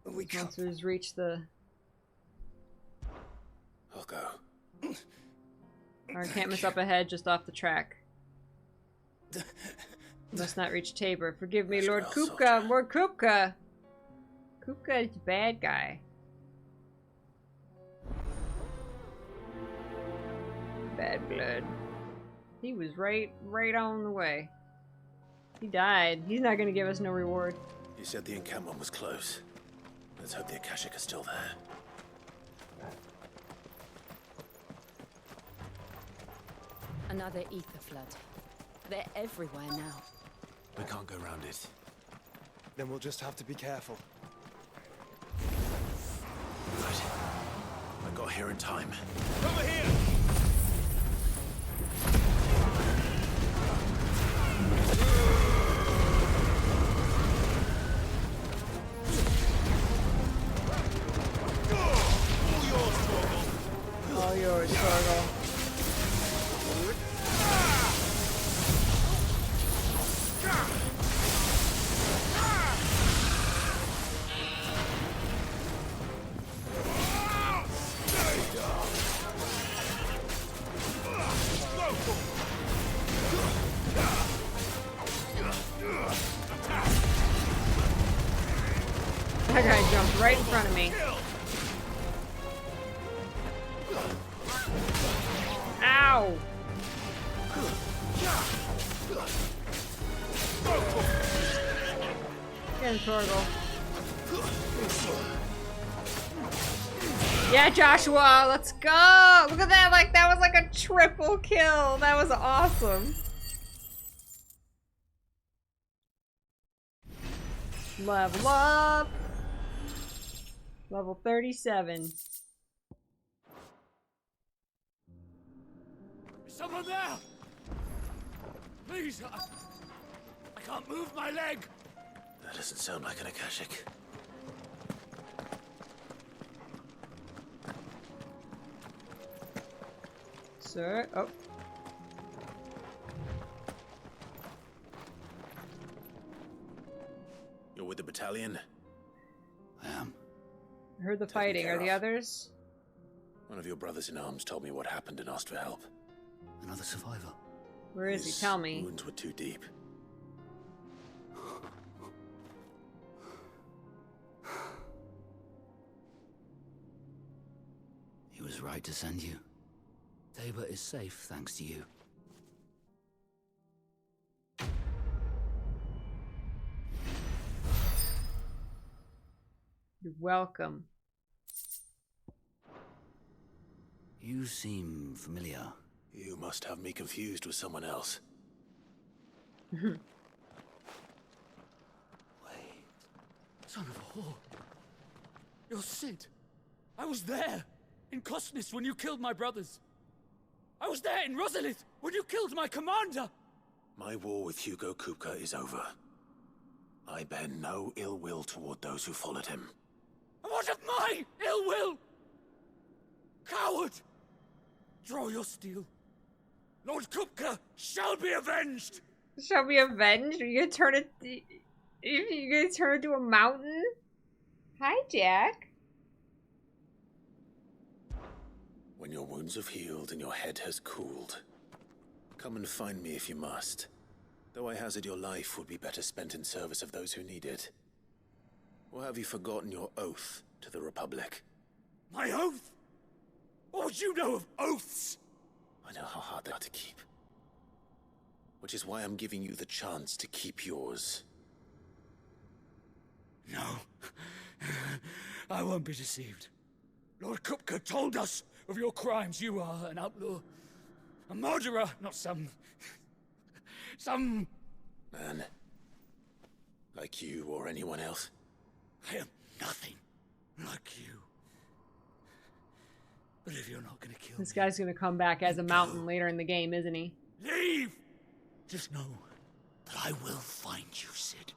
We can't. Monsters reach the. I'll go. Our encampment's up ahead, just off the track. Must not reach Tabor. Forgive me, Lord Kupka. Lord Kupka. Kupka is the bad guy. Bad blood. He was right on the way. He died. He's not gonna give us no reward. You said the encampment was close. Let's hope the Akashic are still there. Another ether flood. They're everywhere now. We can't go round it. Then we'll just have to be careful. Right. I got here in time. Over here! All yours, Torgal. That guy jumped right in front of me. Ow! Get him, Torgal. Yeah, Joshua, let's go! Look at that, like, that was like a triple kill. That was awesome. Level up! Level 37. Is someone there? Please, I can't move my leg. That doesn't sound like an Akashic. Sir, oh. You're with the battalion? I am. I heard the fighting. Are the others? One of your brothers in arms told me what happened and asked for help. Another survivor. Where is he? Tell me. His wounds were too deep. He was right to send you. Tabor is safe thanks to you. You're welcome. You seem familiar. You must have me confused with someone else. Wait. Son of a whore. You're Sid. I was there in Cosnis when you killed my brothers. I was there in Rosalith when you killed my commander. My war with Hugo Kupka is over. I bear no ill will toward those who followed him. And what of my ill will? Coward! Draw your steel. Lord Kupka shall be avenged! Shall be avenged? Are you gonna turn it... You gonna turn it into a mountain? Hi, Jack. When your wounds have healed and your head has cooled, come and find me if you must. Though I hazard your life would be better spent in service of those who need it. Or have you forgotten your oath to the Republic? My oath? What would you know of oaths? I know how hard they are to keep. Which is why I'm giving you the chance to keep yours. No. I won't be deceived. Lord Kupka told us of your crimes. You are an outlaw. A murderer, not some... Man. Like you or anyone else. I am nothing like you. But if you're not gonna kill This guy's gonna come back as a mountain later in the game, isn't he? Leave! Just know that I will find you, Sid.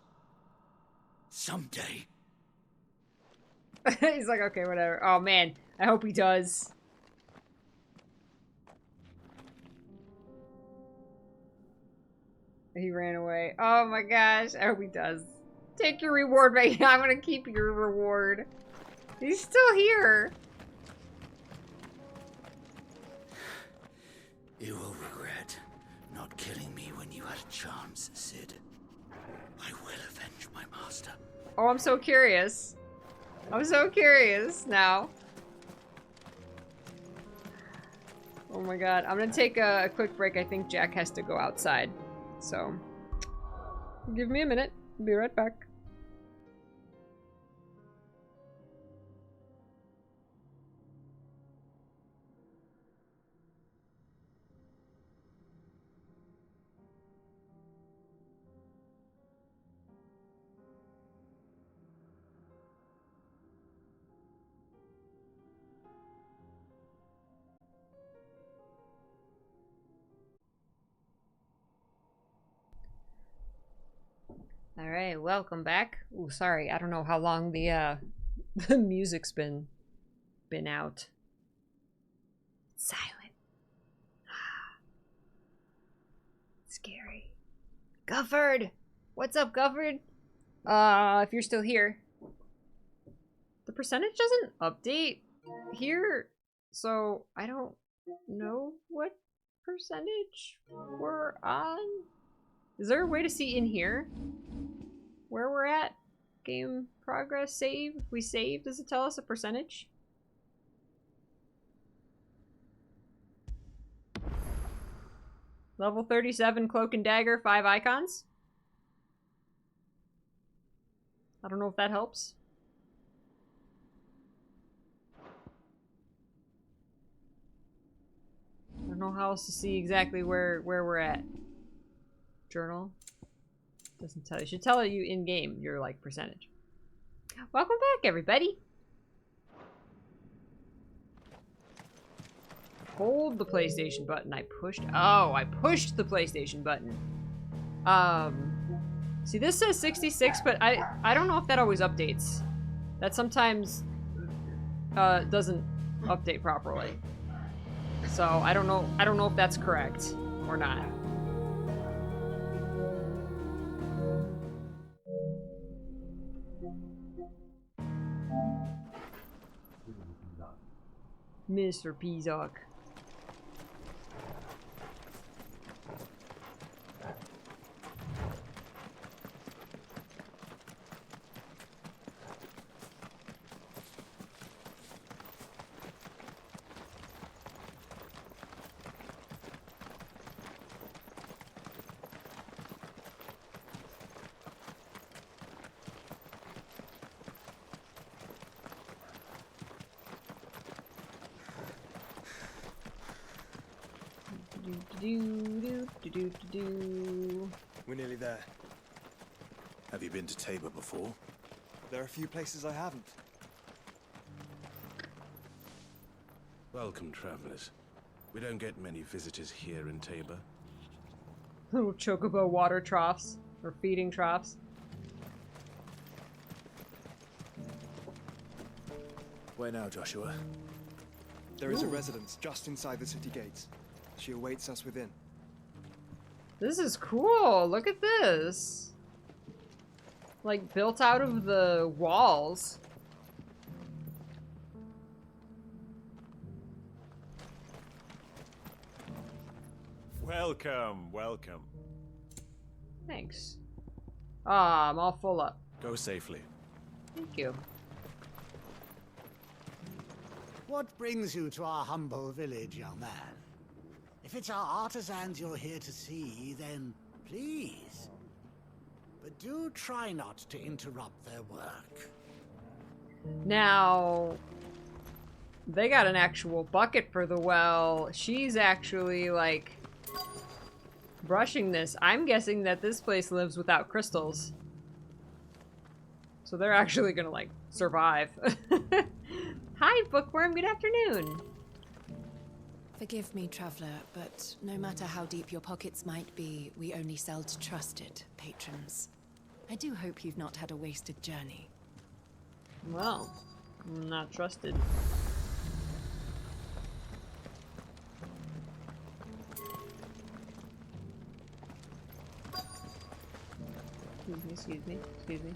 Someday. He's like, okay, whatever. Oh man, I hope he does. He ran away. Oh my gosh, I hope he does. Take your reward, mate. I'm gonna keep your reward. He's still here. You will regret not killing me when you had a chance, Sid. I will avenge my master. Oh, I'm so curious. I'm so curious now. Oh my god. I'm gonna take a quick break. I think Jack has to go outside. So, give me a minute. I'll be right back. All right, welcome back. Ooh, sorry, I don't know how long the the music's been out. Silent. Scary. Gufford! What's up, Gufford? If you're still here. The percentage doesn't update here, so I don't know what percentage we're on. Is there a way to see in here where we're at? Game progress, save. If we save, does it tell us a percentage? Level 37 cloak and dagger, 5 icons. I don't know if that helps. I don't know how else to see exactly where we're at. Journal. Doesn't tell you. Should tell you in game your like percentage. Welcome back, everybody. Hold the PlayStation button. I pushed the PlayStation button. See, this says 66, but I don't know if that always updates. That sometimes doesn't update properly. So I don't know if that's correct or not. Mr. Peacock. We're nearly there. Have you been to Tabor before? There are a few places I haven't. Welcome, travelers. We don't get many visitors here in Tabor. Little chocobo water troughs, or feeding troughs. Where now, Joshua? There is a residence just inside the city gates. She awaits us within. This is cool. Look at this. Like, built out of the walls. Welcome, welcome. Thanks. Ah, I'm all full up. Go safely. Thank you. What brings you to our humble village, young man? If it's our artisans you're here to see, then please. But do try not to interrupt their work. Now, they got an actual bucket for the well. She's actually, like, brushing this. I'm guessing that this place lives without crystals. So they're actually gonna, like, survive. Hi, Bookworm. Good afternoon. Forgive me, traveler, but no matter how deep your pockets might be, we only sell to trusted patrons. I do hope you've not had a wasted journey. Well, I'm not trusted. Excuse me, excuse me.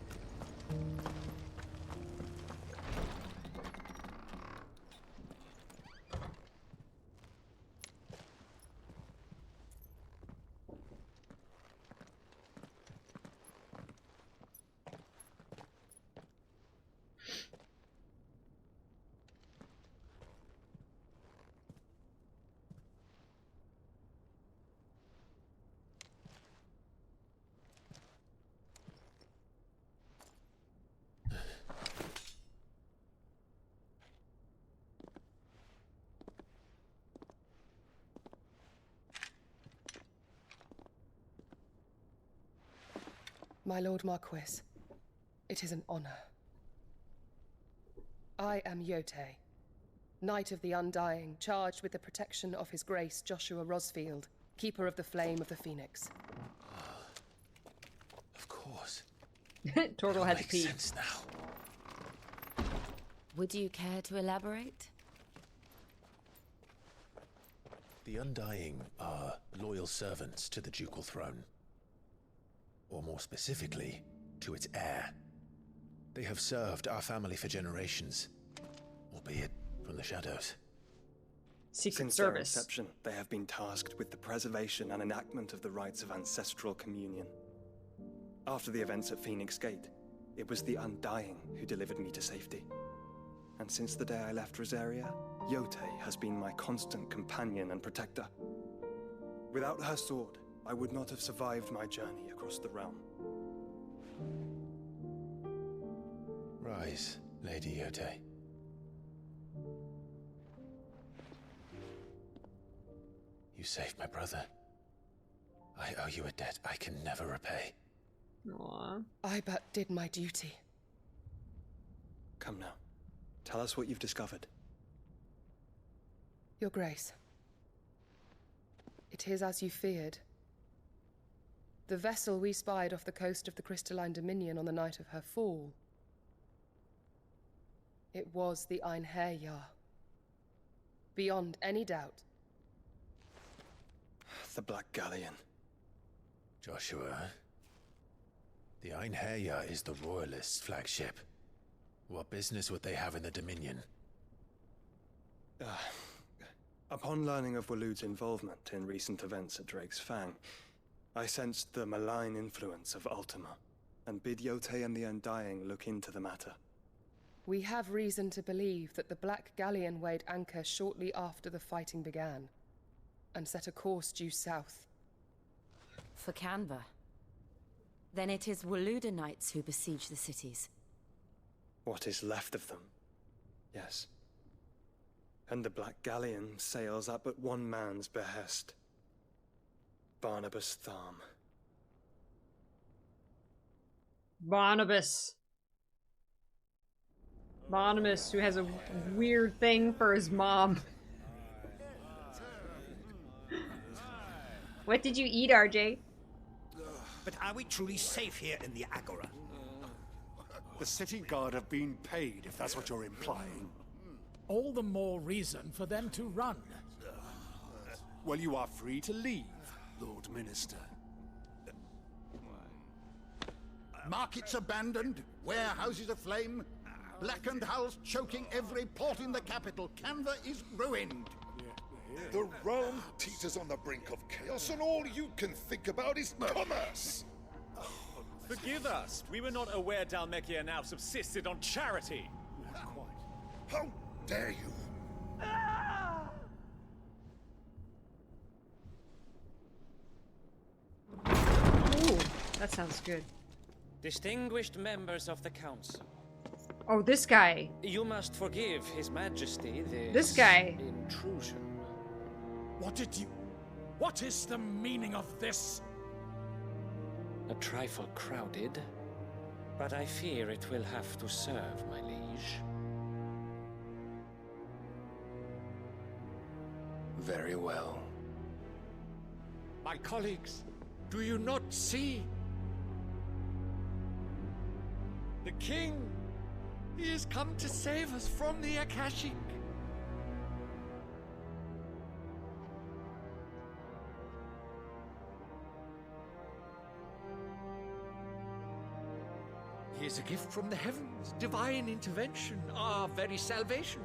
My Lord Marquis, it is an honor. I am Yote, Knight of the Undying, charged with the protection of His Grace Joshua Rosfield, Keeper of the Flame of the Phoenix. Of course. Turtle had to pee. Sense now. Would you care to elaborate? The Undying are loyal servants to the ducal throne. Or more specifically, to its heir. They have served our family for generations, albeit from the shadows. Secret Since their Service. inception, they have been tasked with the preservation and enactment of the rites of ancestral communion. After the events at Phoenix Gate, it was the Undying who delivered me to safety. And since the day I left Rosaria, Yote has been my constant companion and protector. Without her sword, I would not have survived my journey across the realm. Rise, Lady Yote. You saved my brother. I owe you a debt I can never repay. Aww. I but did my duty. Come now. Tell us what you've discovered. Your Grace. It is as you feared. The vessel we spied off the coast of the Crystalline Dominion on the night of her fall. It was the Einherjar. Beyond any doubt. The Black Galleon. Joshua, the Einherjar is the Royalists' flagship. What business would they have in the Dominion? Upon learning of Waloed's involvement in recent events at Drake's Fang, I sensed the malign influence of Ultima, and bid Yote and the Undying look into the matter. We have reason to believe that the Black Galleon weighed anchor shortly after the fighting began, and set a course due south. For Canva. Then it is Waloeda knights who besiege the cities. What is left of them, yes. And the Black Galleon sails at but one man's behest. Barnabas Tharm. Barnabas. Barnabas, who has a weird thing for his mom. What did you eat, RJ? But are we truly safe here in the Agora? The city guard have been paid, if that's what you're implying. All the more reason for them to run. Well, you are free to leave, Lord Minister. Markets abandoned, warehouses aflame, blackened hulls choking every port in the capital. Canva is ruined. The realm teeters on the brink of chaos, and all you can think about is commerce! Forgive us. We were not aware Dhalmekia now subsisted on charity. How dare you? Ooh, that sounds good. Distinguished members of the council. Oh, this guy. You must forgive His Majesty This guy. intrusion. What is the meaning of this? A trifle crowded, but I fear it will have to serve, my liege. Very well. My colleagues, do you not see? The king! He has come to save us from the Akashic. He is a gift from the heavens, divine intervention, our very salvation.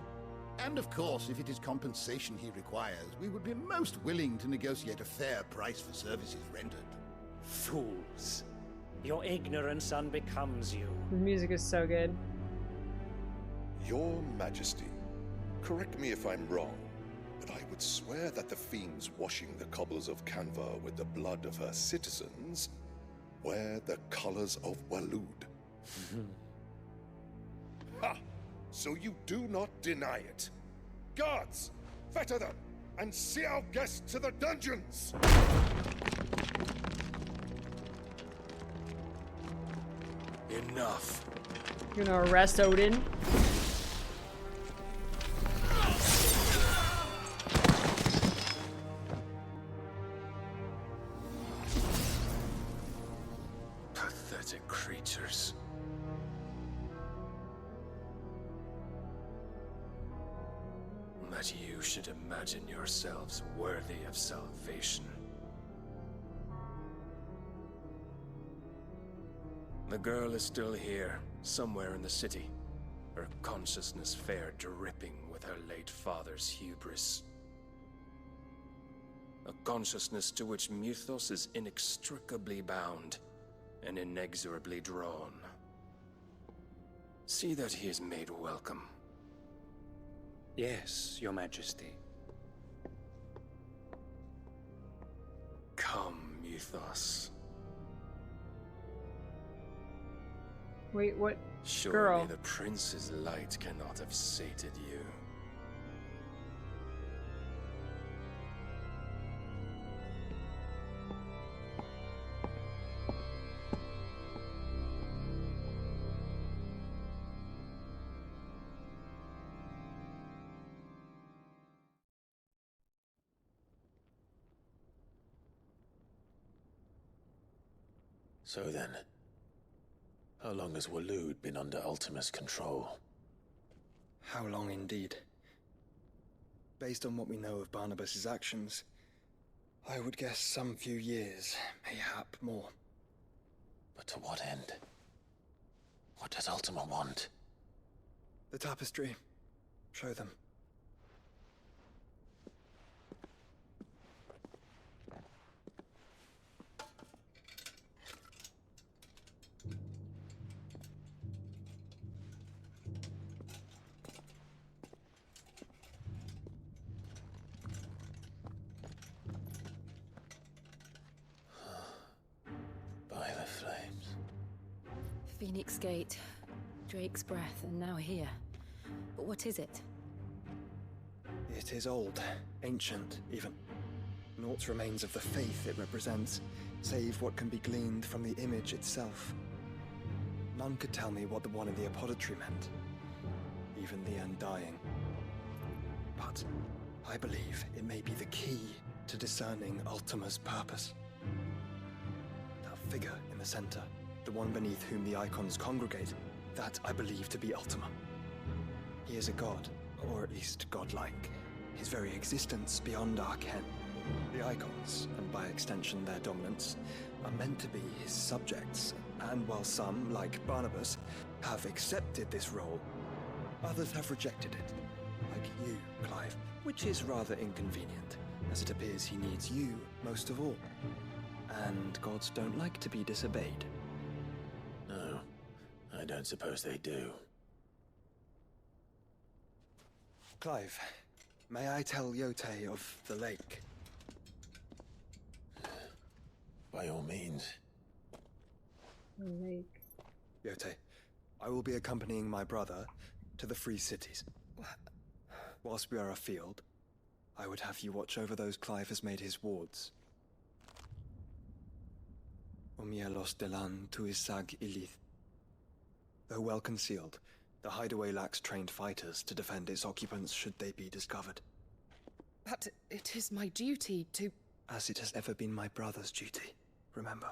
And of course, if it is compensation he requires, we would be most willing to negotiate a fair price for services rendered. Fools. Your ignorance unbecomes you. The music is so good. Your Majesty, correct me if I'm wrong, but I would swear that the fiends washing the cobbles of Canva with the blood of her citizens wear the colors of Waloed. Ha! So you do not deny it. Guards, fetter them, and see our guests to the dungeons! Enough. You're gonna arrest Odin? Pathetic creatures. That you should imagine yourselves worthy of salvation. The girl is still here, somewhere in the city, her consciousness fair dripping with her late father's hubris. A consciousness to which Mythos is inextricably bound and inexorably drawn. See that he is made welcome. Yes, Your Majesty. Come, Mythos. Wait, what? Surely Girl. the prince's light cannot have sated you. So then, how long has Waloed been under Ultima's control? How long indeed? Based on what we know of Barnabas's actions, I would guess some few years, mayhap more. But to what end? What does Ultima want? The tapestry. Show them. Phoenix Gate, Drake's Breath, and now here. But what is it? It is old, ancient, even. Naught remains of the faith it represents, save what can be gleaned from the image itself. None could tell me what the one in the apothecary meant, even the Undying. But I believe it may be the key to discerning Ultima's purpose. That figure in the center, the one beneath whom the icons congregate, that I believe to be Ultima. He is a god, or at least godlike, his very existence beyond our ken. The icons, and by extension their dominants, are meant to be his subjects, and while some, like Barnabas, have accepted this role, others have rejected it, like you, Clive, which is rather inconvenient, as it appears he needs you most of all. And gods don't like to be disobeyed. No, I don't suppose they do. Clive, may I tell Yote of the lake? By all means. The lake. Yote, I will be accompanying my brother to the Free Cities. Whilst we are afield, I would have you watch over those Clive has made his wards. Omielos delan tuisag ilith. Though well concealed, the Hideaway lacks trained fighters to defend its occupants should they be discovered. But it is my duty to... As it has ever been my brother's duty, remember.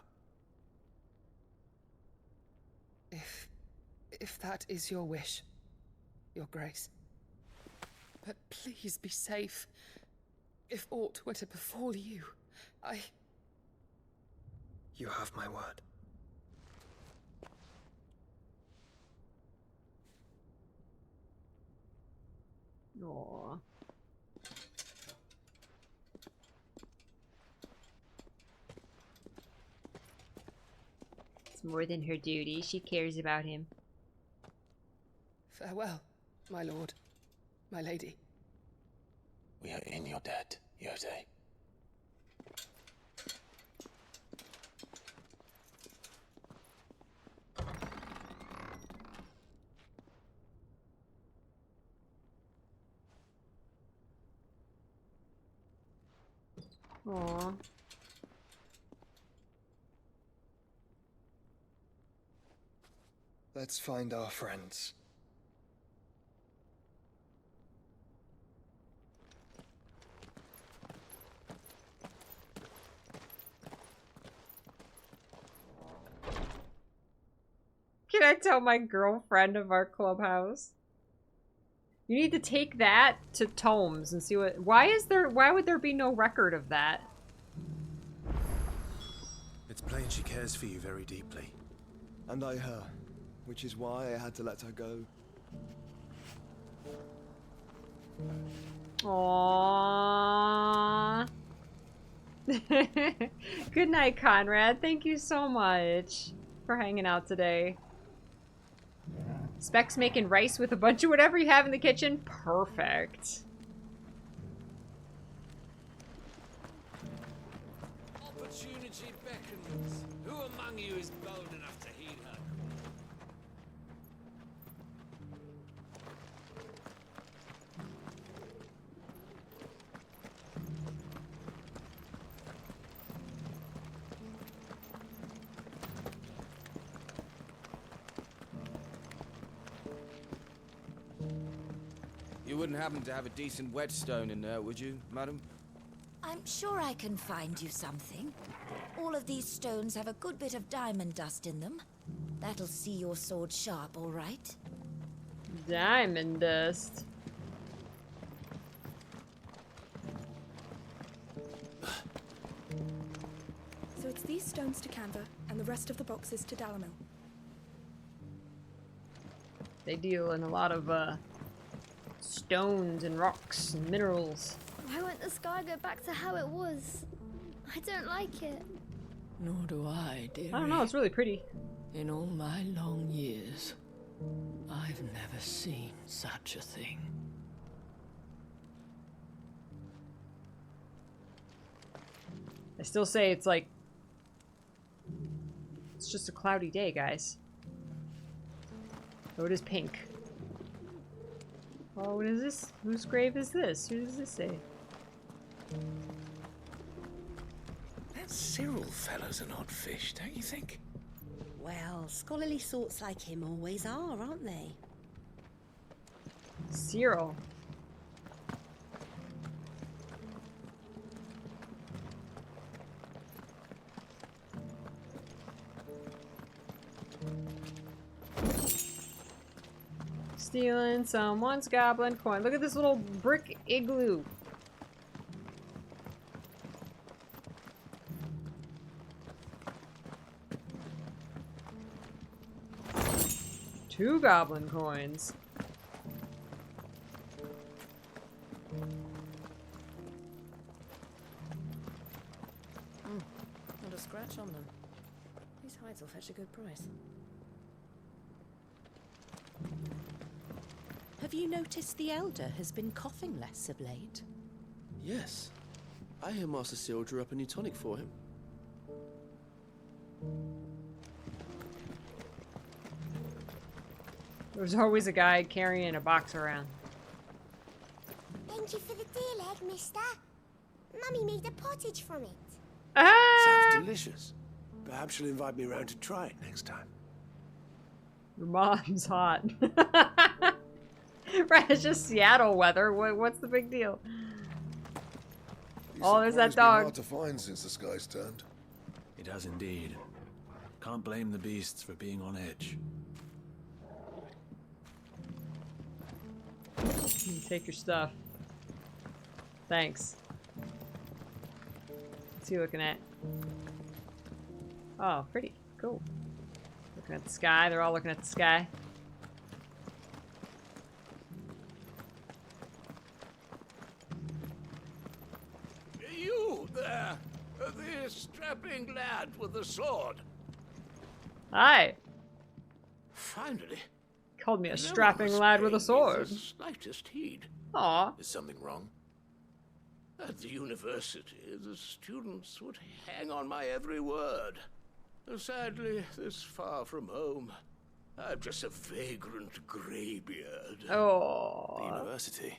If that is your wish, Your Grace. But please be safe. If aught were to befall you, You have my word. Aww. It's more than her duty. She cares about him. Farewell, my lord, my lady. We are in your debt, Yote. Aww. Let's find our friends. Can I tell my girlfriend of our clubhouse? You need to take that to Tomes and see what... Why would there be no record of that? It's plain she cares for you very deeply. And I her, which is why I had to let her go. Aww. Good night, Conrad. Thank you so much for hanging out today. Specs making rice with a bunch of whatever you have in the kitchen. Perfect. Opportunity beckons. Who among you is bold enough to heed her? You wouldn't happen to have a decent whetstone in there, would you, madam? I'm sure I can find you something. All of these stones have a good bit of diamond dust in them. That'll see your sword sharp, all right? Diamond dust. So it's these stones to Canva, and the rest of the boxes to Dalamil. They deal in a lot of, stones and rocks and minerals. Why won't the sky go back to how it was? I don't like it. Nor do I, dearie. I don't know, it's really pretty. In all my long years, I've never seen such a thing. I still say it's like... It's just a cloudy day, guys. Oh, it is pink. Oh, what is this? Whose grave is this? Who does this say? That Cyril fellow's an odd fish, don't you think? Well, scholarly sorts like him always are, aren't they? Cyril. Stealing someone's goblin coin. Look at this little brick igloo. Two goblin coins. Not a scratch on them. These hides will fetch a good price. Have you noticed the Elder has been coughing less of late? Yes. I hear Master Cyril drew up a new tonic for him. There's always a guy carrying a box around. Thank you for the deal egg, mister. Mummy made a pottage from it. Sounds delicious. Perhaps she'll invite me around to try it next time. Your mom's hot. Right, it's just Seattle weather. What's the big deal? Oh, there's that dog. Hard to find since the sky's turned. It has indeed. Can't blame the beasts for being on edge. You take your stuff. Thanks. What's he looking at? Oh, pretty. Cool. Looking at the sky. They're all looking at the sky. You there, the strapping lad with the sword. Hi. Finally. Called me a strapping lad with a sword. The slightest heed. Aw. Is something wrong? At the university, the students would hang on my every word. Sadly, this far from home, I'm just a vagrant greybeard. Oh. The university?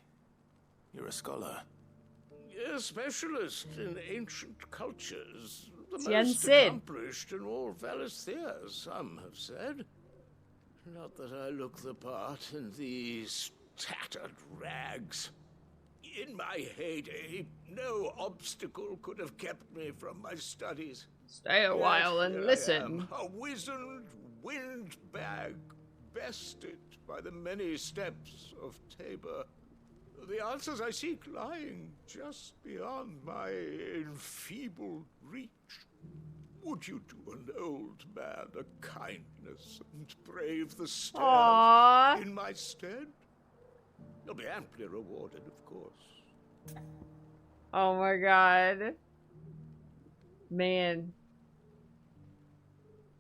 You're a scholar. A specialist in ancient cultures. The Tien most Sid. accomplished in all Valisthea, some have said. Not that I look the part in these tattered rags. In my heyday, no obstacle could have kept me from my studies. Stay a while and Here I listen. am, a wizened windbag, bested by the many steps of Tabor. The answers I seek lying just beyond my enfeebled reach. Would you do an old man a kindness and brave the stairs Aww. in my stead? You'll be amply rewarded, of course. Oh my god. Man.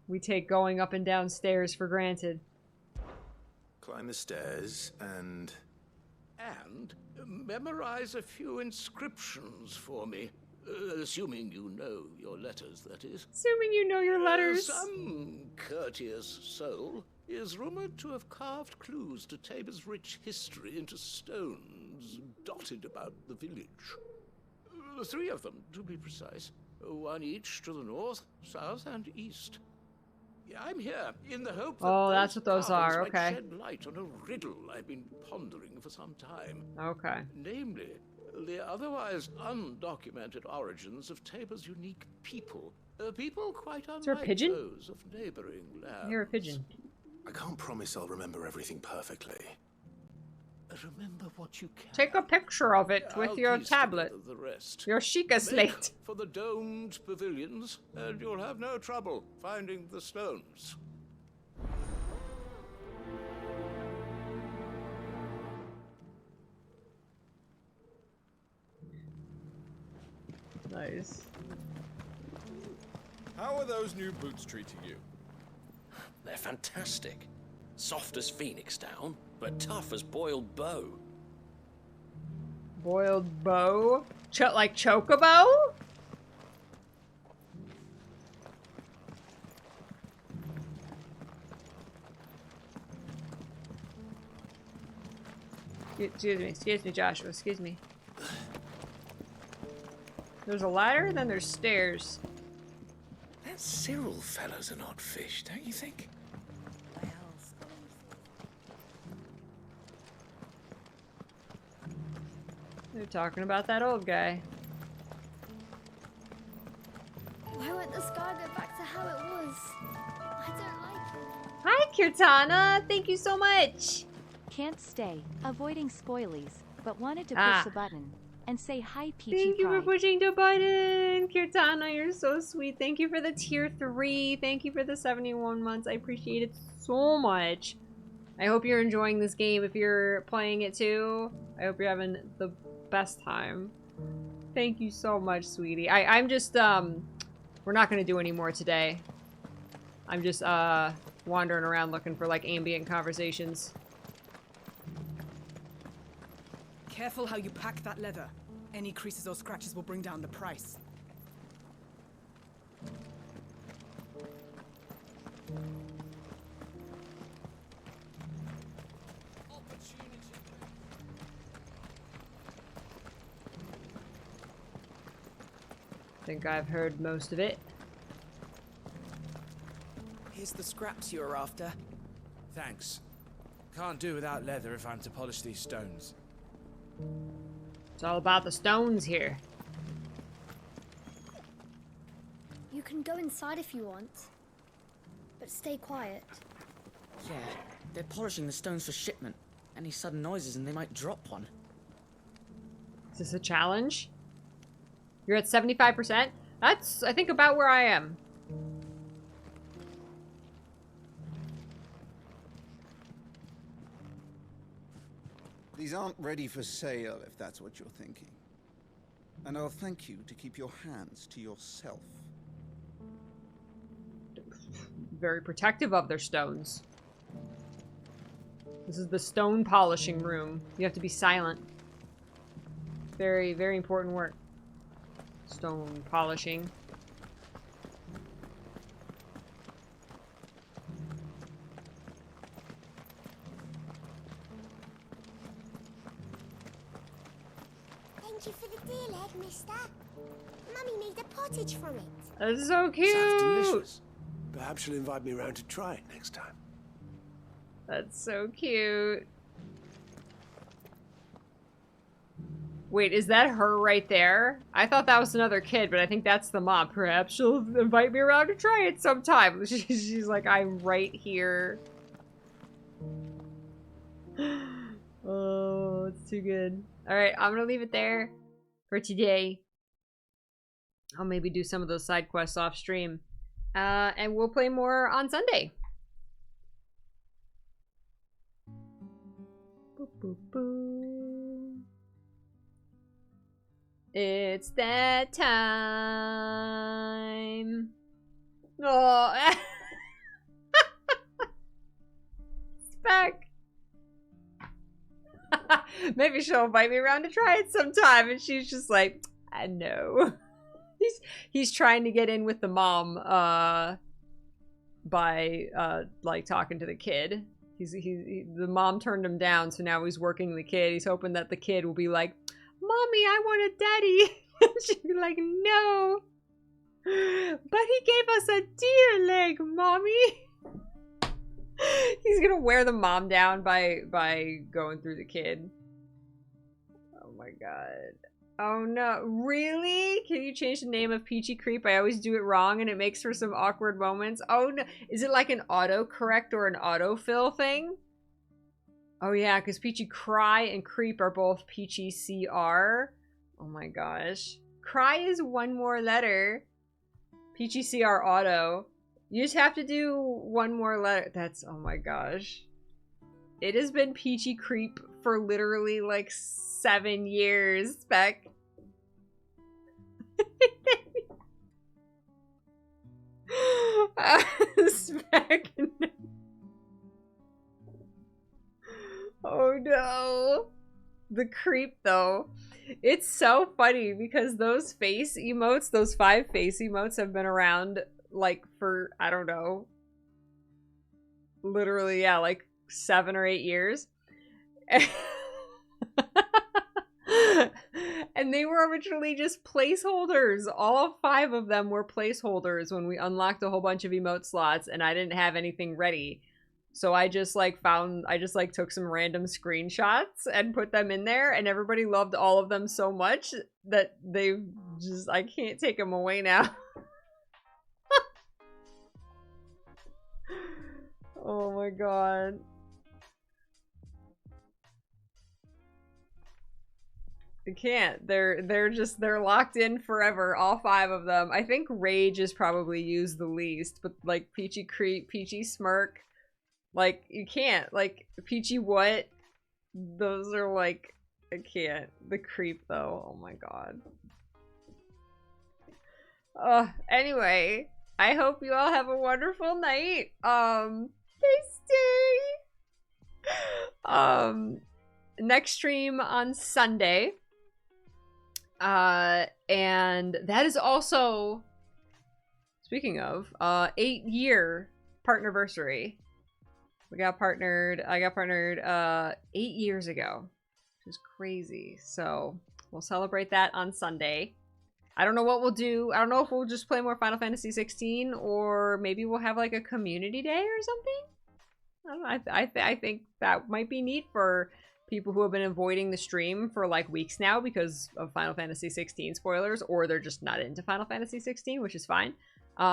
We take going up and down stairs for granted. Climb the stairs and... And memorize a few inscriptions for me. Assuming you know your letters, that is. Assuming you know your letters. Some courteous soul is rumored to have carved clues to Tabor's rich history into stones dotted about the village. 3 of them, to be precise. 1 each to the north, south, and east. I'm here in the hope that Oh, that's what those carvings are, might okay. shed light on a riddle I've been pondering for some time. Okay. Namely, the otherwise undocumented origins of Tabor's unique people. People quite there a unlike pigeon? those of neighboring lands. I hear a pigeon. I can't promise I'll remember everything perfectly. Remember what you can. Take a picture of it with I'll your piece tablet. together the rest. Your Sheikah Make slate. for the domed pavilions, and you'll have no trouble finding the stones. Nice. How are those new boots treating you? They're fantastic. Soft as phoenix down, but tough as boiled bow. Boiled bow? Like chocobo? Excuse me, Joshua. Excuse me. There's a ladder, then there's stairs. That Cyril fellow's an odd fish, don't you think? They're talking about that old guy. Why won't the sky go back to how it was? I don't like it. Hi, Kirtana. Thank you so much. Can't stay. Avoiding spoilies, but wanted to push the button and say hi, Peachy Thank you for Pride. pushing the button. Kirtana, you're so sweet. Thank you for the tier 3. Thank you for the 71 months. I appreciate it so much. I hope you're enjoying this game if you're playing it too. I hope you're having the best time. Thank you so much, sweetie. I'm just, we're not gonna do any more today. I'm just, wandering around looking for, like, ambient conversations. Careful how you pack that leather. Any creases or scratches will bring down the price. I think I've heard most of it. Here's the scraps you were after. Thanks. Can't do without leather if I'm to polish these stones. It's all about the stones here. You can go inside if you want, but stay quiet. Yeah, they're polishing the stones for shipment. Any sudden noises and they might drop one. Is this a challenge? You're at 75%? That's, I think, about where I am. These aren't ready for sale, if that's what you're thinking. And I'll thank you to keep your hands to yourself. Very protective of their stones. This is the stone polishing room. You have to be silent. Very, very important work. Stone polishing. Thank you for the deal egg, mister. Mummy made a pottage from it. That's so cute. Sounds delicious. Perhaps she'll invite me around to try it next time. That's so cute. Wait, is that her right there? I thought that was another kid, but I think that's the mom. Perhaps she'll invite me around to try it sometime. She's like, I'm right here. Oh, it's too good. All right, I'm gonna leave it there for today. I'll maybe do some of those side quests off stream. And we'll play more on Sunday. Boop, boop, boop. It's that time. Oh, Spec. Maybe she'll invite me around to try it sometime, and she's just like, I know. He's trying to get in with the mom by like talking to the kid. The mom turned him down, so now he's working the kid. He's hoping that the kid will be like, Mommy, I want a daddy. She'd be like, no. But he gave us a deer leg, Mommy. He's gonna wear the mom down by going through the kid. Oh my god. Oh no. Really? Can you change the name of Peachy Creep? I always do it wrong and it makes for some awkward moments. Oh no. Is it like an autocorrect or an autofill thing? Oh yeah, because Peachy Cry and Creep are both Peachy CR. Oh my gosh. Cry is one more letter. Peachy CR auto. You just have to do one more letter. That's, oh my gosh. It has been Peachy Creep for literally like 7 years, Spec. Spec. Oh no. The creep though. It's so funny because those face emotes, those 5 face emotes have been around like for, I don't know, literally, yeah, like 7 or 8 years. And they were originally just placeholders. All 5 of them were placeholders when we unlocked a whole bunch of emote slots, and I didn't have anything ready. So I just like took some random screenshots and put them in there, and everybody loved all of them so much that I can't take them away now. Oh my god. I can't. They're locked in forever, all 5 of them. I think Rage is probably used the least, but like Peachy Creep, Peachy Smirk, like you can't. Like Peachy What? Those are like, I can't. The Creep though, oh my god. Anyway, I hope you all have a wonderful night. Stay. Next stream on Sunday. And that is also, speaking of, 8-year partnerversary. I got partnered 8 years ago, which is crazy. So we'll celebrate that on Sunday. I don't know what we'll do. I don't know if we'll just play more Final Fantasy XVI, or maybe we'll have like a community day or something. I don't know. I think that might be neat for people who have been avoiding the stream for like weeks now because of Final Fantasy XVI spoilers, or they're just not into Final Fantasy XVI, which is fine. So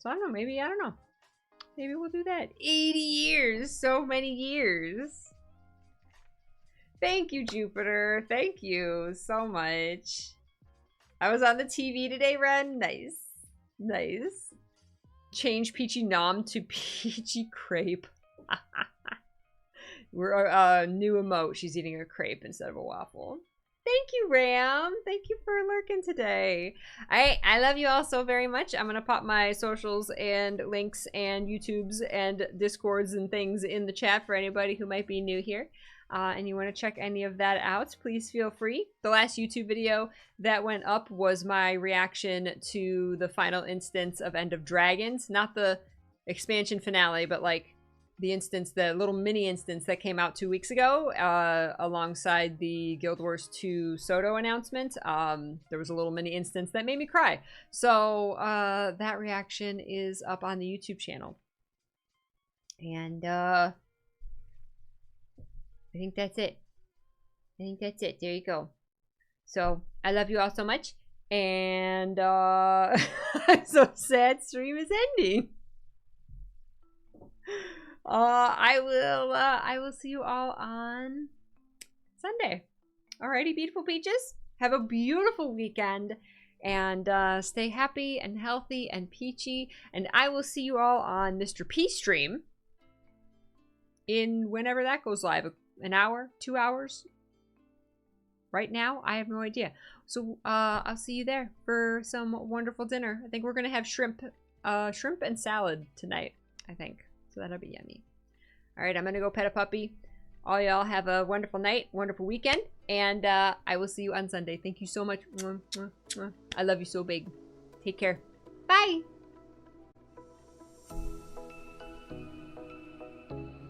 I don't know. Maybe, I don't know. Maybe we'll do that. 80 years. So many years. Thank you, Jupiter. Thank you so much. I was on the TV today, Ren. Nice. Nice. Change Peachy Nom to Peachy Crepe. We're a new emote. She's eating a crepe instead of a waffle. Thank you, Ram. Thank you for lurking today. I love you all so very much. I'm gonna pop my socials and links and YouTubes and Discords and things in the chat for anybody who might be new here. And you want to check any of that out, please feel free. The last YouTube video that went up was my reaction to the final instance of End of Dragons. Not the expansion finale, but like the instance, the little mini instance that came out 2 weeks ago, alongside the Guild Wars 2 Soto announcement. There was a little mini instance that made me cry. So that reaction is up on the YouTube channel. And I think that's it. I think that's it. There you go. So I love you all so much. And I'm so sad stream is ending. I will see you all on Sunday. Alrighty, beautiful peaches. Have a beautiful weekend. And stay happy and healthy and peachy. And I will see you all on Mr. P stream in whenever that goes live. An hour? 2 hours? Right now? I have no idea. So I'll see you there for some wonderful dinner. I think we're gonna have shrimp and salad tonight, I think. So that'll be yummy. Alright, I'm gonna go pet a puppy. All y'all have a wonderful night, wonderful weekend, and I will see you on Sunday. Thank you so much. I love you so big. Take care. Bye!